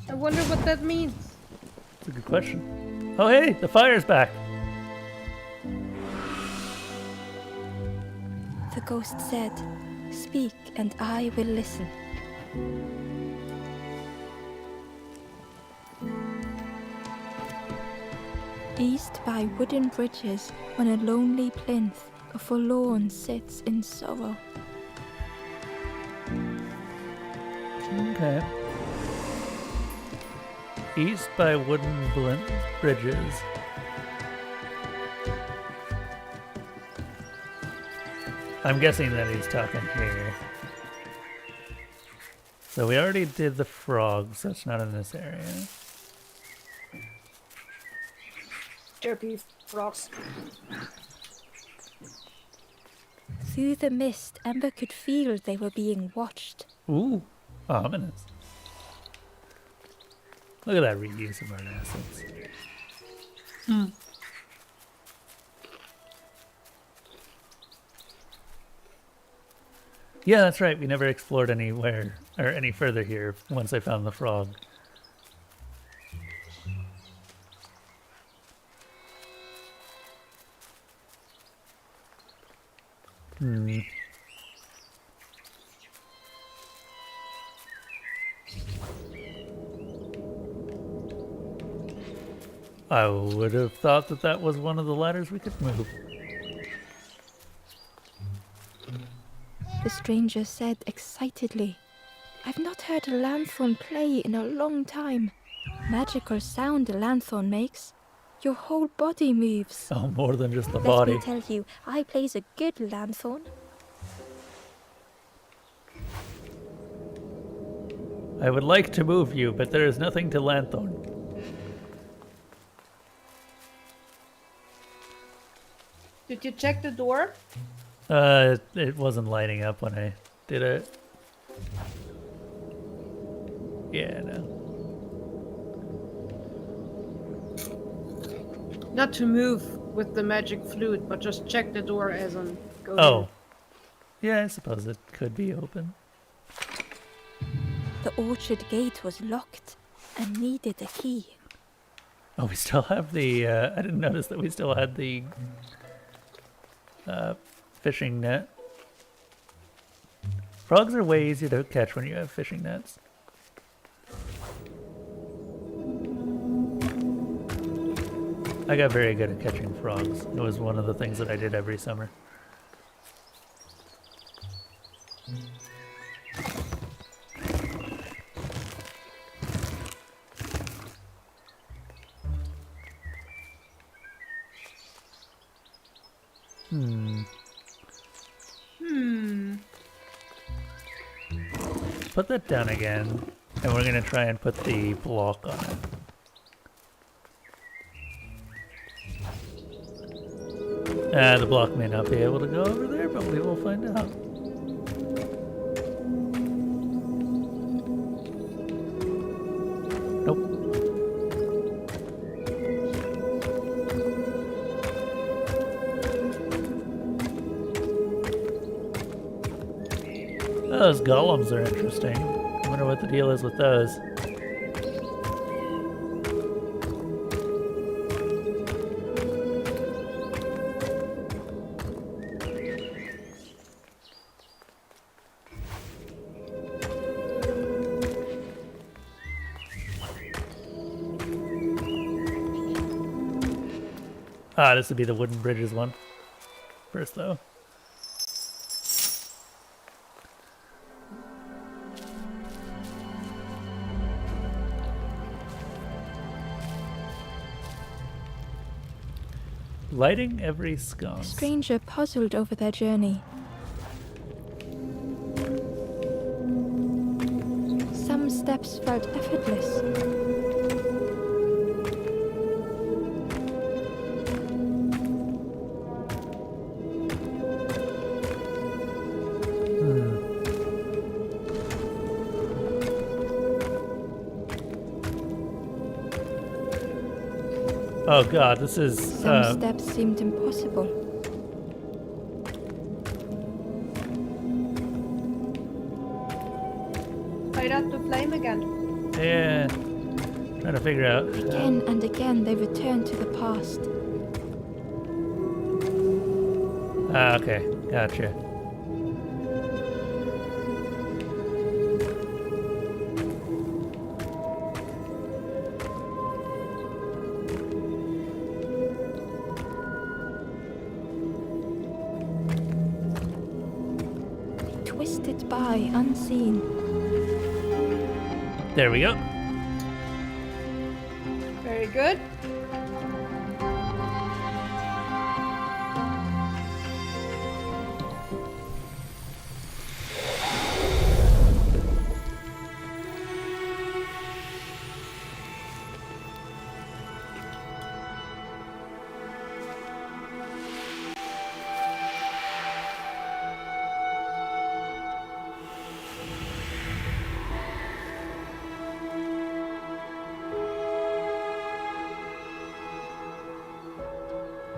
I wonder what that means. That's a good question. Oh hey, the fire's back. The ghost said, "Speak and I will listen." East by wooden bridges, on a lonely plinth, a forlorn sits in sorrow. Okay. East by wooden bridges. I'm guessing that he's talking here. So we already did the frogs. That's not in this area. Derpy frogs. Through the mist, Ember could feel they were being watched. Ooh, ominous. Look at that reuse of our assets. Yeah, that's right. We never explored anywhere or any further here once I found the frog. I would have thought that that was one of the ladders we could move. The stranger said excitedly, "I've not heard a lanthorn play in a long time. Magical sound a lanthorn makes. Your whole body moves. Oh, more than just the Let body. me tell you, I plays a good lanthorn." I would like to move you, but there is nothing to lanthorn. Did you check the door? It wasn't lighting up when I did it. Yeah, no. Not to move with the magic flute, but just check the door as I'm going. Oh. Yeah, I suppose it could be open. The orchard gate was locked and needed a key. Oh, we still have the, I didn't notice that we still had the fishing net. Frogs are way easier to catch when you have fishing nets. I got very good at catching frogs. It was one of the things that I did every summer. Put that down again, and we're gonna try and put the block on it. The block may not be able to go over there, but we will find out. Nope. Those golems are interesting. I wonder what the deal is with those. Ah, this would be the wooden bridges one. First, though. Lighting every The sconce. stranger puzzled over their journey. Some steps felt effortless. Oh god, this is Some steps seemed impossible. Light up the flame again. yeah. Trying to figure out. Again and again they returned to the past. Okay, gotcha. They twisted by unseen. There we go. Very good.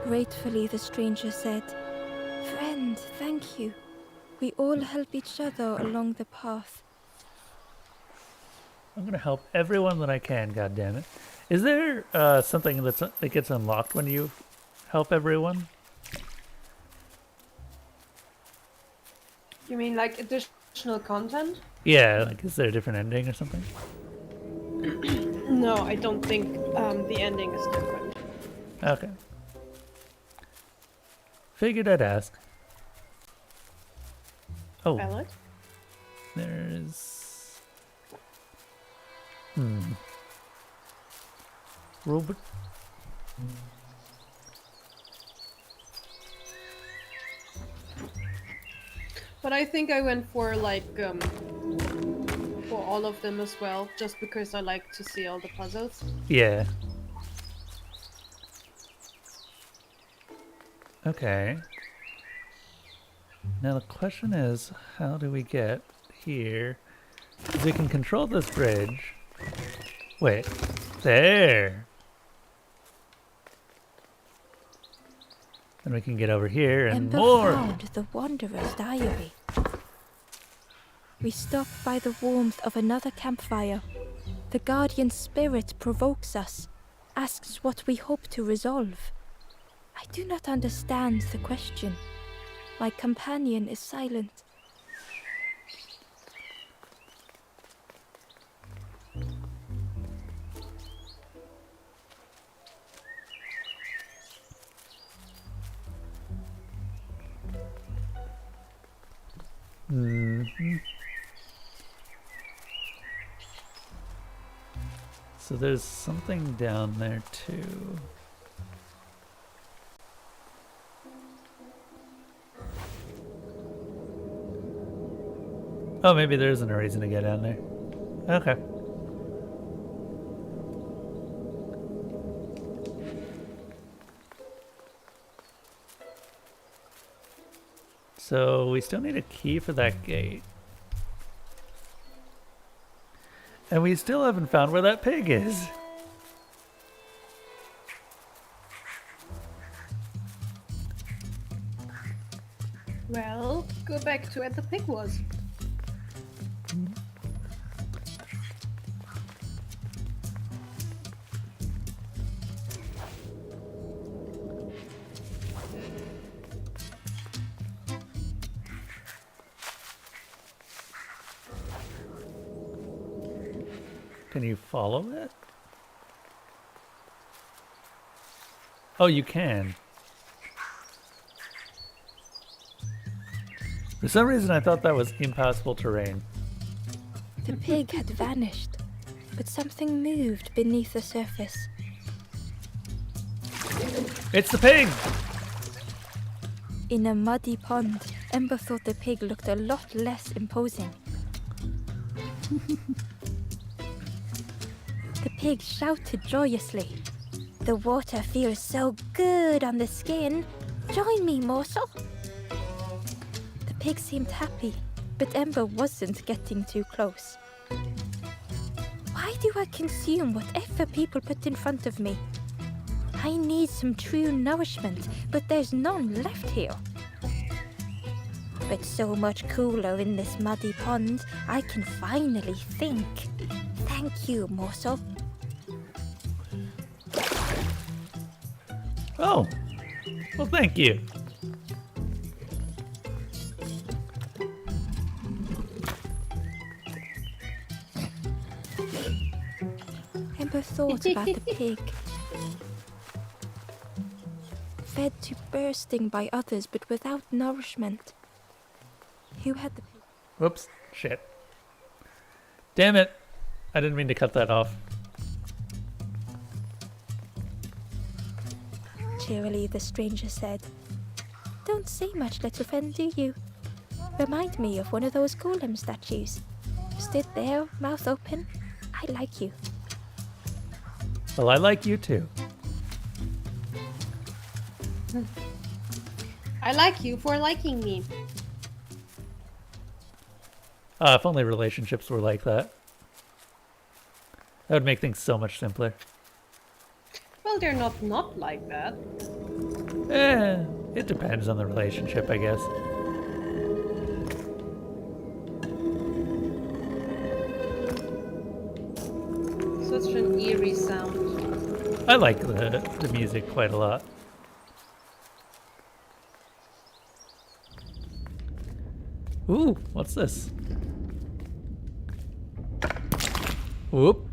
Gratefully, the stranger said, "Friend, thank you. We all help each other along the path." I'm gonna help everyone that I can, god damn it. Is there something that gets unlocked when you help everyone? You mean like additional content? Yeah, like is there a different ending or something? No, I don't think the ending is different. Okay. Figured I'd ask. Oh, Valid? there's... Robot... But I think I went for like for all of them as well, just because I like to see all the puzzles. Yeah. Okay. Now the question is, how do we get here? 'Cause we can control this bridge. Wait. There! And we can get over here and Ember more! found the Wanderer's diary. We stop by the warmth of another campfire. The guardian spirit provokes us, asks what we hope to resolve. I do not understand the question. My companion is silent. So there's something down there too. Oh, maybe there isn't a reason to get down there. Okay. So we still need a key for that gate. And we still haven't found where that pig is. Well, go back to where the pig was. Can you follow it? Oh, you can. For some reason, I thought that was impossible terrain. The pig had vanished, but something moved beneath the surface. It's the pig! In a muddy pond, Ember thought the pig looked a lot less imposing. The pig shouted joyously. The water feels so good on the skin. Join me, morsel. The pig seemed happy, but Ember wasn't getting too close. Why do I consume whatever people put in front of me? I need some true nourishment, but there's none left here. But so much cooler in this muddy pond, I can finally think. Thank you, morsel. Oh, well, thank you. Ember thought about the pig. Fed to bursting by others, but without nourishment. Who had the pig? Whoops, shit. Damn it. I didn't mean to cut that off. Cheerily, the stranger said, "Don't say much, little friend, do you? Remind me of one of those golem statues. Stood there, mouth open. I like you." Well, I like you too. I like you for liking me. If only relationships were like that. That would make things so much simpler. Well, they're not like that. It depends on the relationship, I guess. Such an eerie sound. I like the music quite a lot. Ooh, what's this? Whoop.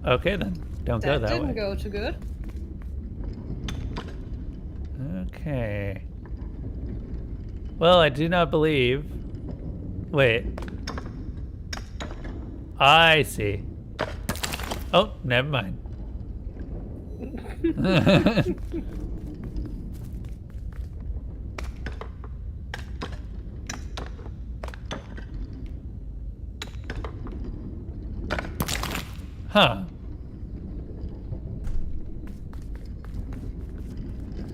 Okay then, don't go That that didn't way. go too good. Okay. Well, I do not believe... Wait. I see. Oh, never mind. Huh.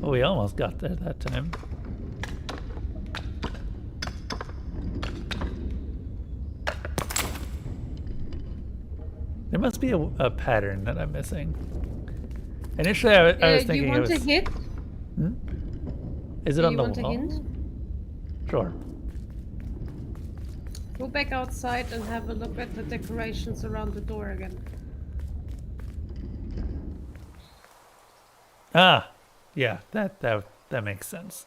Oh, we almost got there that time. There must be a pattern that I'm missing. Initially, I was thinking you want it was... a hint? Is it Do on you the want a wall? hint? Sure. Go back outside and have a look at the decorations around the door again. Ah, yeah, that makes sense.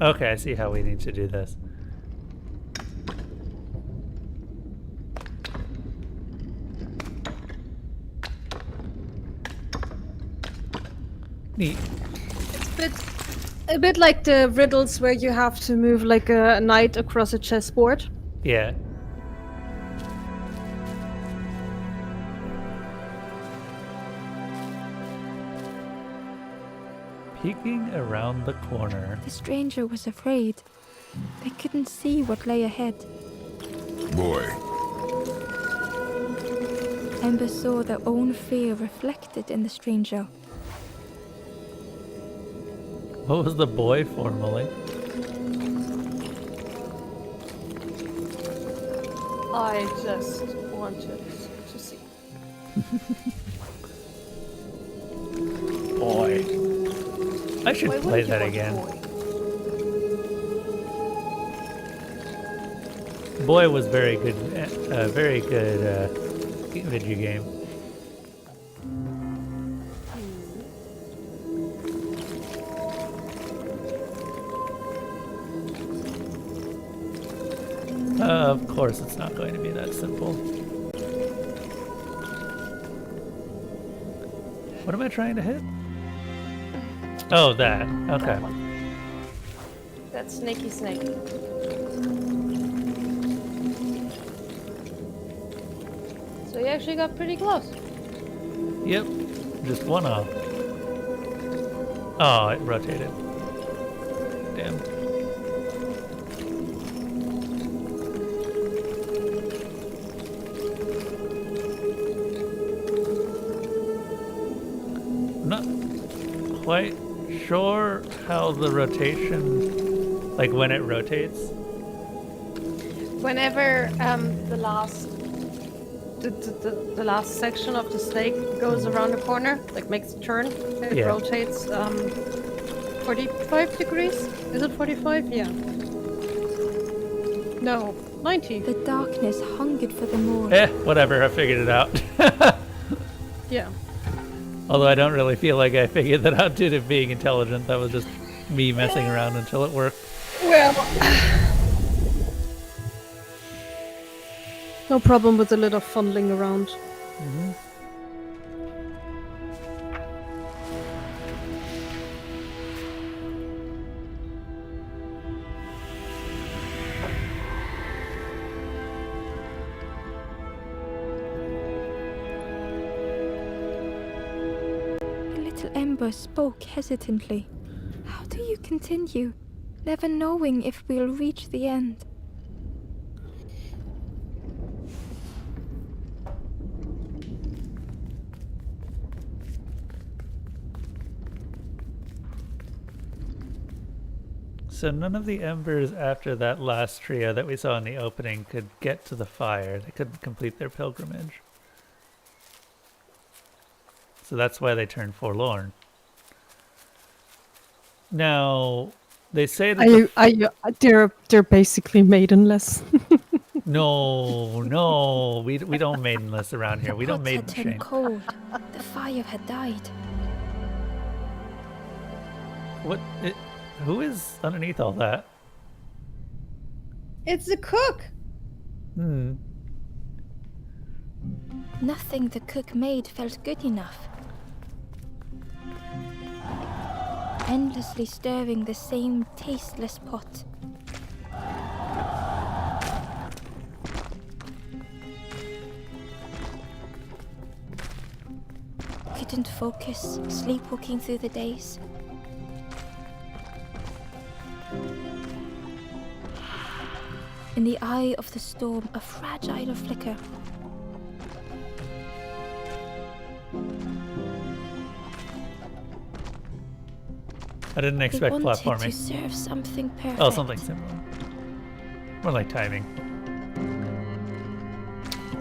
Okay, I see how we need to do this. Neat. A bit like the riddles where you have to move like a knight across a chessboard. Yeah. Peeking around the corner. The stranger was afraid. They couldn't see what lay ahead. Boy, Ember saw their own fear reflected in the stranger. What was the boy formerly? I just wanted to see. Boy. I should Why play wouldn't you that want again. boy? Boy was very good, very good video game. Of course, it's not going to be that simple. What am I trying to hit? Oh, that. Okay. That's Snaky Snake. So you actually got pretty close. Yep. Just one off. Oh, it rotated. Damn. Not quite sure how the rotation, like when it rotates. Whenever the last section of the snake goes around the corner, like makes a turn, it Yeah. rotates 45 degrees. Is it 45? Yeah. No, 90. The darkness hungered for them all. Whatever, I figured it out. Yeah. Although I don't really feel like I figured that out due to being intelligent. That was just me messing around until it worked. Well, no problem with a little funneling around. The little ember spoke hesitantly. How do you continue, never knowing if we'll reach the end? So none of the embers after that last trio that we saw in the opening could get to the fire. They couldn't complete their pilgrimage. So that's why they turned forlorn. Now, they say that They're basically maidenless. No, we don't maidenless around here. We don't Pots maiden had turned shame. cold. The fire had died. Who is underneath all that? It's the cook. Nothing the cook made felt good enough. Endlessly stirring the same tasteless pot. Couldn't focus, sleepwalking through the days. In the eye of the storm, a fragile flicker. I didn't They expect wanted to platforming. serve something perfect. Oh, something similar. More like timing.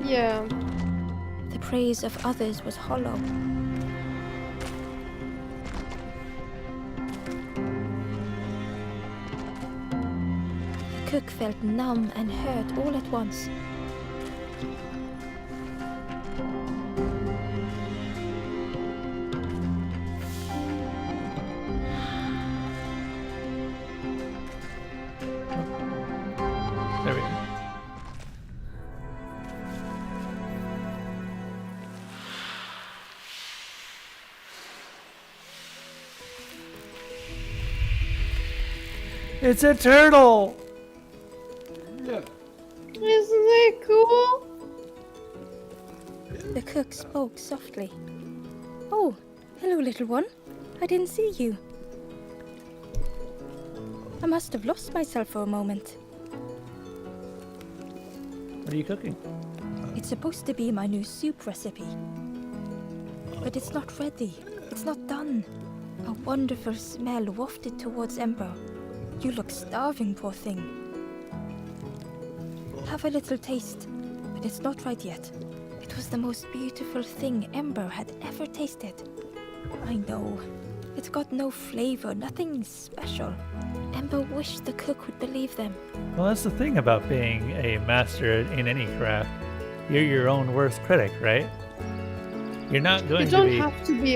Yeah. The praise of others was hollow. The cook felt numb and hurt all at once. There we go. It's a turtle! Isn't it cool? The cook spoke softly. Oh, hello, little one. I didn't see you. I must have lost myself for a moment. What are you cooking? It's supposed to be my new soup recipe. But it's not ready. It's not done. A wonderful smell wafted towards Ember. You look starving, poor thing. Have a little taste, but it's not right yet. It was the most beautiful thing Ember had ever tasted. I know. It's got no flavor, nothing special. Ember wished the cook would believe them. Well, that's the thing about being a master in any craft. You're your own worst critic, right? You're not going You to don't be... have to be.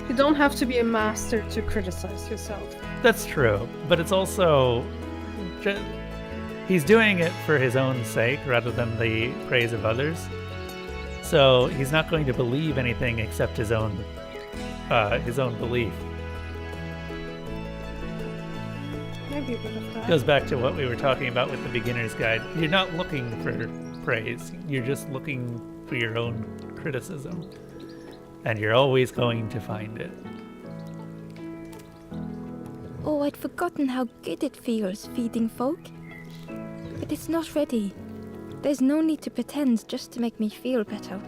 You don't have to be a master to criticize yourself. That's true, but it's also... He's doing it for his own sake rather than the praise of others. So he's not going to believe anything except his own belief. Maybe a bit of that. Goes back to what we were talking about with the beginner's guide. You're not looking for praise. You're just looking for your own criticism. And you're always going to find it. Oh, I'd forgotten how good it feels feeding folk. But it's not ready. There's no need to pretend just to make me feel better.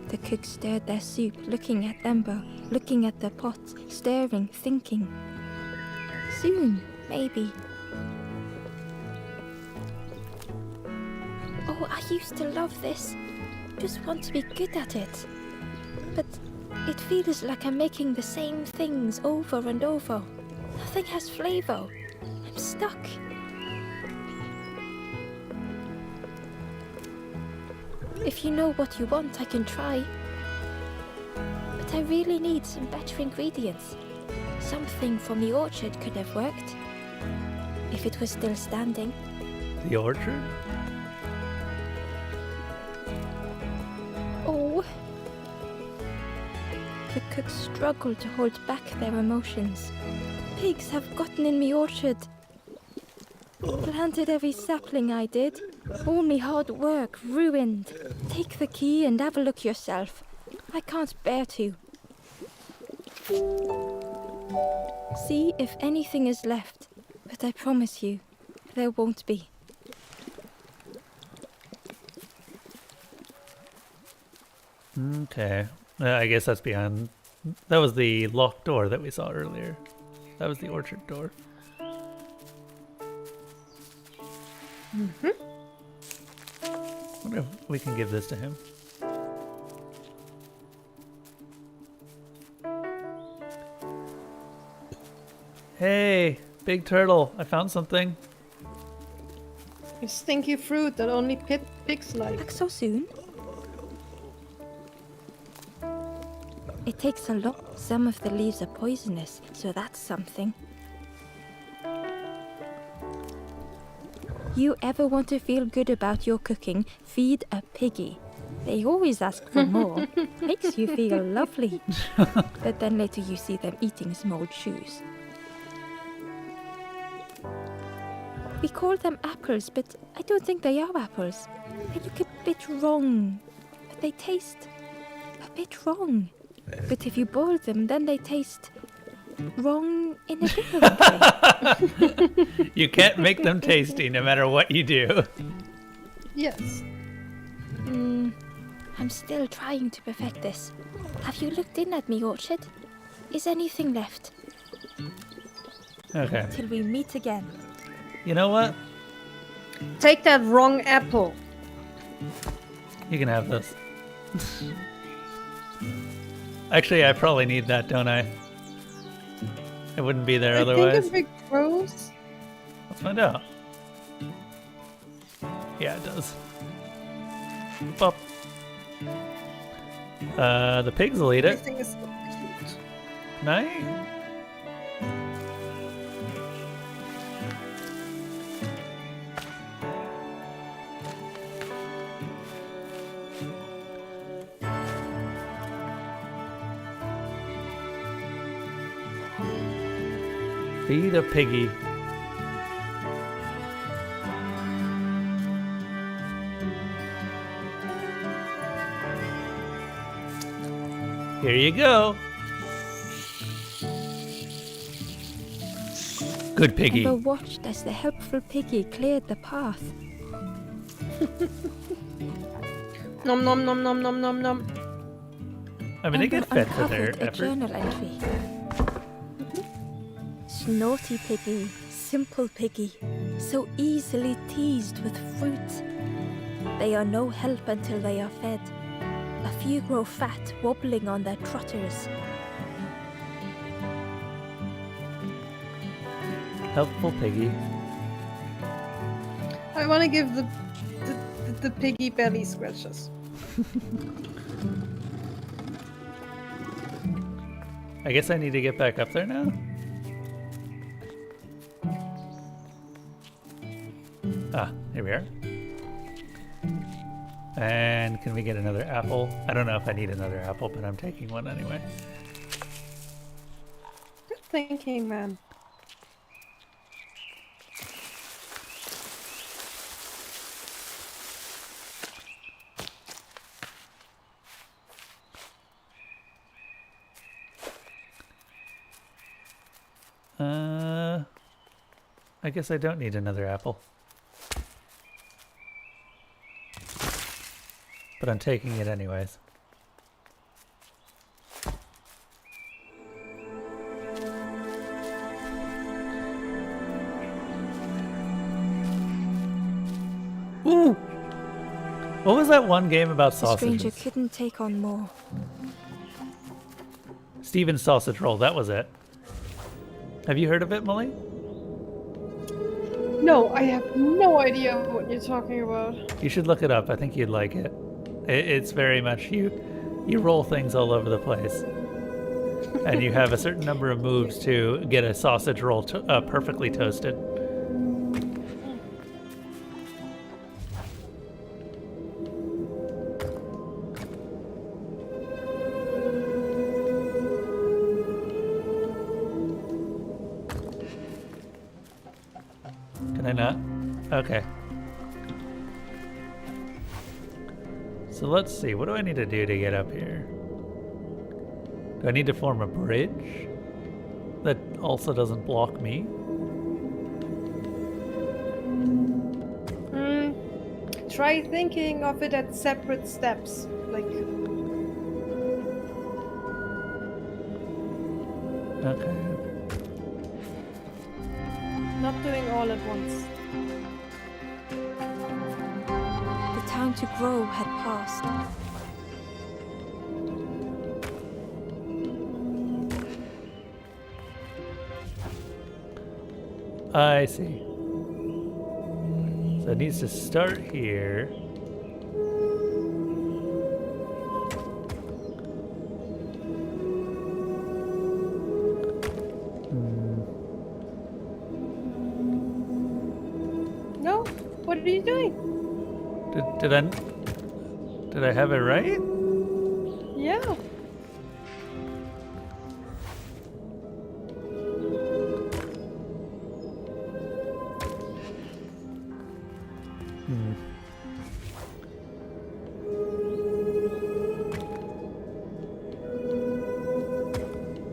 The cook stirred their soup, looking at Ember, looking at the pot, stirring, thinking. Soon, maybe. Oh, I used to love this. Just want to be good at it. But it feels like I'm making the same things over and over. Nothing has flavor. I'm stuck. If you know what you want, I can try. But I really need some better ingredients. Something from the orchard could have worked. If it was still standing. The orchard? Oh. The cooks struggled to hold back their emotions. Pigs have gotten in me orchard. Planted every sapling I did. All me hard work ruined. Take the key and have a look yourself. I can't bear to. See if anything is left, but I promise you, there won't be. Okay. I guess that's behind... That was the locked door that we saw earlier. That was the orchard door. Mm-hmm. I wonder if we can give this to him. Hey, big turtle, I found something. A stinky fruit that only pigs like. Back so soon? It takes a lot. Some of the leaves are poisonous, so that's something. You ever want to feel good about your cooking, feed a piggy. They always ask for more. Makes you feel lovely. But then later you see them eating some old shoes. We call them apples, but I don't think they are apples. They look a bit wrong. But they taste a bit wrong. But if you boil them, then they taste wrong in a different way. You can't make them tasty no matter what you do. Yes. I'm still trying to perfect this. Have you looked in at me, Orchard? Is anything left? Okay. Till we meet again. You know what? Take that wrong apple. You can have this. Actually, I probably need that, don't I? It wouldn't be there otherwise. I think if it grows. Let's find out. Yeah, it does. Pop. The pigs will eat it. Everything is so cute. Nice. Feed a piggy. Here you go. Good piggy. Ember watched as the helpful piggy cleared the path. Nom nom nom nom nom nom nom. I mean, they get Ember fed for their uncovered a effort. journal entry. Naughty piggy, simple piggy, so easily teased with fruit. They are no help until they are fed. A few grow fat, wobbling on their trotters. Helpful piggy. I want to give the piggy belly scratches. I guess I need to get back up there now. Ah, here we are. And can we get another apple? I don't know if I need another apple, but I'm taking one anyway. Good thinking, man. I guess I don't need another apple. But I'm taking it anyways. Ooh! What was that one game about The stranger sausages? couldn't take on more. Steven's Sausage Roll, that was it. Have you heard of it, Molly? No, I have no idea what you're talking about. You should look it up. I think you'd like it. It's very much you roll things all over the place. And you have a certain number of moves to get a sausage roll perfectly toasted. Can I not? Okay. So let's see. What do I need to do to get up here? Do I need to form a bridge that also doesn't block me? Try thinking of it as separate steps. Like, Okay. not doing all at once. The time to grow had passed. I see. So it needs to start here. No? What are you doing? Did I have it right? Yeah.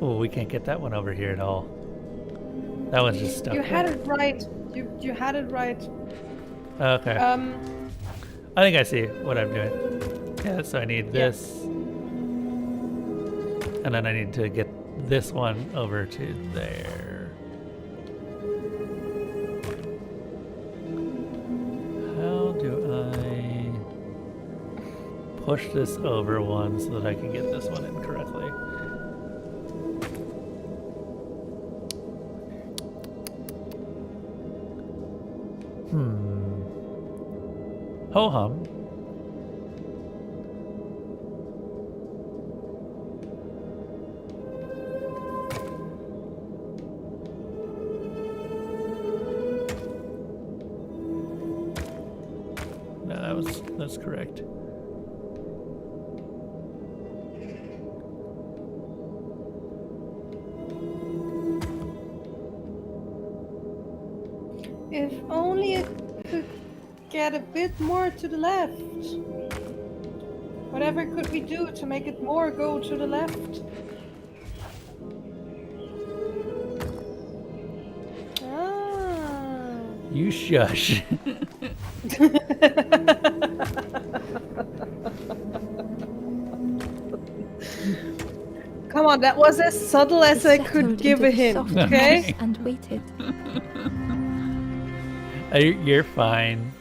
Oh, we can't get that one over here at all. That one's just stuck. You had it right. You had it right. Okay. I think I see what I'm doing. Yeah, so I need this. And then I need to get this one over to there. How do I push this over one so that I can get this one in correctly? Ho-hum. No, that's correct. If only it could get a bit more to the left. Whatever could we do to make it more go to the left? Ah. You shush. Come on, that was as subtle as I could Settled give into a the hint, soft okay? grass and waited. You're fine.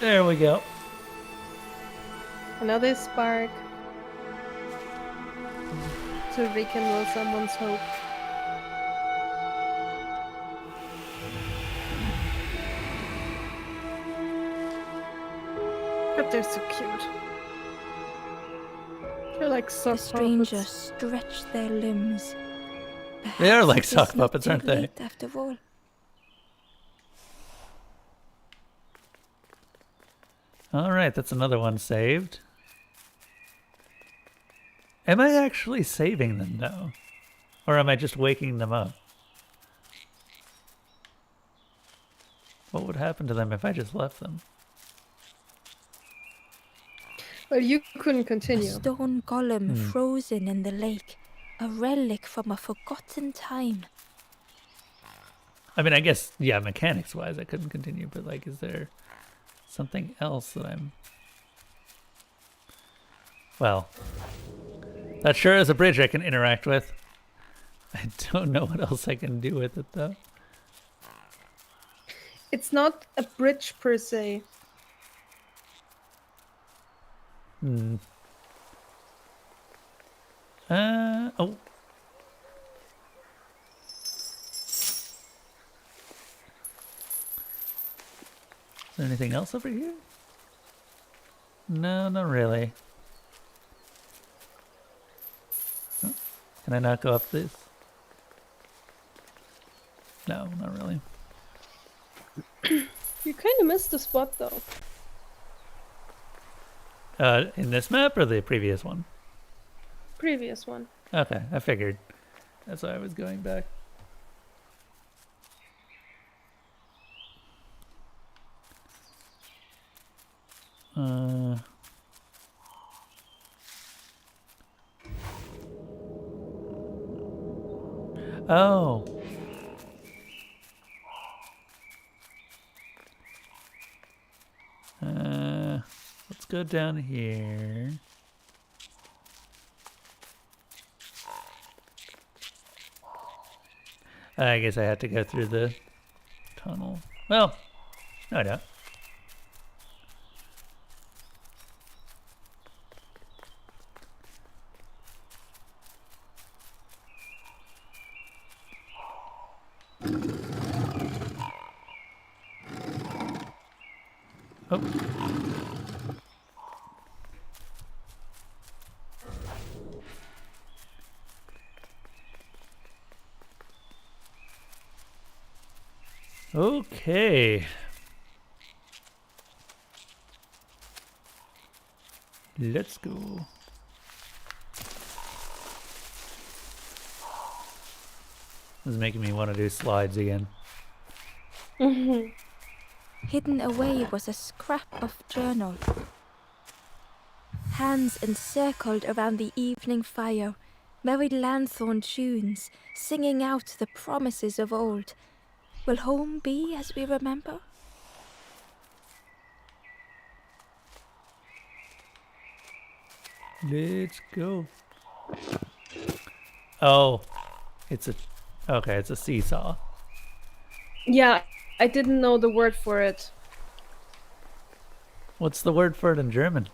There we go. Another spark. to rekindle someone's hope. But they're so cute. They're like The sock strangers puppets. stretch their limbs. They are Perhaps like it is sock not puppets, too aren't they? late after all. All right, that's another one saved. Am I actually saving them though? Or am I just waking them up? What would happen to them if I just left them? Well, you couldn't A continue. stone golem frozen in the lake. A relic from a forgotten time. I mean, I guess, yeah, mechanics-wise, I couldn't continue, but, like, is there something else that I'm... Well, that sure is a bridge I can interact with. I don't know what else I can do with it, though. It's not a bridge per se. Oh. Is there anything else over here? No, not really. Oh, can I not go up this? No, not really. You kind of missed the spot though. In this map or the previous one? Previous one. Okay, I figured. That's why I was going back. Oh. Let's go down here. I guess I had to go through the tunnel. Well, no, I don't. Oh. Okay. Let's go. This is making me want to do slides again. Hidden away was a scrap of journal. Hands encircled around the evening fire, merry lanthorn tunes, singing out the promises of old. Will home be as we remember? Let's go. Oh, it's a... Okay, it's a seesaw. Yeah, I didn't know the word for it. What's the word for it in German?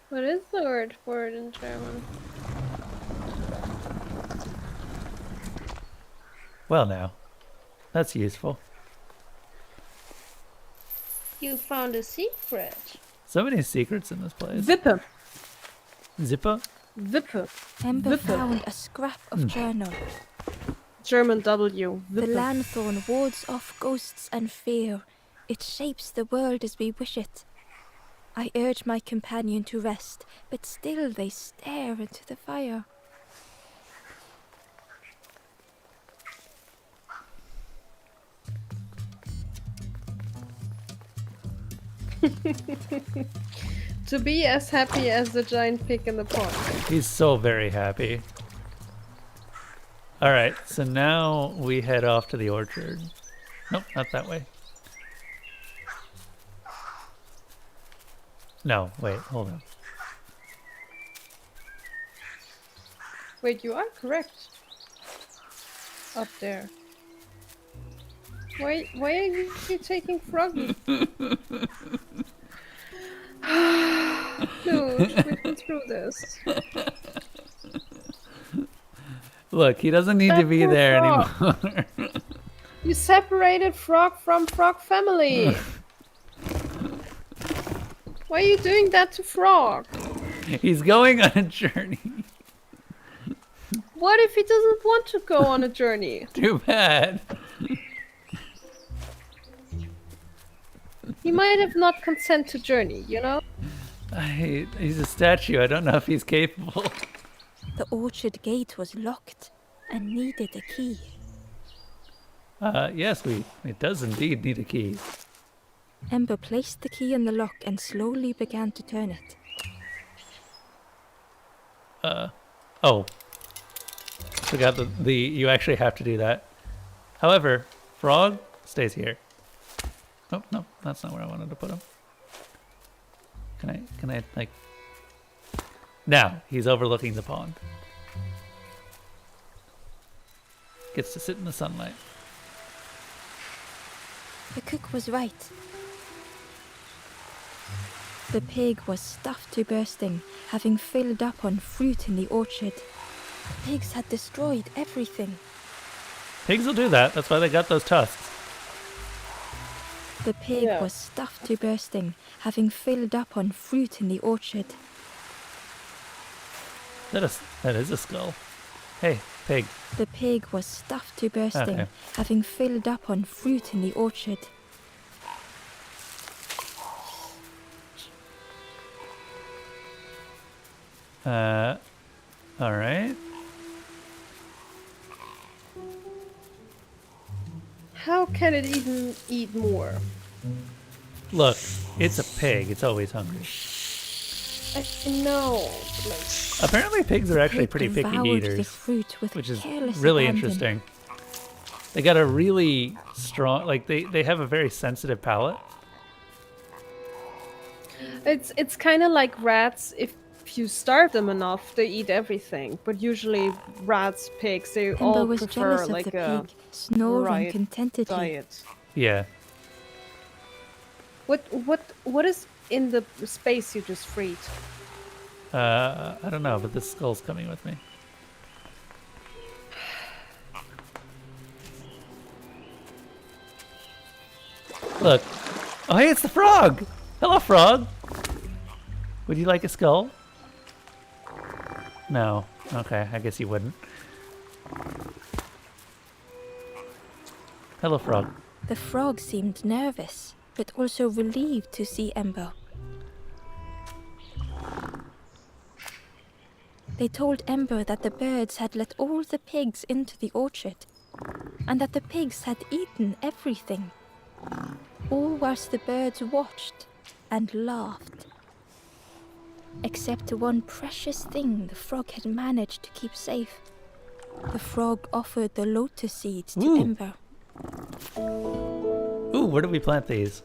What is the word for it in German? Well, now. That's useful. You found a secret. So many secrets in this place. Wippe. Zipper? Wippe. Ember Wippe. found a scrap of journal. German W. The Wippe. lanthorn wards off ghosts and fear. It shapes the world as we wish it. I urge my companion to rest, but still they stare into the fire. To be as happy as the giant pig in the pond. He's so very happy. Alright, so now we head off to the orchard. Nope, not that way. No, wait, hold on. Wait, you are correct. Up there. Why are you taking Froggy? Luge, we've been through this. Look, he doesn't need to That be poor there frog. anymore. You separated Frog from Frog family. Why are you doing that to Frog? He's going on a journey. What if he doesn't want to go on a journey? Too bad. He might have not consent to journey, you know? He's a statue. I don't know if he's capable. The orchard gate was locked and needed a key. Yes, it does indeed need a key. Ember placed the key in the lock and slowly began to turn it. Oh. Forgot the you actually have to do that. However, Frog stays here. Oh, no, that's not where I wanted to put him. Can I, like... Now, he's overlooking the pond. Gets to sit in the sunlight. The cook was right. The pig was stuffed to bursting, having filled up on fruit in the orchard. The pigs had destroyed everything. Pigs will do that. That's why they got those tusks. The pig was stuffed to bursting, having filled up on fruit in the orchard. That is a skull. Hey, pig. The pig was stuffed to bursting, Okay. having filled up on fruit in the orchard. Alright. How can it even eat more? Look, it's a pig. It's always hungry. I know. But like, Apparently pigs are actually Pig pretty picky devoured the eaters, fruit with which is careless really abandon. interesting. They got a really strong, like they have a very sensitive palate. it's kind of like rats. If you starve them enough, they eat everything. But usually, rats, pigs, they Ember all was prefer jealous like of the a pig, snoring right contentedly. diet. Yeah. What is in the space you just freed? I don't know, but this skull's coming with me. Look. Oh, hey, it's the frog! Hello, frog! Would you like a skull? No. Okay, I guess you wouldn't. Hello, frog. The frog seemed nervous, but also relieved to see Ember. They told Ember that the birds had let all the pigs into the orchard, and that the pigs had eaten everything, all whilst the birds watched and laughed. Except one precious thing the frog had managed to keep safe. The frog offered the lotus seeds to Ooh. Ember. Ooh, where do we plant these?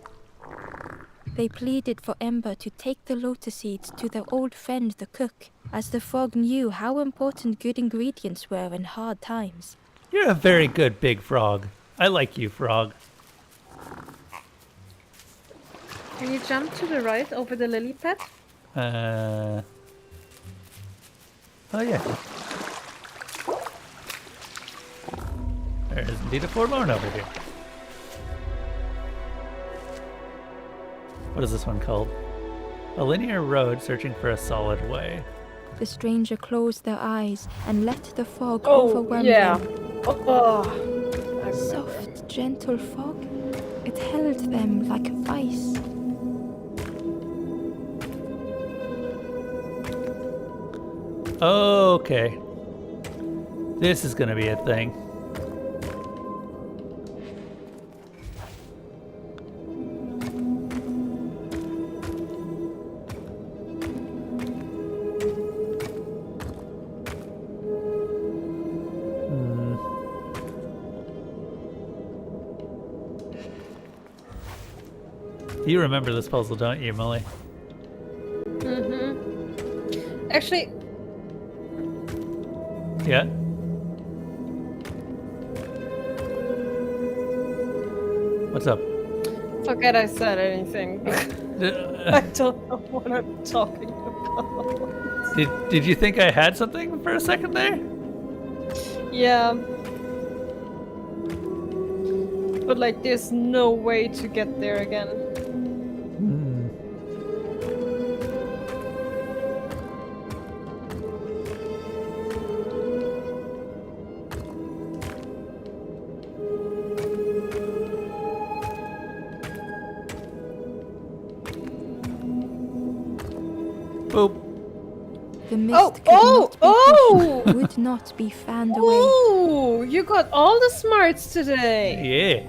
They pleaded for Ember to take the lotus seeds to their old friend the cook, as the frog knew how important good ingredients were in hard times. You're a very good big frog. I like you, frog. Can you jump to the right over the lily pad? Oh, yeah. There is indeed a forlorn over here. What is this one called? A linear road searching for a solid way. The stranger closed their eyes and let the fog Oh, overwhelm yeah. them. Oh, I remember. Soft, gentle fog. It held them like a vice. Okay. This is gonna be a thing. You remember this puzzle, don't you, Molly? Actually, Yeah? What's up? forget I said anything. I don't know what I'm talking about. Did you think I had something for a second there? Yeah. But like, there's no way to get there again. Boop. The mist would not be fanned away. Oh, you got all the smarts today. Yeah.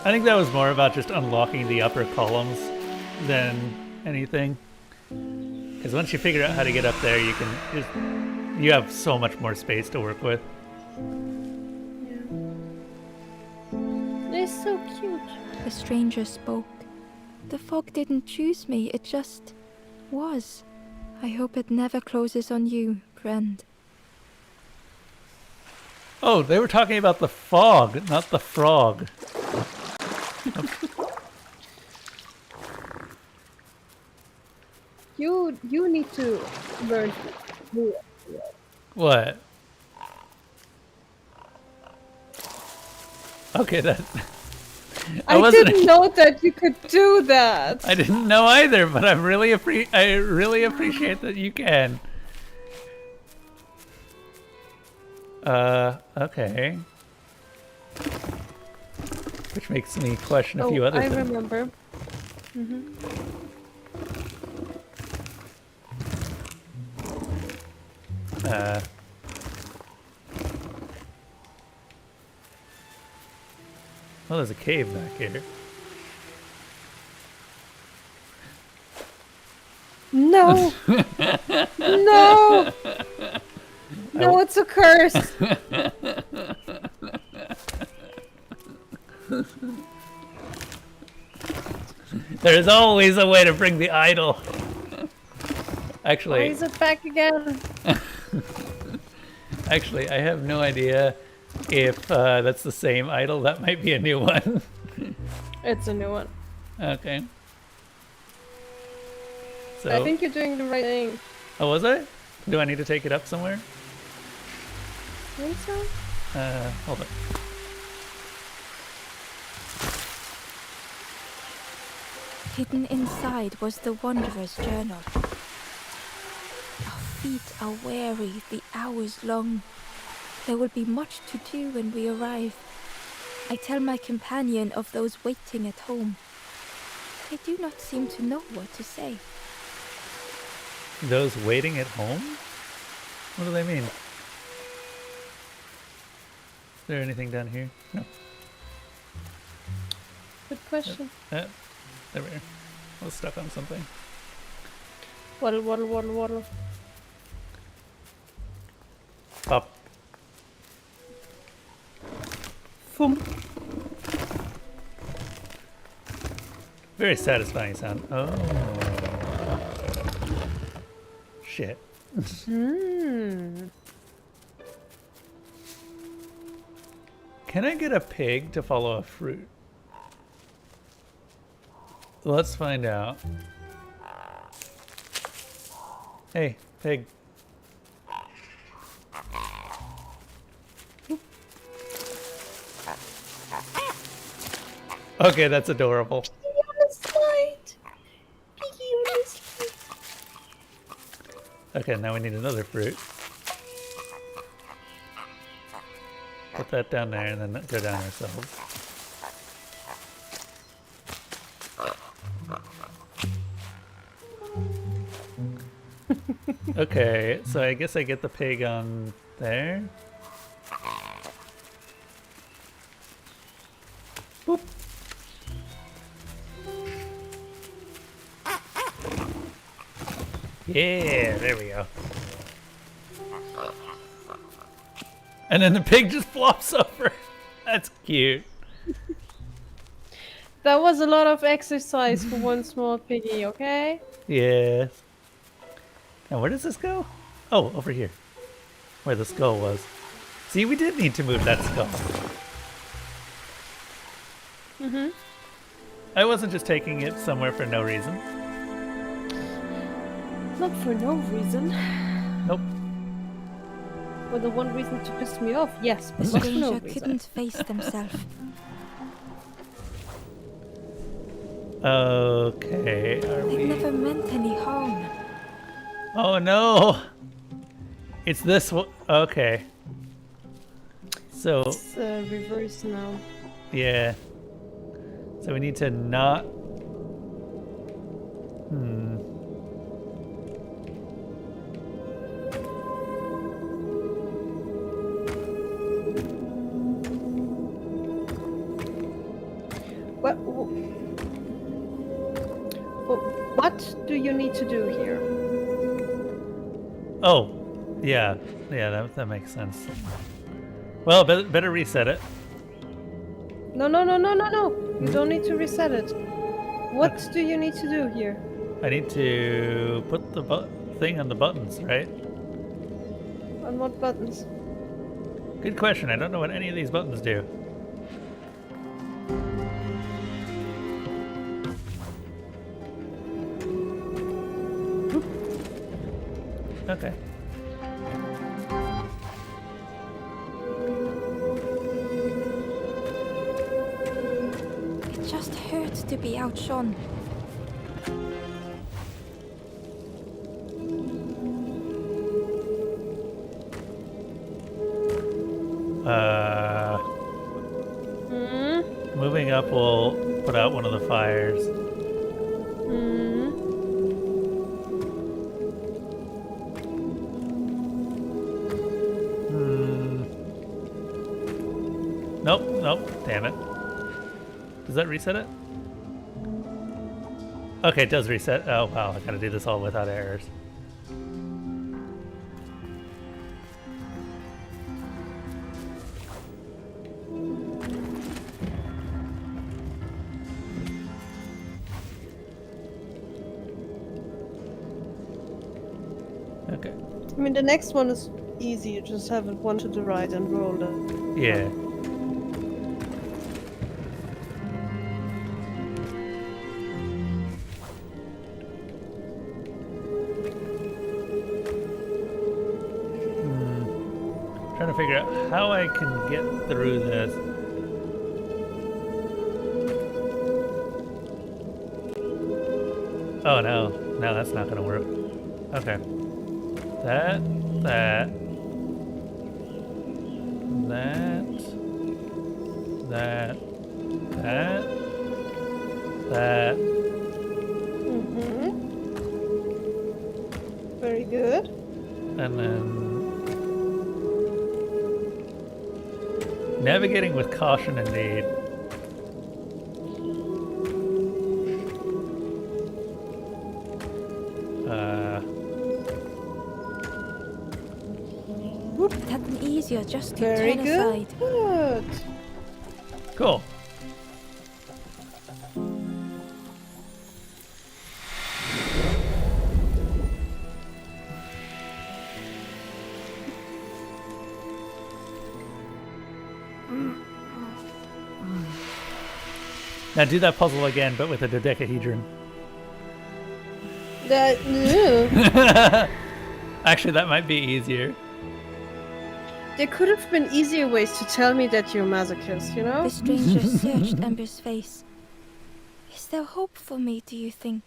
I think that was more about just unlocking the upper columns than anything. Because once you figure out how to get up there, you can just, you have so much more space to work with. They're so cute. The stranger spoke. The fog didn't choose me, it just was. I hope it never closes on you, friend. Oh, they were talking about the fog, not the frog. You need to learn to do it. What? Okay, that... I didn't know that you could do that. I didn't know either, but I really appreciate that you can. Okay. Which makes me question a few other things. I remember. Mm-hmm. Well, there's a cave back here. No! No! No, it's a curse! There's always a way to bring the idol. Actually... Why is it back again? Actually, I have no idea if that's the same idol. That might be a new one. It's a new one. Okay. So, I think you're doing the right thing. oh, was I? Do I need to take it up somewhere? Think so? Hold on. Hidden inside was the Wanderer's journal. Our feet are weary, the hours long. There will be much to do when we arrive. I tell my companion of those waiting at home. They do not seem to know what to say. Those waiting at home? What do they mean? Is there anything down here? No. Good question. There we are. I was stuck on something. Waddle. Up. Thump. Very satisfying sound. Oh. Shit. Hmm. Can I get a pig to follow a fruit? Let's find out. Hey, pig. Okay, that's adorable. Okay, now we need another fruit. Put that down there and then go down ourselves. Okay, so I guess I get the pig on there. Boop. Yeah, there we go. And then the pig just flops over. That's cute. That was a lot of exercise for one small piggy, okay? Yes. Now where does this go? Oh, over here. where the skull was. See, we did need to move that skull. Mm-hmm. I wasn't just taking it somewhere for no reason. Not for no reason. Nope. For the one reason to piss me off, yes, The but not for no stranger reason. couldn't face themselves. Okay, are They we... never meant any harm. Oh no! It's this one. Okay. So, It's reverse now. yeah. So we need to not... What do you need to do here? Oh, yeah. Yeah, that makes sense. Well, better reset it. No. You don't need to reset it. What do you need to do here? I need to put the thing on the buttons, right? On what buttons? Good question. I don't know what any of these buttons do. Okay. It just hurts to be outshone. Moving up will put out one of the fires. Nope, damn it. Does that reset it? Okay, it does reset. Oh wow, I gotta do this all without errors. Okay. I mean, the next one is easy. You just have it one to the right and roll it. Yeah. Trying to figure out how I can get through this. Oh no, that's not gonna work. Okay. That. Very good. And then navigating with caution indeed. It had been easier just to Very turn good. aside. Good. Cool. Now do that puzzle again, but with a dodecahedron. That. Actually, that might be easier. There could have been easier ways to tell me that you're masochist, you know? The stranger searched Ember's face. Is there hope for me, do you think?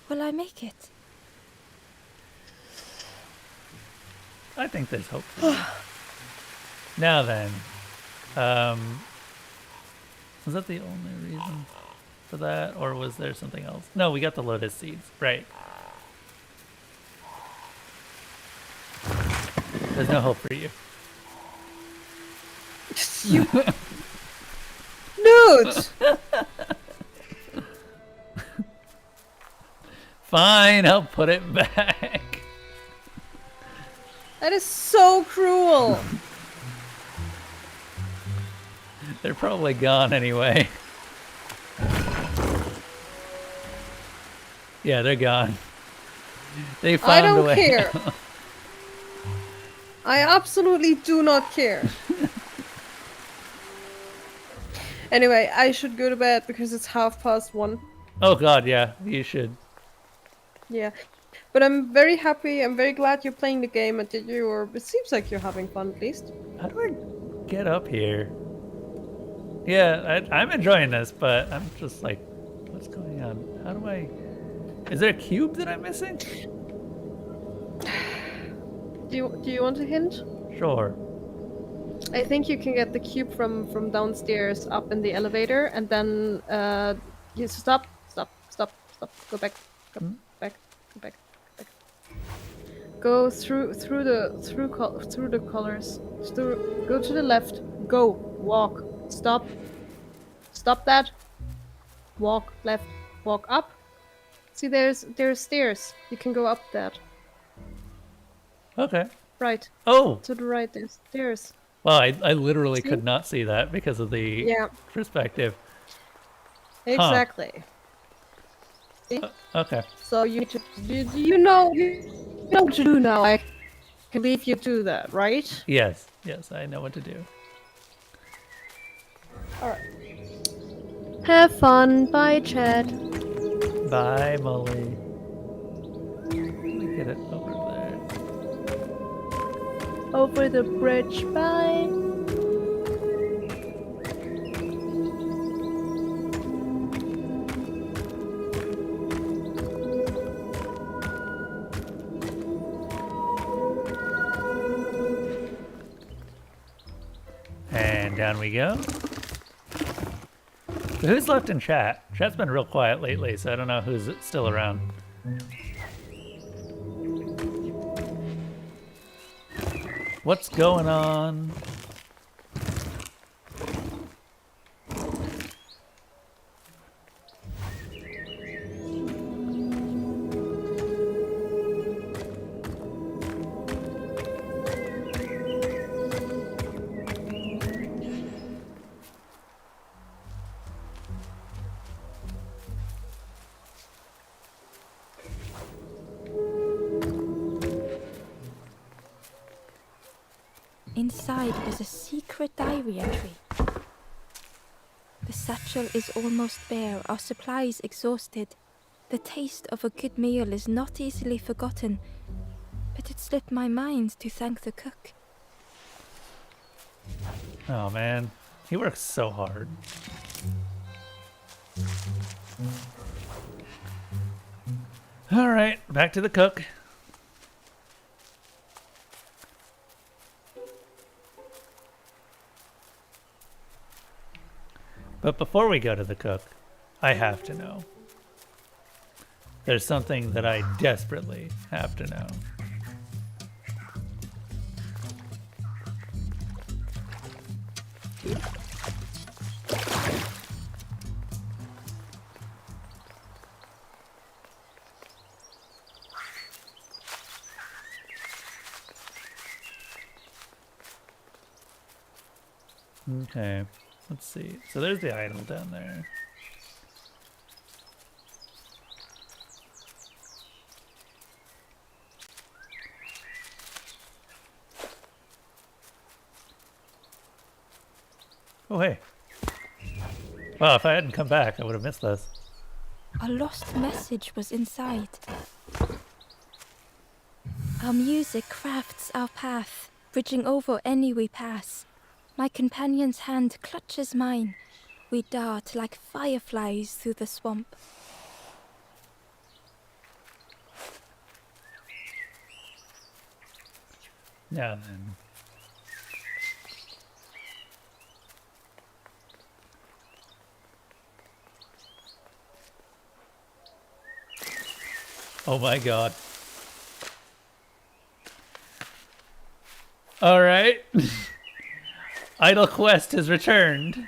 Will I make it? I think there's hope for you. Now then, was that the only reason for that, or was there something else? No, we got the lotus seeds, right? There's no hope for you. You. Dude! Fine, I'll put it back. That is so cruel. They're probably gone anyway. Yeah, they're gone. They found I a don't way. care. I absolutely do not care. Anyway, I should go to bed because it's 1:30. Oh god, yeah, you should. Yeah. But I'm very happy, I'm very glad you're playing the game and that it seems like you're having fun at least. How do I get up here? Yeah, I'm enjoying this, but I'm just like, what's going on? How do I... Is there a cube that I'm missing? Do you want a hint? Sure. I think you can get the cube from downstairs up in the elevator, and then you stop. Go back. Go back. Go back. Go back. Go through the colors. Go to the left. Go. Walk. Stop. Stop that. Walk left. Walk up. See, there's stairs. You can go up that. Okay. Right. Oh! To the right, there's stairs. Well, I literally See? could not see that because of the perspective. Exactly. See? Okay. So you need to, you know what to do now. I can leave you to that, right? Yes, I know what to do. Alright. Have fun. Bye, Chad. Bye, Molly. Let me get it over there. Over the bridge. Bye. And down we go. So who's left in chat? Chat's been real quiet lately, so I don't know who's still around. What's going on? Inside was a secret diary entry. The satchel is almost bare, our supplies exhausted. The taste of a good meal is not easily forgotten, but it slipped my mind to thank the cook. Oh man, he works so hard. All right, back to the cook. But before we go to the cook, I have to know. There's something that I desperately have to know. Okay, let's see. So there's the idol down there. Oh, hey. Well, if I hadn't come back, I would have missed this. A lost message was inside. Our music crafts our path, bridging over any we pass. My companion's hand clutches mine. We dart like fireflies through the swamp. Now then. Oh my god. All right. Idol Quest has returned.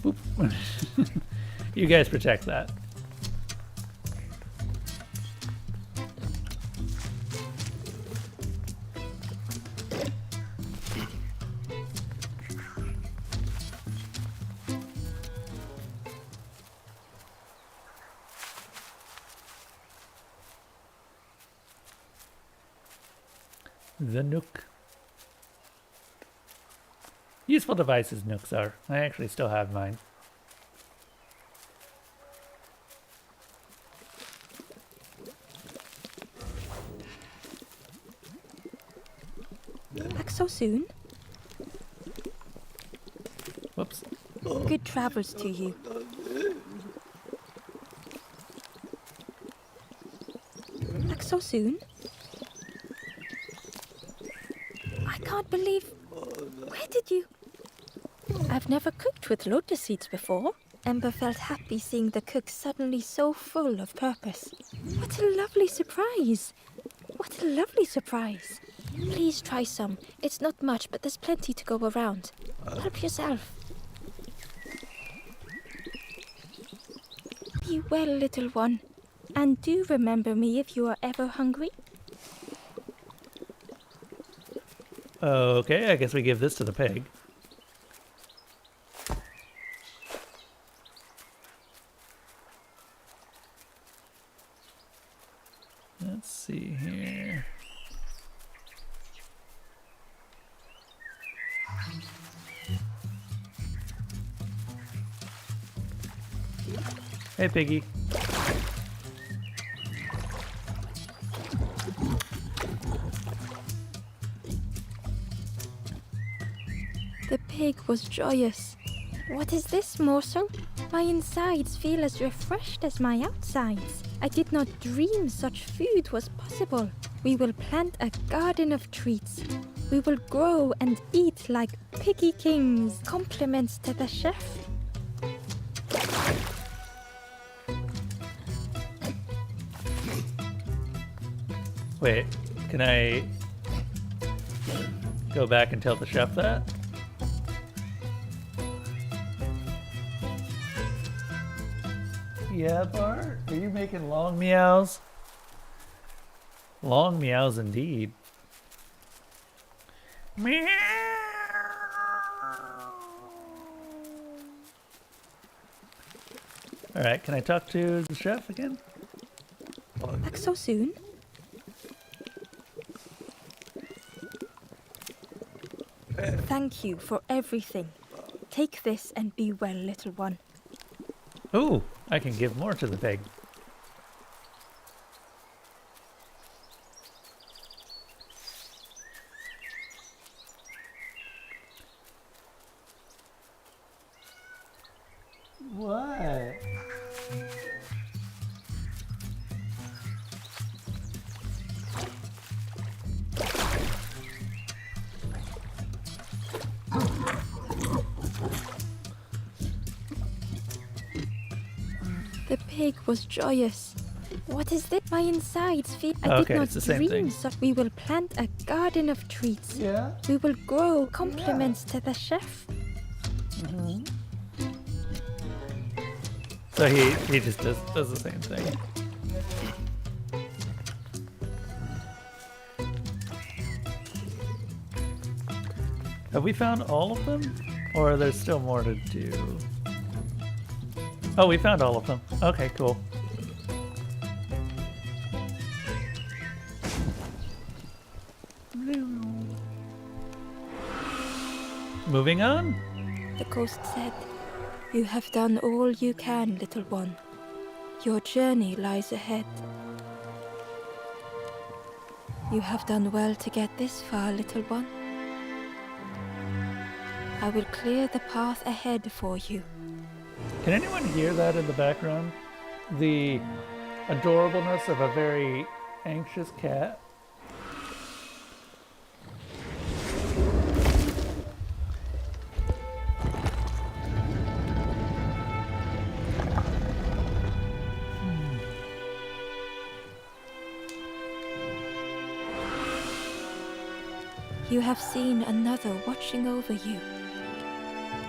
Oop. You guys protect that. The Nook. Useful devices Nooks are. I actually still have mine. Back so soon? Whoops. Good travels to you. Back so soon? I can't believe... Where did you... I've never cooked with lotus seeds before. Ember felt happy seeing the cook suddenly so full of purpose. What a lovely surprise! What a lovely surprise! Please try some. It's not much, but there's plenty to go around. Help yourself. Be well, little one. And do remember me if you are ever hungry. Okay, I guess we give this to the pig. Let's see here. Hey, piggy. The pig was joyous. What is this morsel? My insides feel as refreshed as my outsides. I did not dream such food was possible. We will plant a garden of treats. We will grow and eat like piggy kings. Compliments to the chef. Wait, can I go back and tell the chef that? Yeah, Bart? Are you making long meows? Long meows indeed. Meow. Alright, can I talk to the chef again? Back so soon? Thank you for everything. Take this and be well, little one. Ooh, I can give more to the pig. What? The pig was joyous. What is this? My insides feel... I Okay, did not it's the same dream thing. such... We will plant a garden of treats. Yeah? We will grow. Compliments to the chef. So he just does the same thing. Have we found all of them? Or there's still more to do? Oh, we found all of them. Okay, cool. Moving on? The ghost said, "You have done all you can, little one. Your journey lies ahead. You have done well to get this far, little one. I will clear the path ahead for you." Can anyone hear that in the background? The adorableness of a very anxious cat. You have seen another watching over you.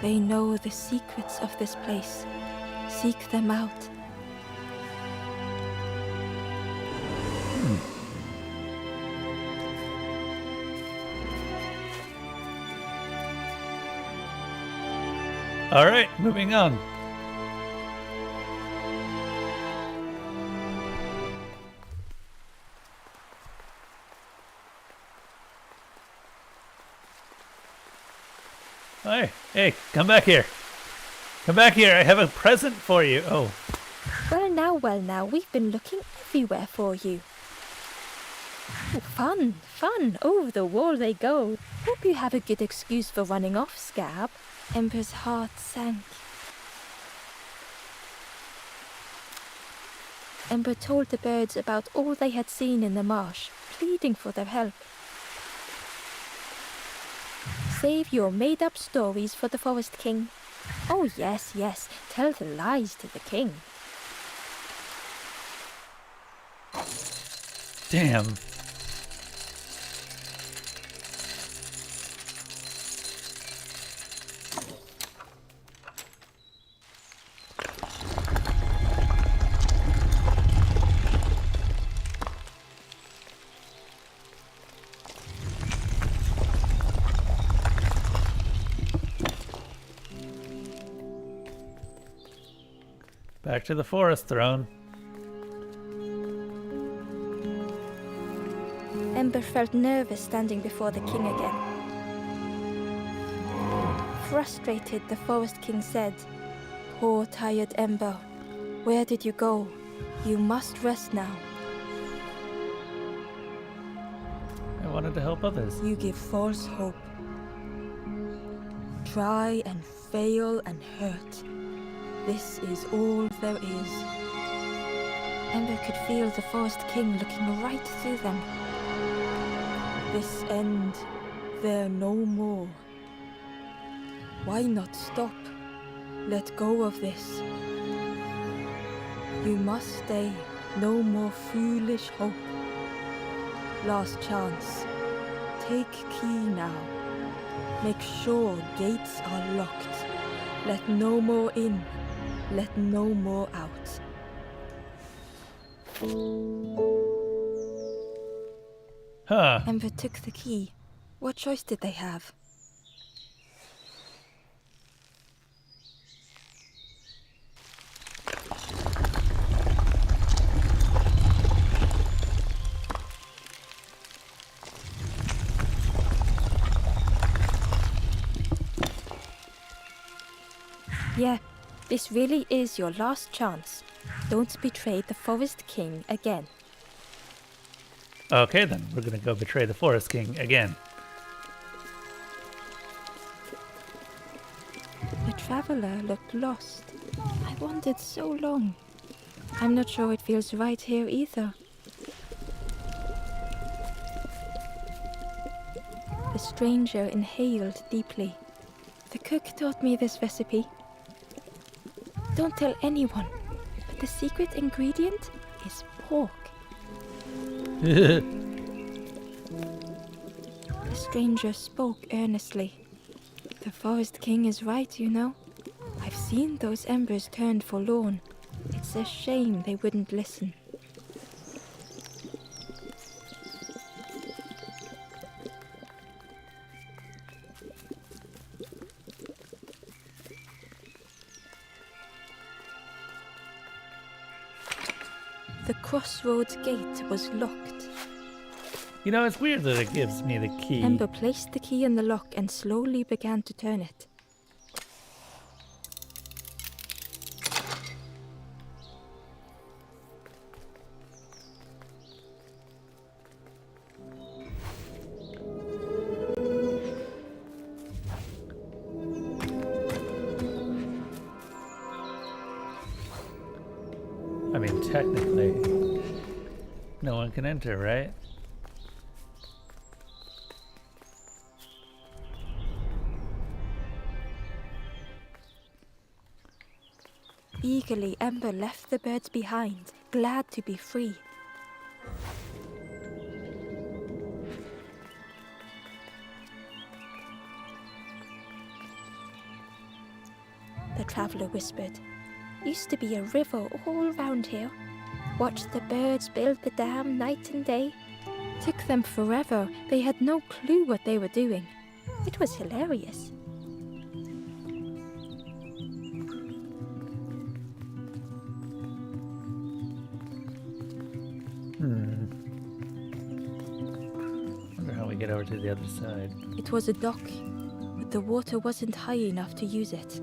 They know the secrets of this place. Seek them out. All right, moving on. Hey, hey, come back here. Come back here. I have a present for you. Oh, Well now, we've been looking everywhere for you. Ooh, fun, fun. Over the wall they go. Hope you have a good excuse for running off, Scab. Ember's heart sank. Ember told the birds about all they had seen in the marsh, pleading for their help. Save your made-up stories for the Forest King. Oh yes, yes, tell the lies to the king. damn. Back to the forest throne. Ember felt nervous standing before the king again. Frustrated, the Forest King said, "Poor tired Ember, where did you go? You must rest now. I wanted to help others. You give false hope. Try and fail and hurt. This is all there is." Ember could feel the Forest King looking right through them. This end, there no more. Why not stop? Let go of this. You must stay. No more foolish hope. Last chance. Take key now. Make sure gates are locked. Let no more in. Let no more out. Huh. Ember took the key. What choice did they have? Yeah, this really is your last chance. Don't betray the Forest King again. Okay, then we're gonna go betray the Forest King again. The traveler looked lost. I wandered so long. I'm not sure it feels right here either. The stranger inhaled deeply. The cook taught me this recipe. Don't tell anyone, but the secret ingredient is pork. The stranger spoke earnestly. The Forest King is right, you know. I've seen those embers turned forlorn. It's a shame they wouldn't listen. The crossroads gate was locked. You know, it's weird that it gives me the key. Ember placed the key in the lock and slowly began to turn it. I mean, technically, no one can enter, right? Eagerly, Ember left the birds behind, glad to be free. The traveler whispered. Used to be a river all round here. Watched the birds build the dam night and day. Took them forever. They had no clue what they were doing. It was hilarious. Wonder how we get over to the other side. It was a dock. but the water wasn't high enough to use it.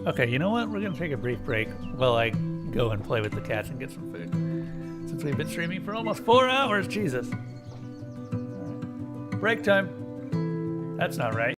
Okay, you know what? We're gonna take a brief break while I go and play with the cats and get some food. Since we've been streaming for almost 4 hours, Jesus. All right. Break time. That's not right.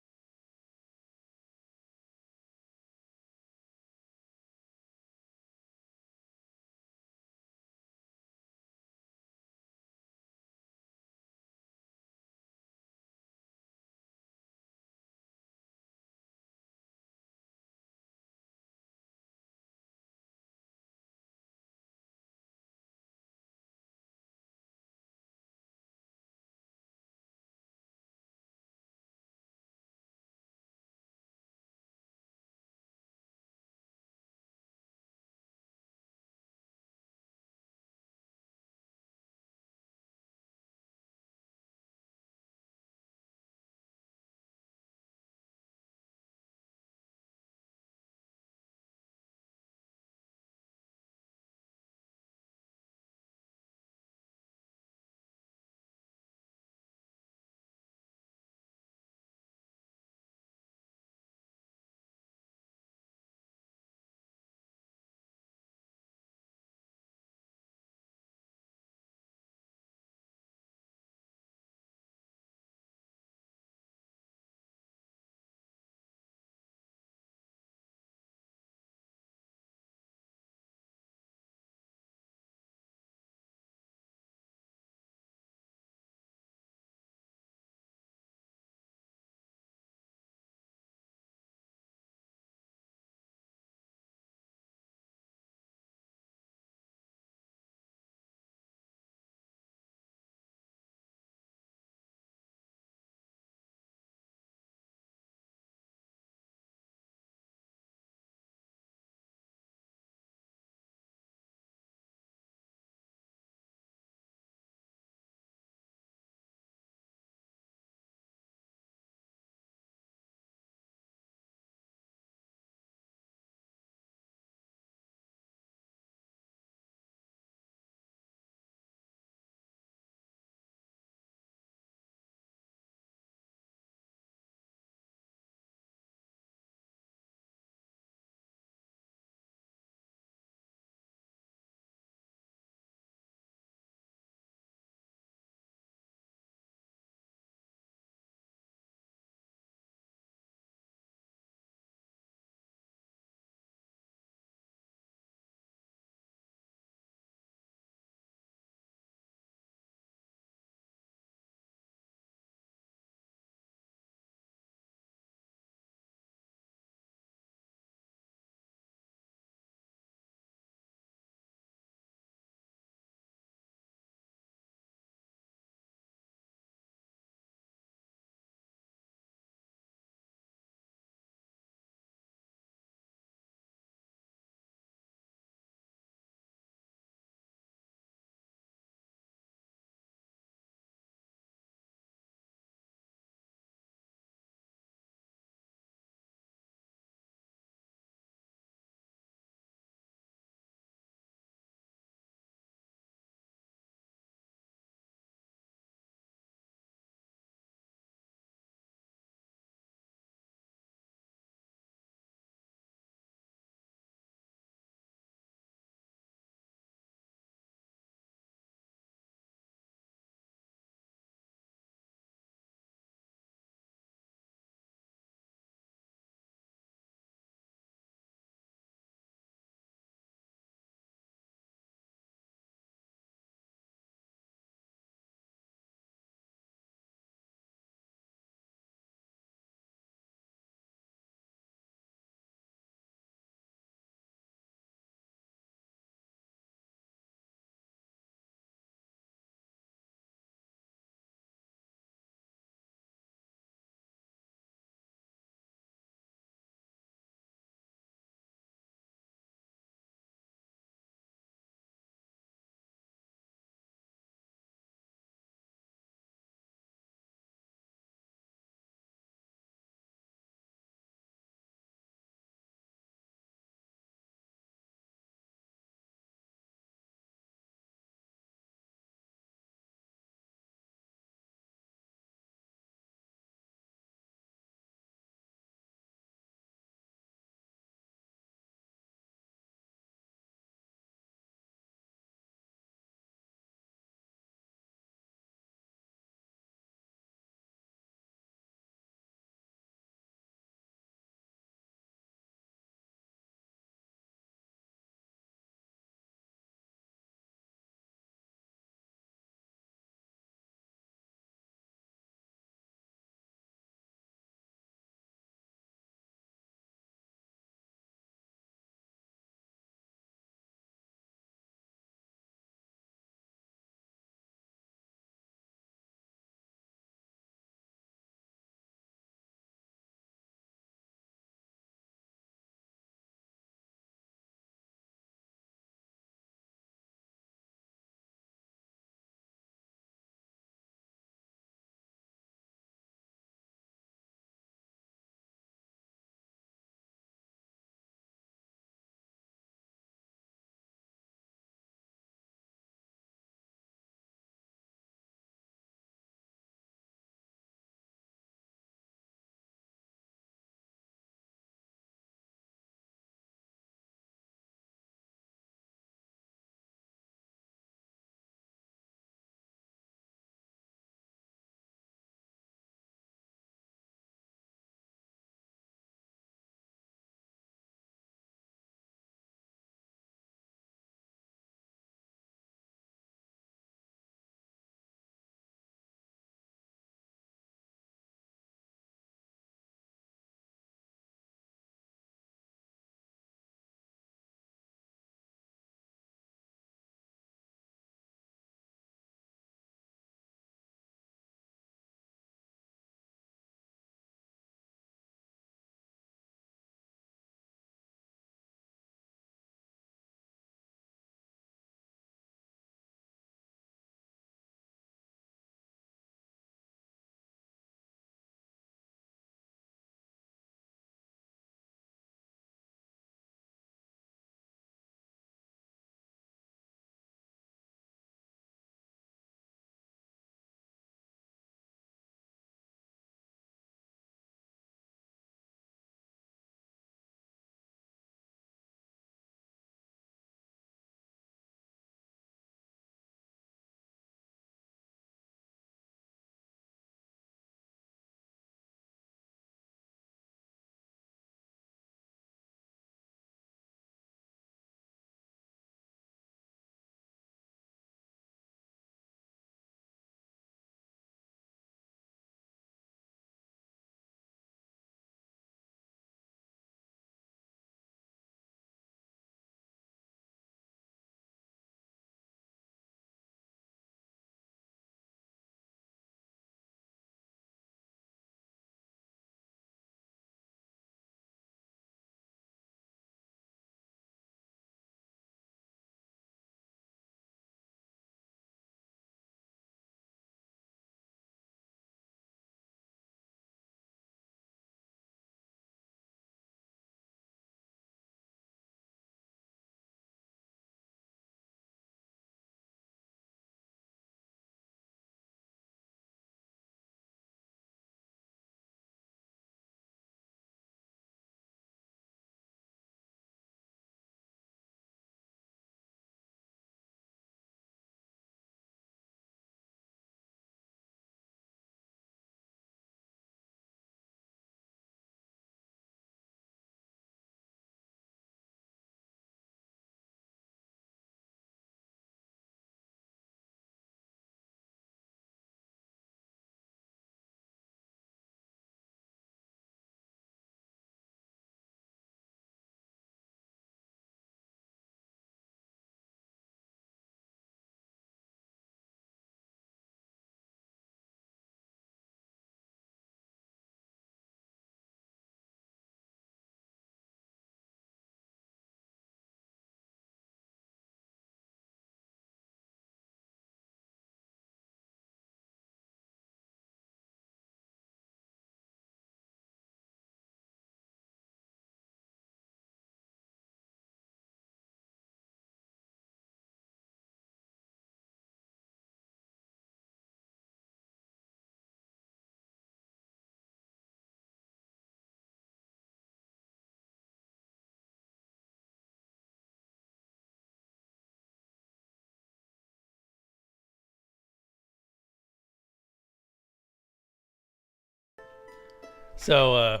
So,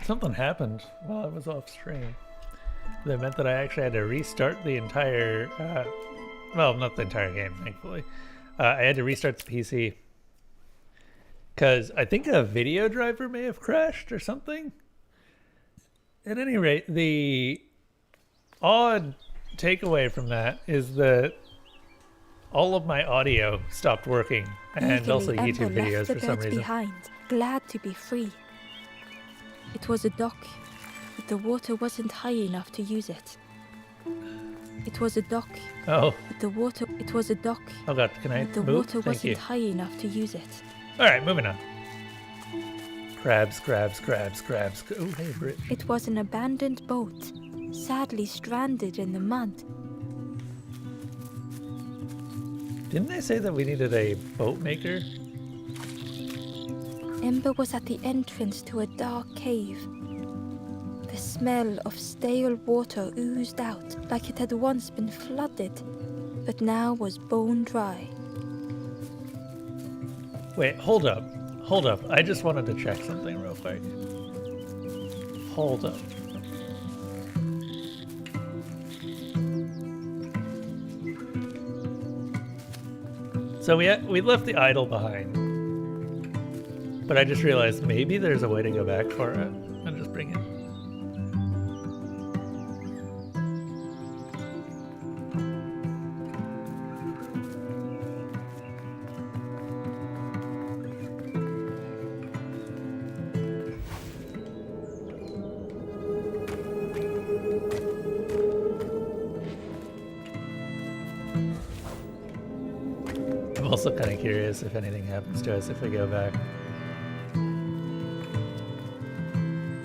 something happened while I was off stream. That meant that I actually had to restart the entire, well, not the entire game, thankfully. I had to restart the PC. Because I think a video driver may have crashed or something. At any rate, the odd takeaway from that is that all of my audio stopped working, and also Eagerly, YouTube Ember videos left the for some birds reason. behind, glad to be free. It was a dock, but the water wasn't high enough to use it. It was a dock, Oh, but the water. It was a dock, oh god, can I but the move? water Thank wasn't you. high enough to use it. Alright, moving on. Crabs, crabs, crabs, crabs. Oh, hey, Brit. It was an abandoned boat, sadly stranded in the mud. Didn't they say that we needed a boat maker? Ember was at the entrance to a dark cave. The smell of stale water oozed out like it had once been flooded, but now was bone dry. Wait, hold up. Hold up. I just wanted to check something real quick. Hold up. So we left the idol behind. But I just realized maybe there's a way to go back for it and just bring it. I'm also kind of curious if anything happens to us if we go back.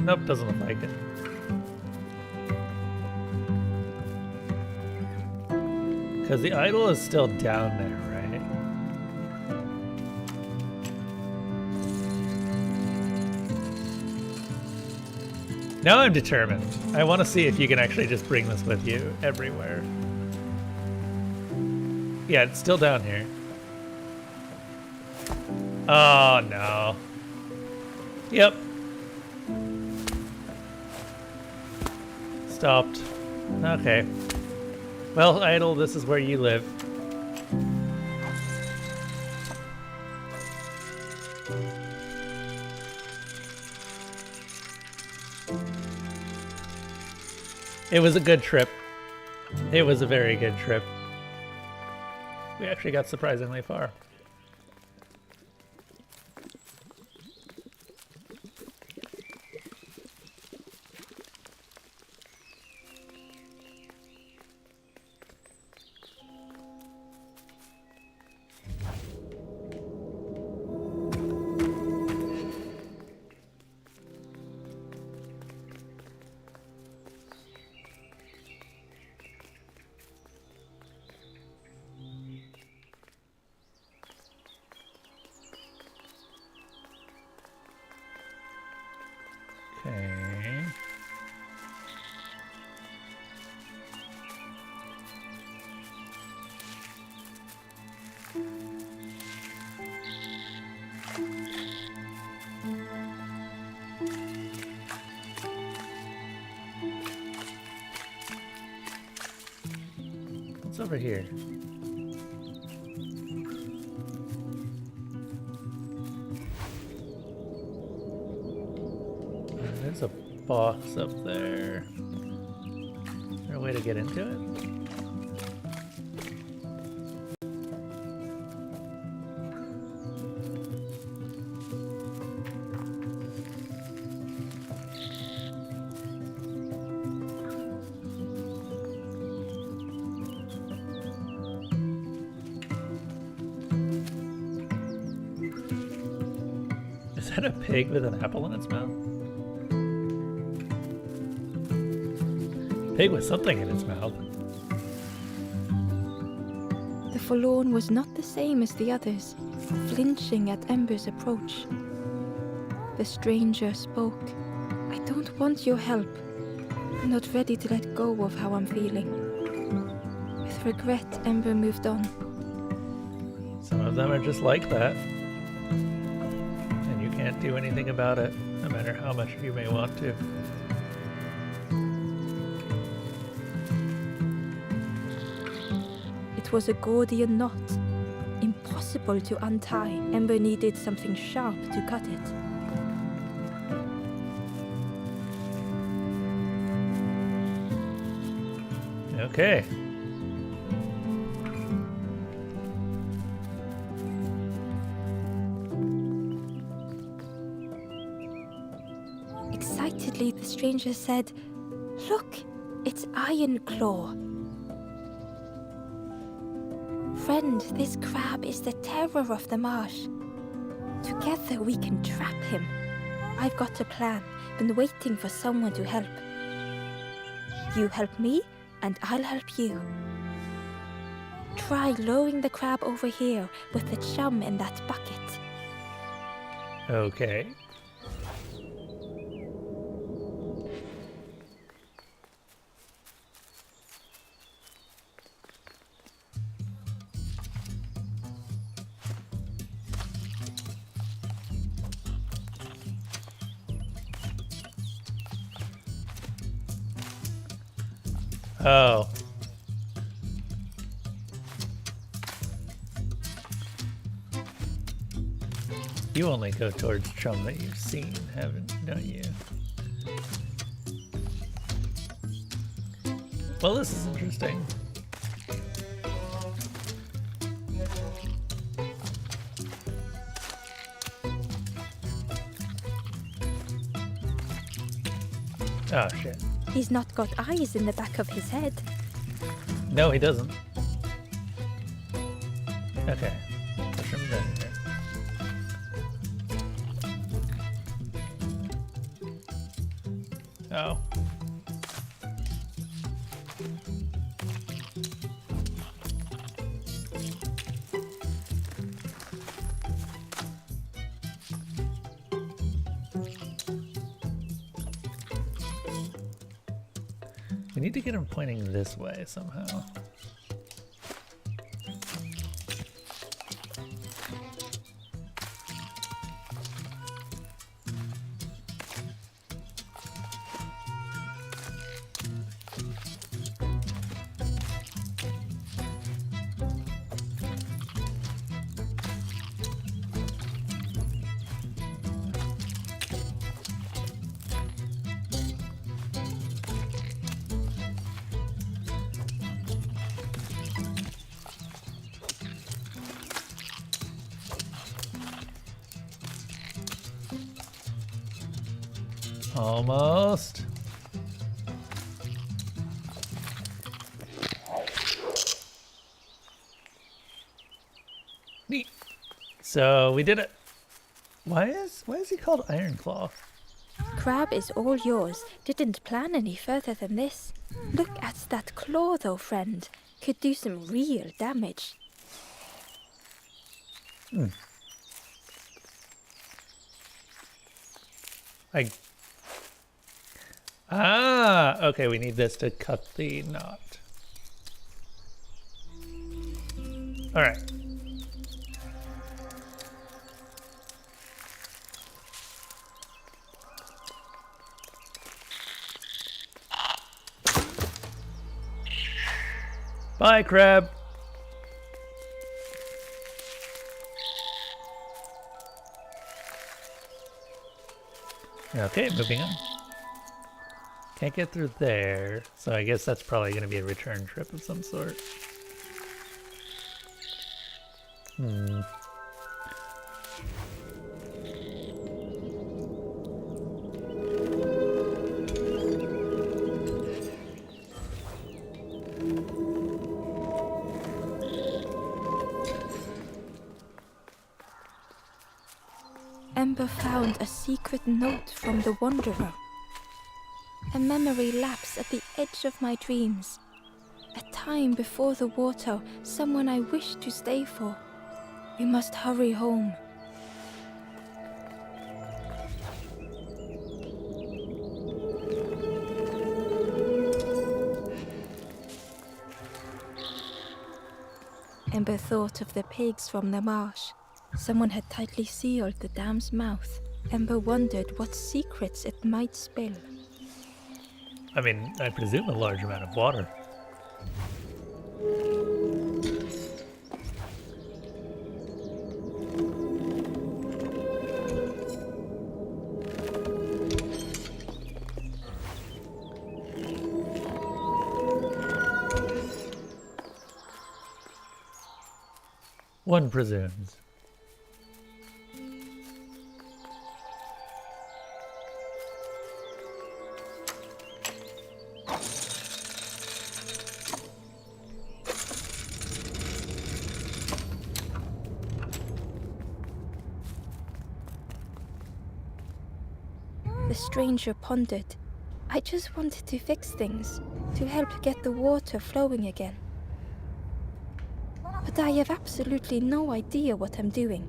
Nope, doesn't look like it. Because the idol is still down there, right? Now I'm determined. I want to see if you can actually just bring this with you everywhere. Yeah, it's still down here. Oh, no. Yep. Stopped. Okay. Well, idol, this is where you live. It was a good trip. It was a very good trip. We actually got surprisingly far. Okay. What's over here? There's a box up there. Is there a way to get into it? Is that a pig with an apple in its mouth? Pig with something in its mouth. The forlorn was not the same as the others, flinching at Ember's approach. The stranger spoke. I don't want your help. I'm not ready to let go of how I'm feeling. With regret, Ember moved on. Some of them are just like that. And you can't do anything about it. no matter how much you may want to. It was a Gordian knot, impossible to untie. Ember needed something sharp to cut it. Okay. Excitedly, the stranger said, "Look, it's Iron Claw. Friend, this crab is the terror of the marsh. Together we can trap him. I've got a plan, been waiting for someone to help. You help me, and I'll help you. Try lowering the crab over here with the chum in that bucket." Okay. Oh. You only go towards chum that you've seen, don't you? Well, this is interesting. Oh, shit. He's not got eyes in the back of his head. No, he doesn't. Okay. Push him down here. Oh. We need to get him pointing this way somehow. Almost. Neat. So we did it. Why is he called Iron Claw? Crab is all yours. Didn't plan any further than this. Look at that claw though, friend. Could do some real damage. Okay, we need this to cut the knot. All right. Bye, crab. Okay, moving on. Can't get through there, so I guess that's probably going to be a return trip of some sort. Ember found a secret note from the Wanderer. A memory lapse at the edge of my dreams. A time before the water, someone I wish to stay for. We must hurry home. Ember thought of the pigs from the marsh. Someone had tightly sealed the dam's mouth. Ember wondered what secrets it might spill. I mean, I presume a large amount of water. One presumes. The stranger pondered. I just wanted to fix things, to help get the water flowing again. But I have absolutely no idea what I'm doing.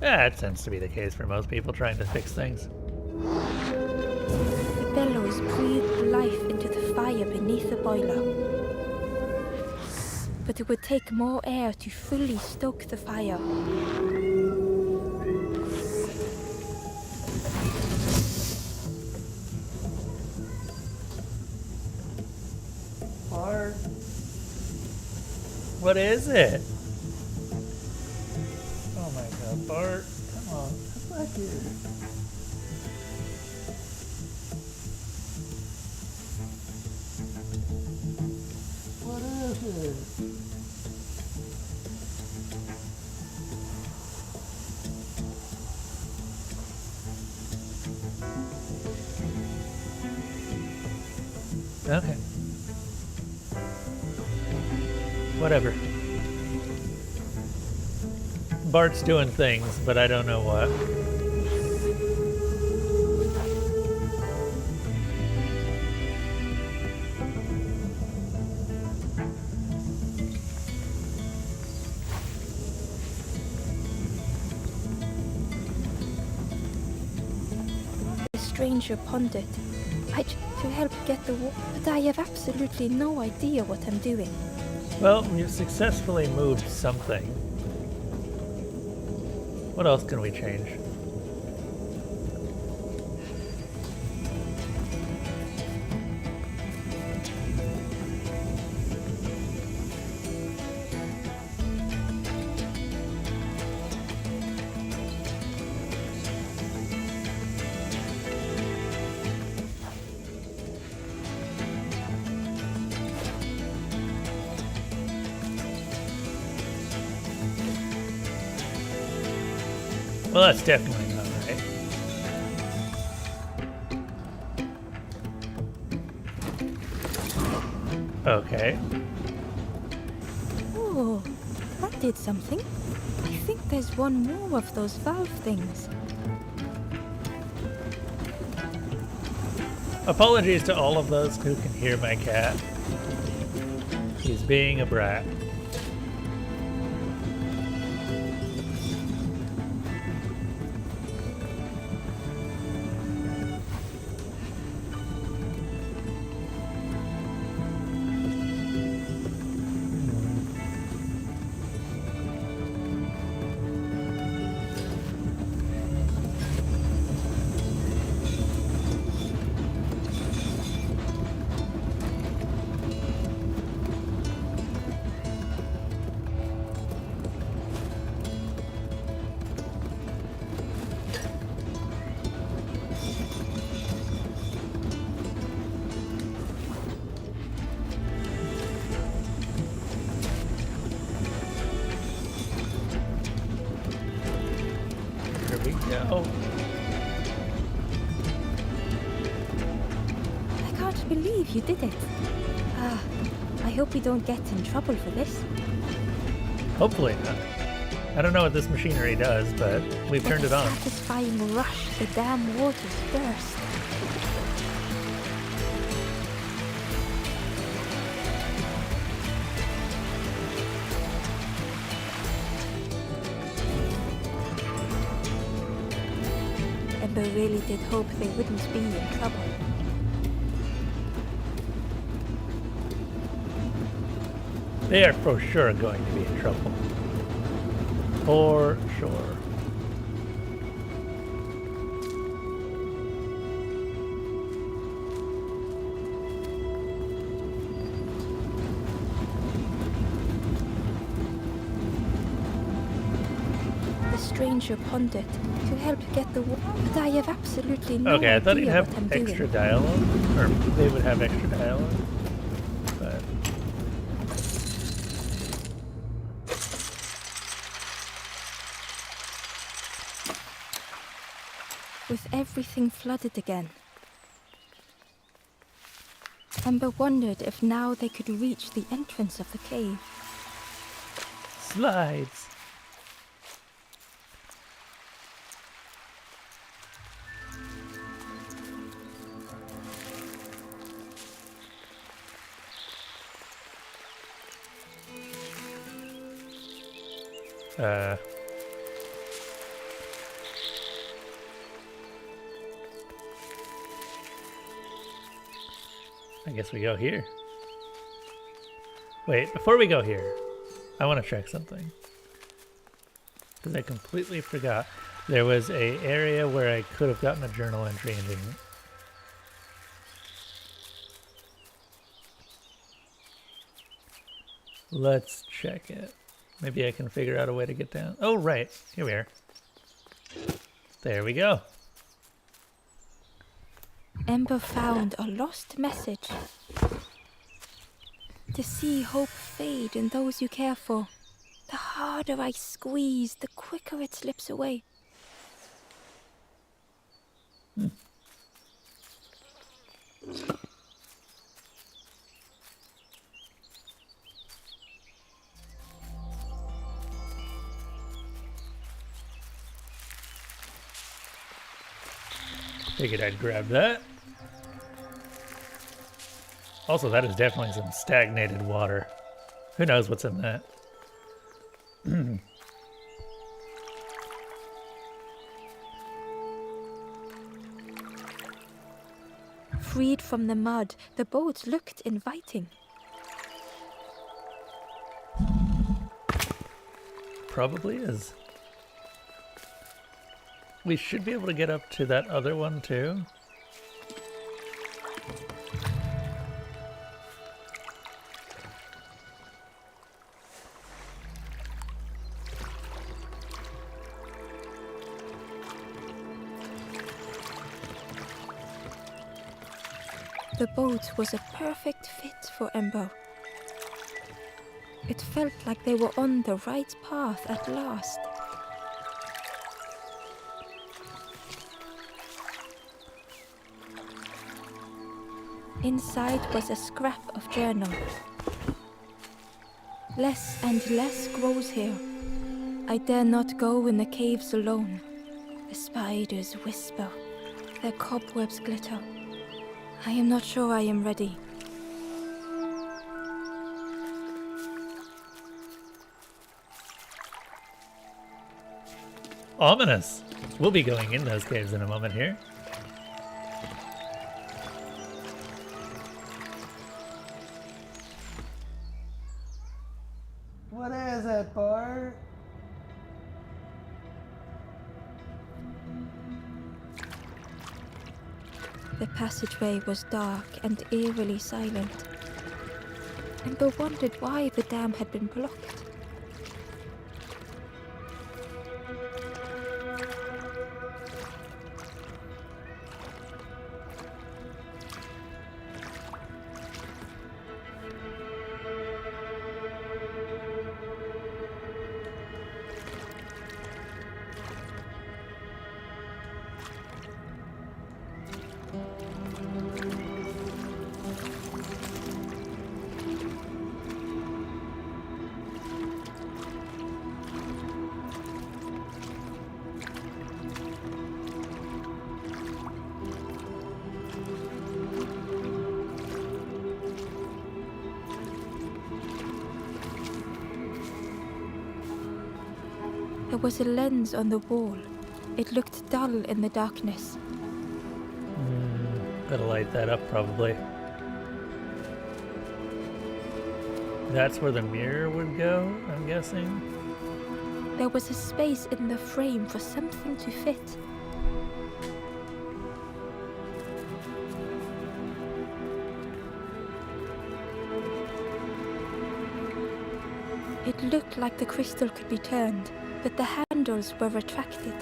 Yeah, it tends to be the case for most people trying to fix things. The bellows breathed life into the fire beneath the boiler. But it would take more air to fully stoke the fire. Bart. What is it? Oh my god, Bart. Come on, come back here. What is it? Okay. Whatever. Bart's doing things, but I don't know what. The stranger pondered. To help get the water, but I have absolutely no idea what I'm doing. Well, you've successfully moved something. What else can we change? Well, that's definitely not right. Okay. Oh, that did something. I think there's one more of those valve things. Apologies to all of those who can hear my cat. He's being a brat. Here we go. I can't believe you did it. I hope we don't get in trouble for this. Hopefully not. I don't know what this machinery does, but we've turned it on. With a satisfying rush, the dam waters burst. Ember really did hope they wouldn't be in trouble. They are for sure going to be in trouble. For sure. The stranger pondered to help get the water, but I have absolutely no Okay, I thought he'd idea have what I'm extra doing. dialogue, or they would have extra dialogue, but With everything flooded again, Ember wondered if now they could reach the entrance of the cave. slides. I guess we go here. Wait, before we go here, I want to check something. Because I completely forgot. There was a area where I could have gotten a journal entry and didn't. Let's check it. Maybe I can figure out a way to get down. Oh, right. Here we are. There we go. Ember found a lost message. To see hope fade in those you care for. The harder I squeeze, the quicker it slips away. Figured I'd grab that. Also, that is definitely some stagnated water. Who knows what's in that? Freed from the mud, the boat looked inviting. Probably is. We should be able to get up to that other one too. The boat was a perfect fit for Ember. It felt like they were on the right path at last. Inside was a scrap of journal. Less and less grows here. I dare not go in the caves alone. The spiders whisper, their cobwebs glitter. I am not sure I am ready. Ominous. We'll be going in those caves in a moment here. What is it, Bart? The passageway was dark and eerily silent. Ember wondered why the dam had been blocked. There was a lens on the wall. It looked dull in the darkness. Gotta light that up, probably. That's where the mirror would go, I'm guessing. there was a space in the frame for something to fit. It looked like the crystal could be turned, but the handles were retracted.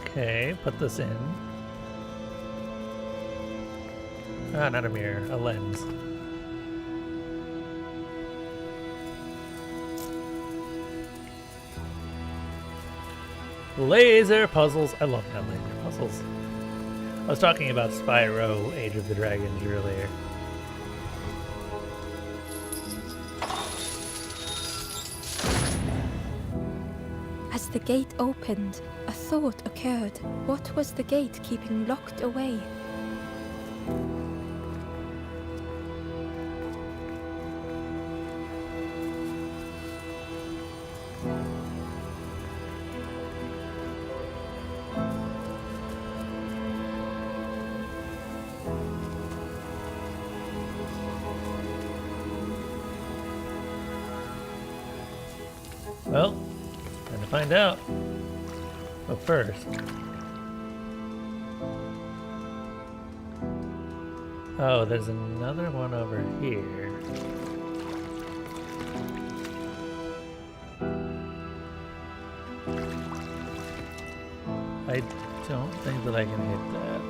Okay, put this in. Ah, not a mirror, a lens. Laser puzzles. I love that laser puzzles. I was talking about Spyro, Age of the Dragons earlier. As the gate opened, a thought occurred. What was the gate keeping locked away? Well, time to find out. But first... Oh, there's another one over here. I don't think that I can hit that.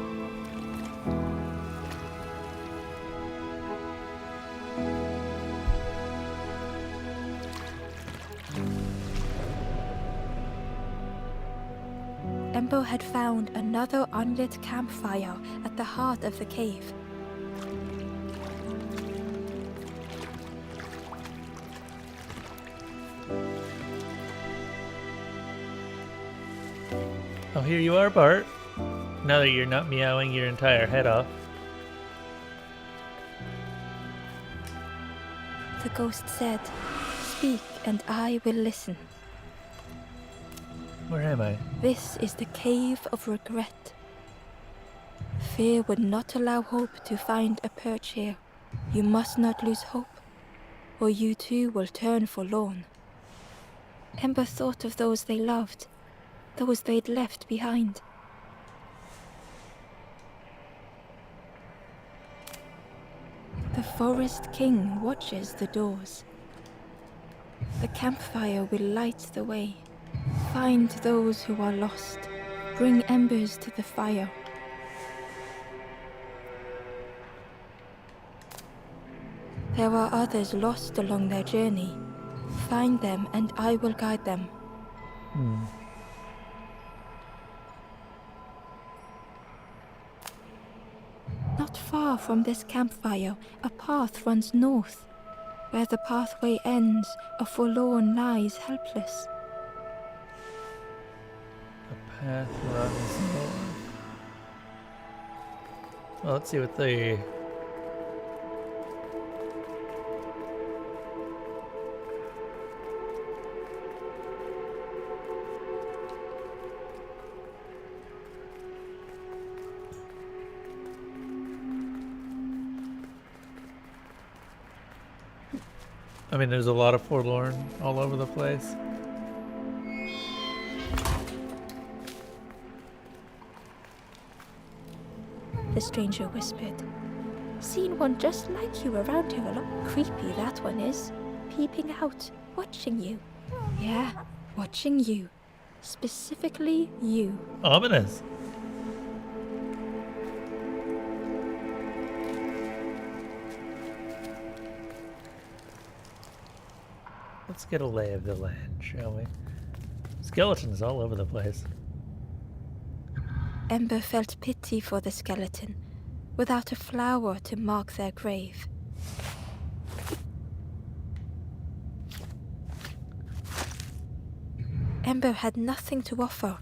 Ember had found another unlit campfire at the heart of the cave. Oh, here you are, Bart. Now that you're not meowing your entire head off. The ghost said, "Speak and I will listen." Where am I? This is the cave of regret. Fear would not allow hope to find a perch here. You must not lose hope, or you too will turn forlorn. Ember thought of those they loved, those they'd left behind. The Forest King watches the doors. The campfire will light the way. Find those who are lost. Bring embers to the fire. There are others lost along their journey. Find them and I will guide them. Not far from this campfire, a path runs north. Where the pathway ends, a forlorn lies helpless. A path runs north. Well, let's see what the... I mean, there's a lot of forlorn all over the place. The stranger whispered. Seen one just like you around here a lot. Creepy that one is. Peeping out, watching you. Yeah, watching you. Specifically you. Ominous. Let's get a lay of the land, shall we? Skeletons all over the place. Ember felt pity for the skeleton, without a flower to mark their grave. Ember had nothing to offer.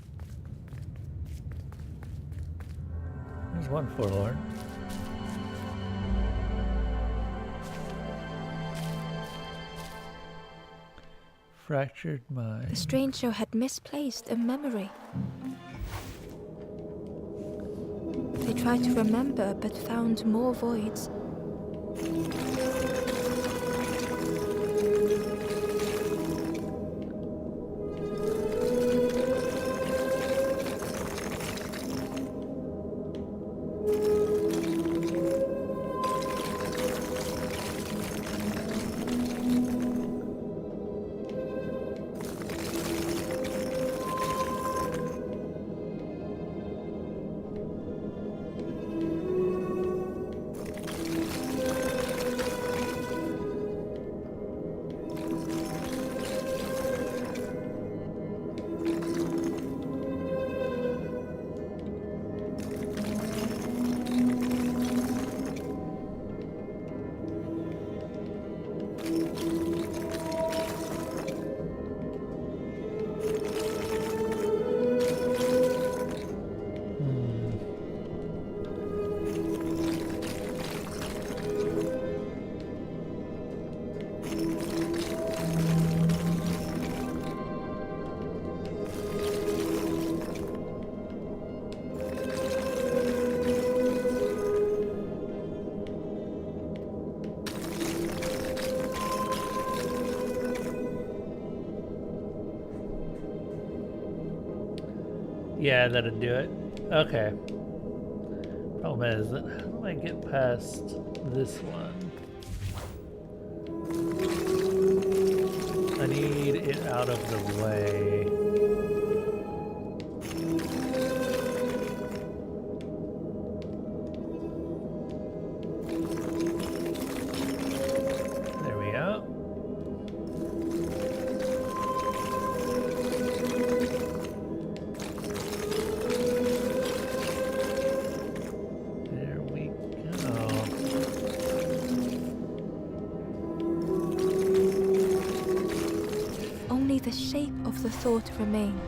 There's one forlorn. Fractured mind. The stranger had misplaced a memory. They tried to remember but found more voids. Yeah, that'd do it. Okay. Problem is, how do I get past this one? I need it out of the way. There we go. There we go. Only the shape of the thought remained.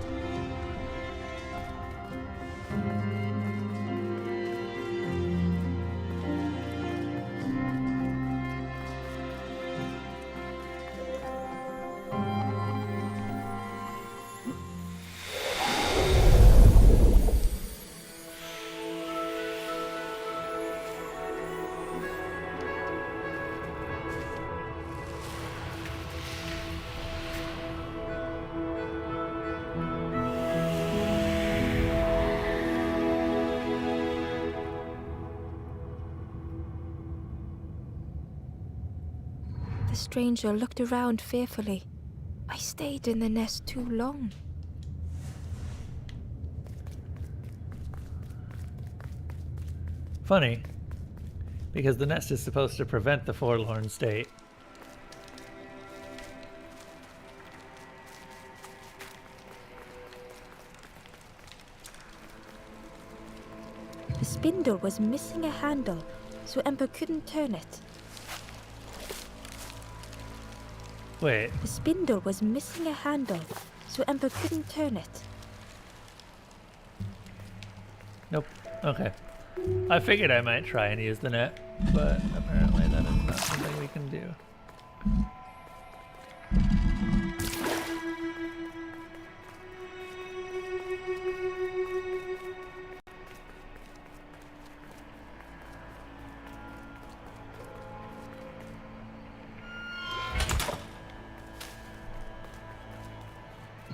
The stranger looked around fearfully. I stayed in the nest too long. Funny, because the nest is supposed to prevent the forlorn state. The spindle was missing a handle, so Ember couldn't turn it. Wait, The spindle was missing a handle, so Ember couldn't turn it. nope. Okay. I figured I might try and use the net, but apparently that is not something we can do.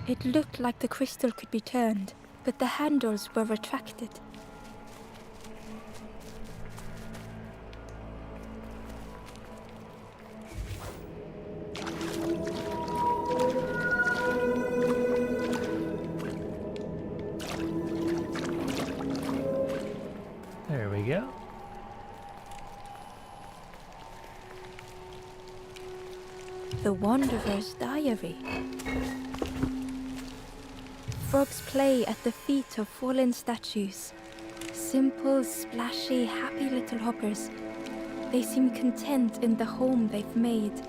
It looked like the crystal could be turned, but the handles were retracted. There we go. The Wanderer's Diary. Frogs play at the feet of fallen statues. Simple, splashy, happy little hoppers. They seem content in the home they've made.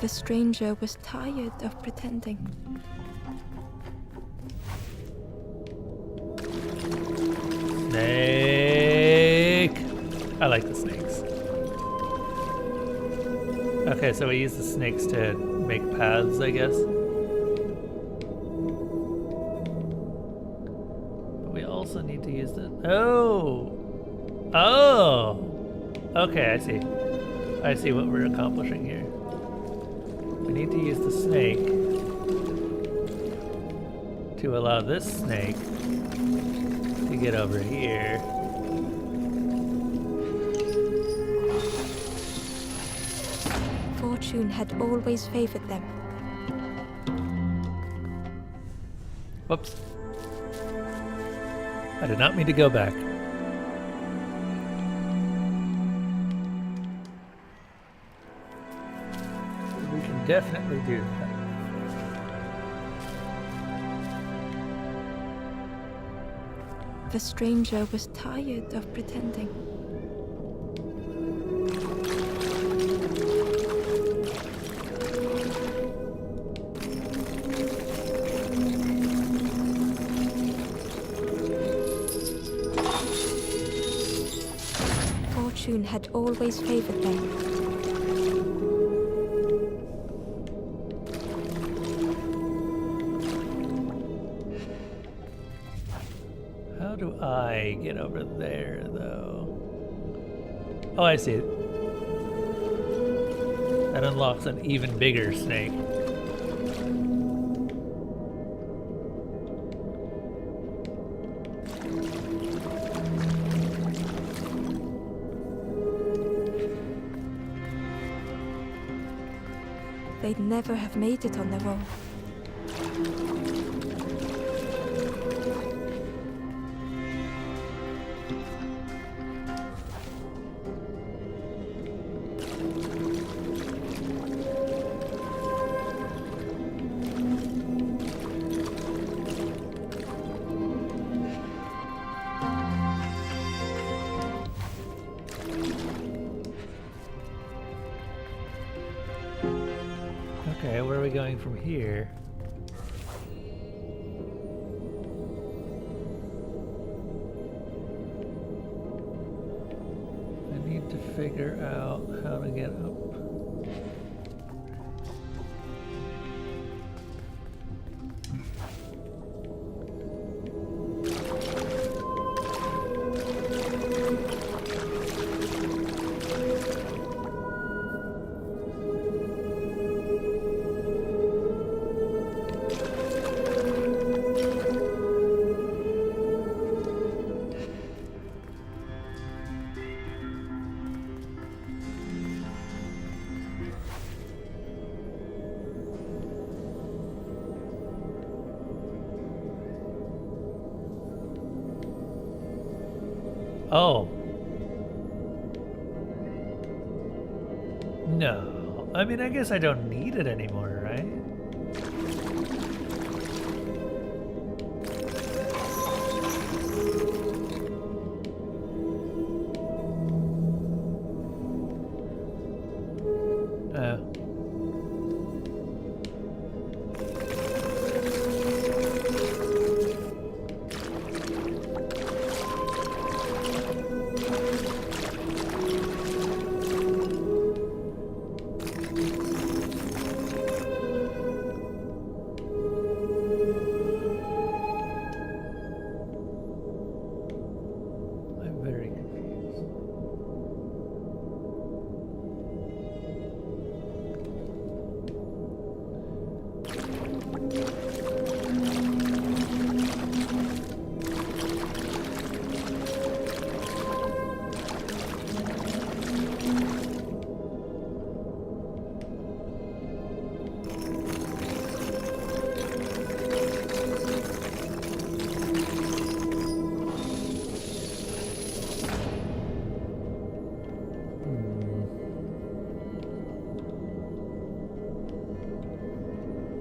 The stranger was tired of pretending. Snake! I like the snakes. Okay, so we use the snakes to make paths, I guess. But we also need to use the... Oh! Oh! Okay, I see. I see what we're accomplishing here. We need to use the snake to allow this snake to get over here. Fortune had always favored them. Whoops. I did not mean to go back. We can definitely do that. The stranger was tired of pretending. fortune had always favored them. How do I get over there, though? Oh, I see. That unlocks an even bigger snake. They'd never have made it on their own. Okay, where are we going from here? I need to figure out how to get up. Oh. No. I mean, I guess I don't need it anymore, right? Oh. I'm very confused.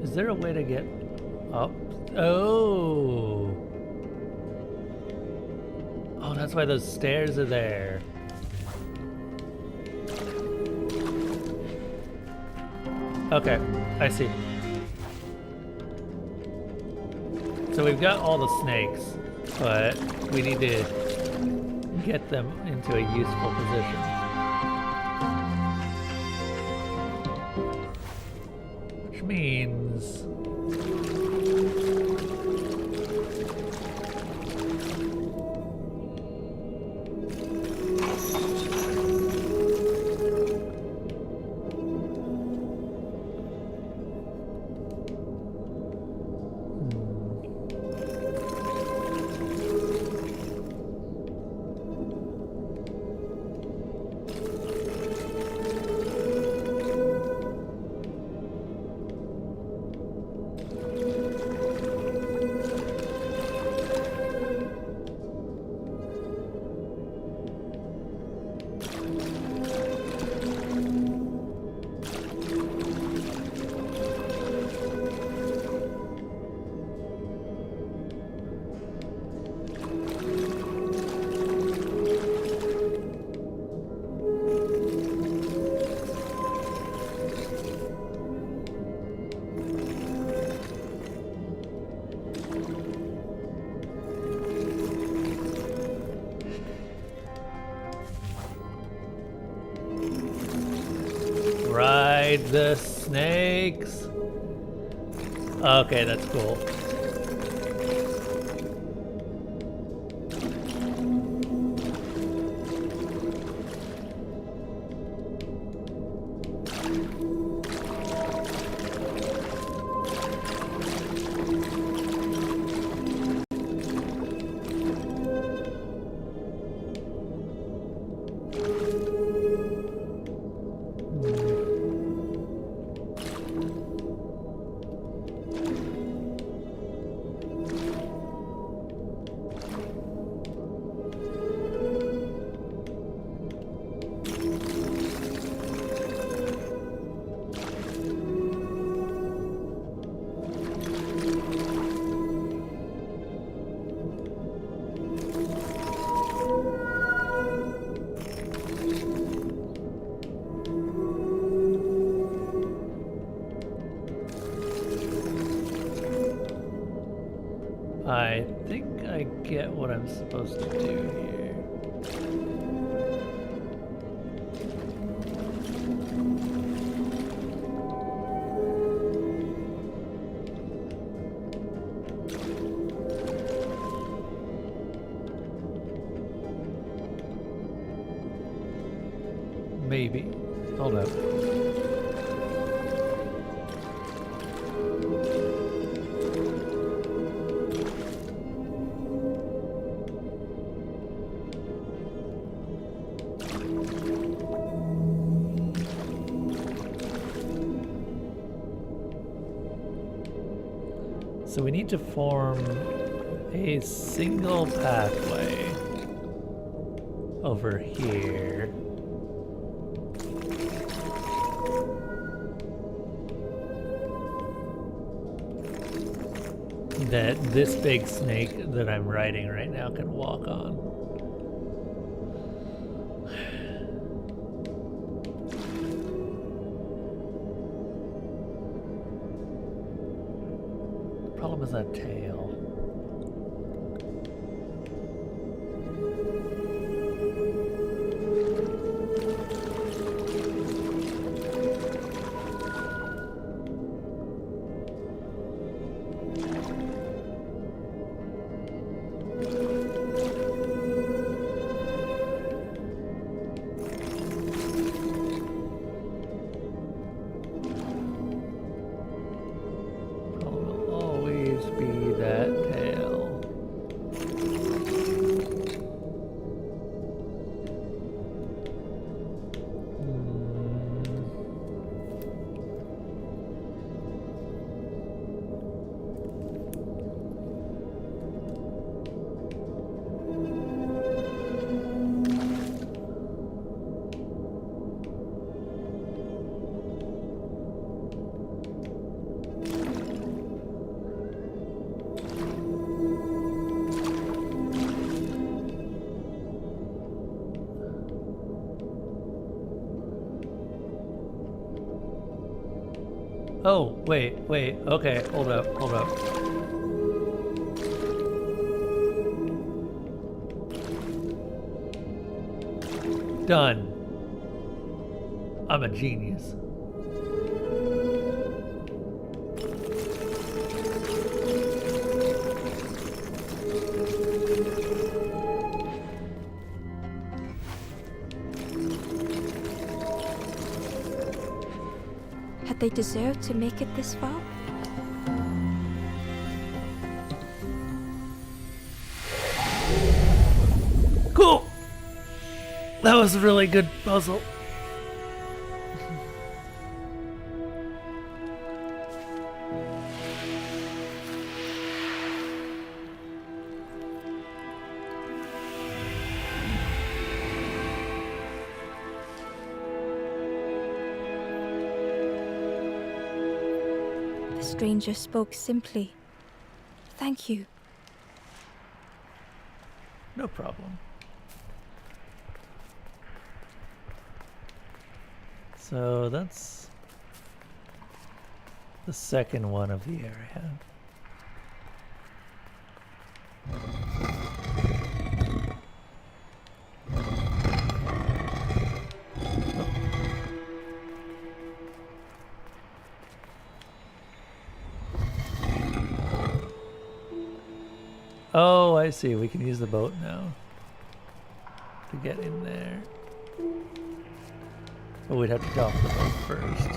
Is there a way to get up? Oh. Oh, that's why those stairs are there. Okay, I see. So we've got all the snakes, but we need to get them into a useful position. Which means... the snakes. Okay, that's cool. I think I get what I'm supposed to do here. Maybe. Hold up. So we need to form a single pathway over here. That this big snake that I'm riding right now can walk on. The problem is that tail. Oh, wait, okay, hold up. Done. I'm a genius. Had they deserved to make it this far? Cool! That was a really good puzzle. The stranger spoke simply. Thank you. No problem. So that's the second one of the area. Oh, I see. We can use the boat now to get in there. But we'd have to dock the boat first.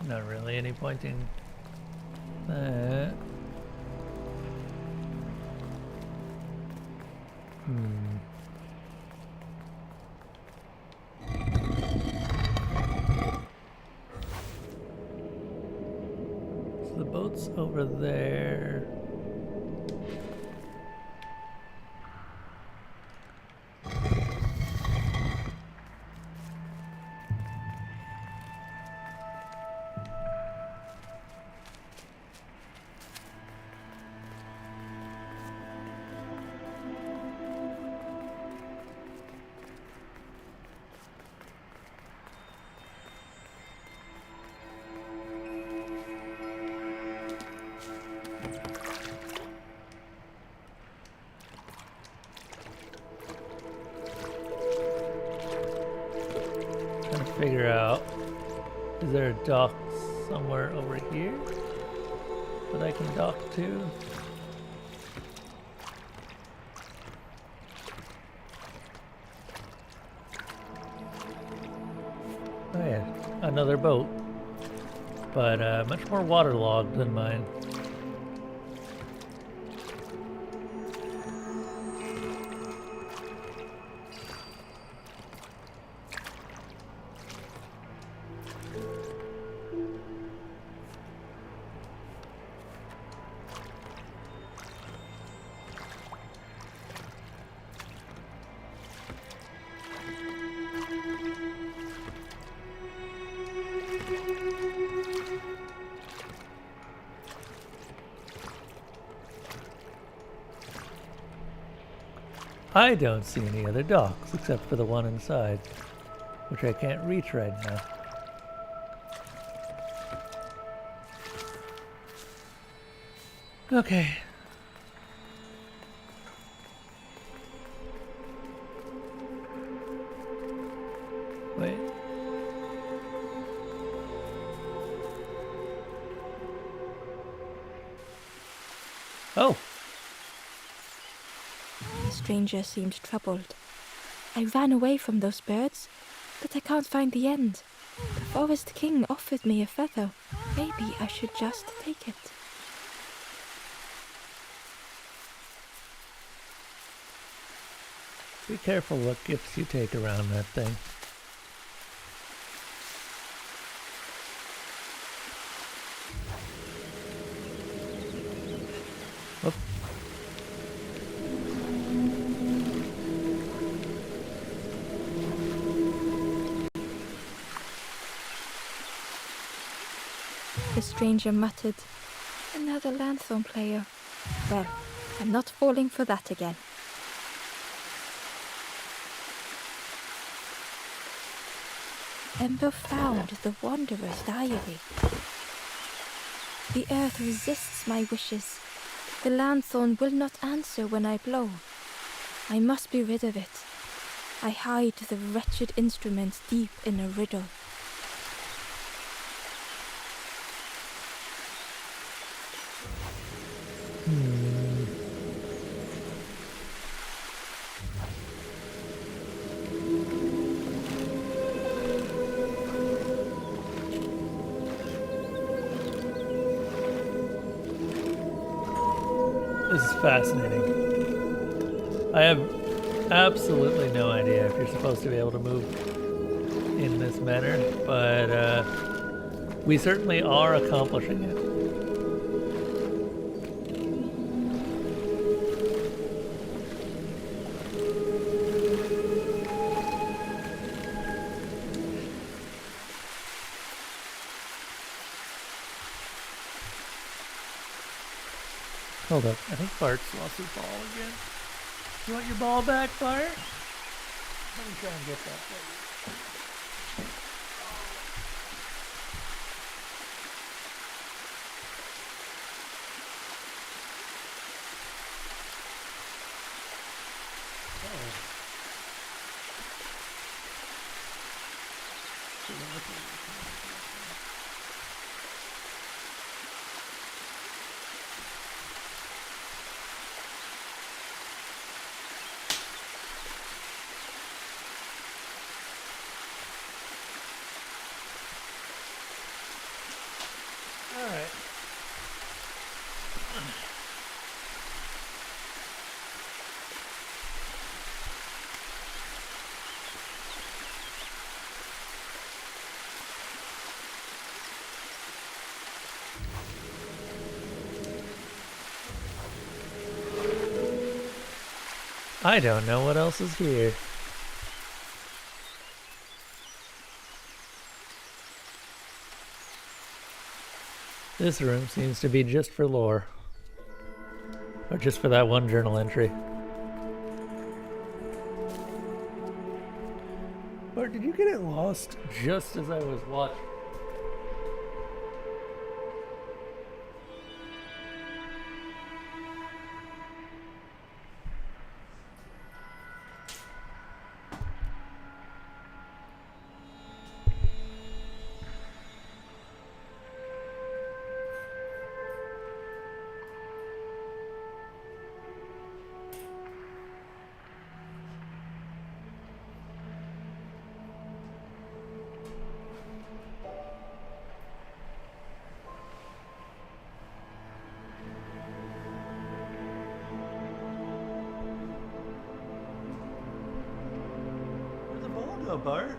Not really any point in that. So the boat's over there. Trying to figure out, is there a dock somewhere over here that I can dock to? Oh yeah, another boat, but much more waterlogged than mine. I don't see any other docks except for the one inside, which I can't reach right now. Okay. Wait. Oh. The stranger seemed troubled. I ran away from those birds, but I can't find the end. The Forest King offered me a feather. Maybe I should just take it. Be careful what gifts you take around that thing. Oop. The stranger muttered, "Another lanthorn player. Well, I'm not falling for that again." Ember found the Wanderer's diary. The earth resists my wishes. The lanthorn will not answer when I blow. I must be rid of it. I hide the wretched instrument deep in a riddle. This is fascinating. I have absolutely no idea if you're supposed to be able to move in this manner, but we certainly are accomplishing it. Hold up, I think Bart's lost his ball again. You want your ball back, Bart? Let me try and get that for you. All right. I don't know what else is here. This room seems to be just for lore. Or just for that one journal entry. Or did you get it lost just as I was watching? Where'd the ball go, Bart?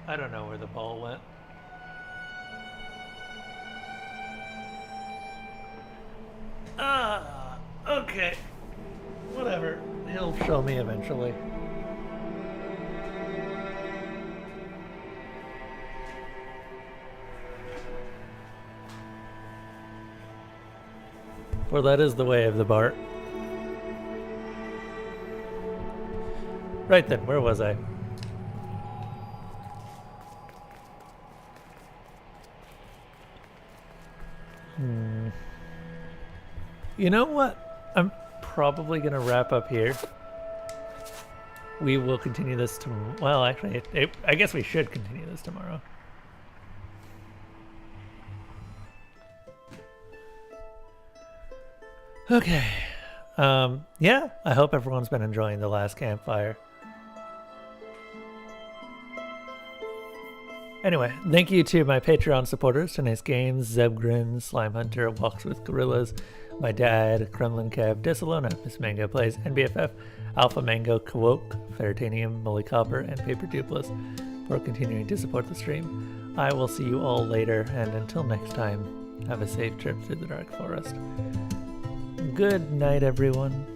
I don't know where the ball went. Ah, okay. Whatever. He'll show me eventually. For that is the way of the Bart. Right then, where was I? You know what? I'm probably going to wrap up here. We will continue this tomorrow. Well, actually, I guess we should continue this tomorrow. Okay. Yeah, I hope everyone's been enjoying The Last Campfire. Anyway, thank you to my Patreon supporters, Tonight's Games, Zebgrin, Slime Hunter, Walks with Gorillas, my dad, Kremlin Kev, Desalona, Miss Mango Plays, NBFF, Alpha Mango, Kwoke, Fairtanium, Molly Copper, and Paper Duplas for continuing to support the stream. I will see you all later, and until next time, have a safe trip through the dark forest. Good night, everyone.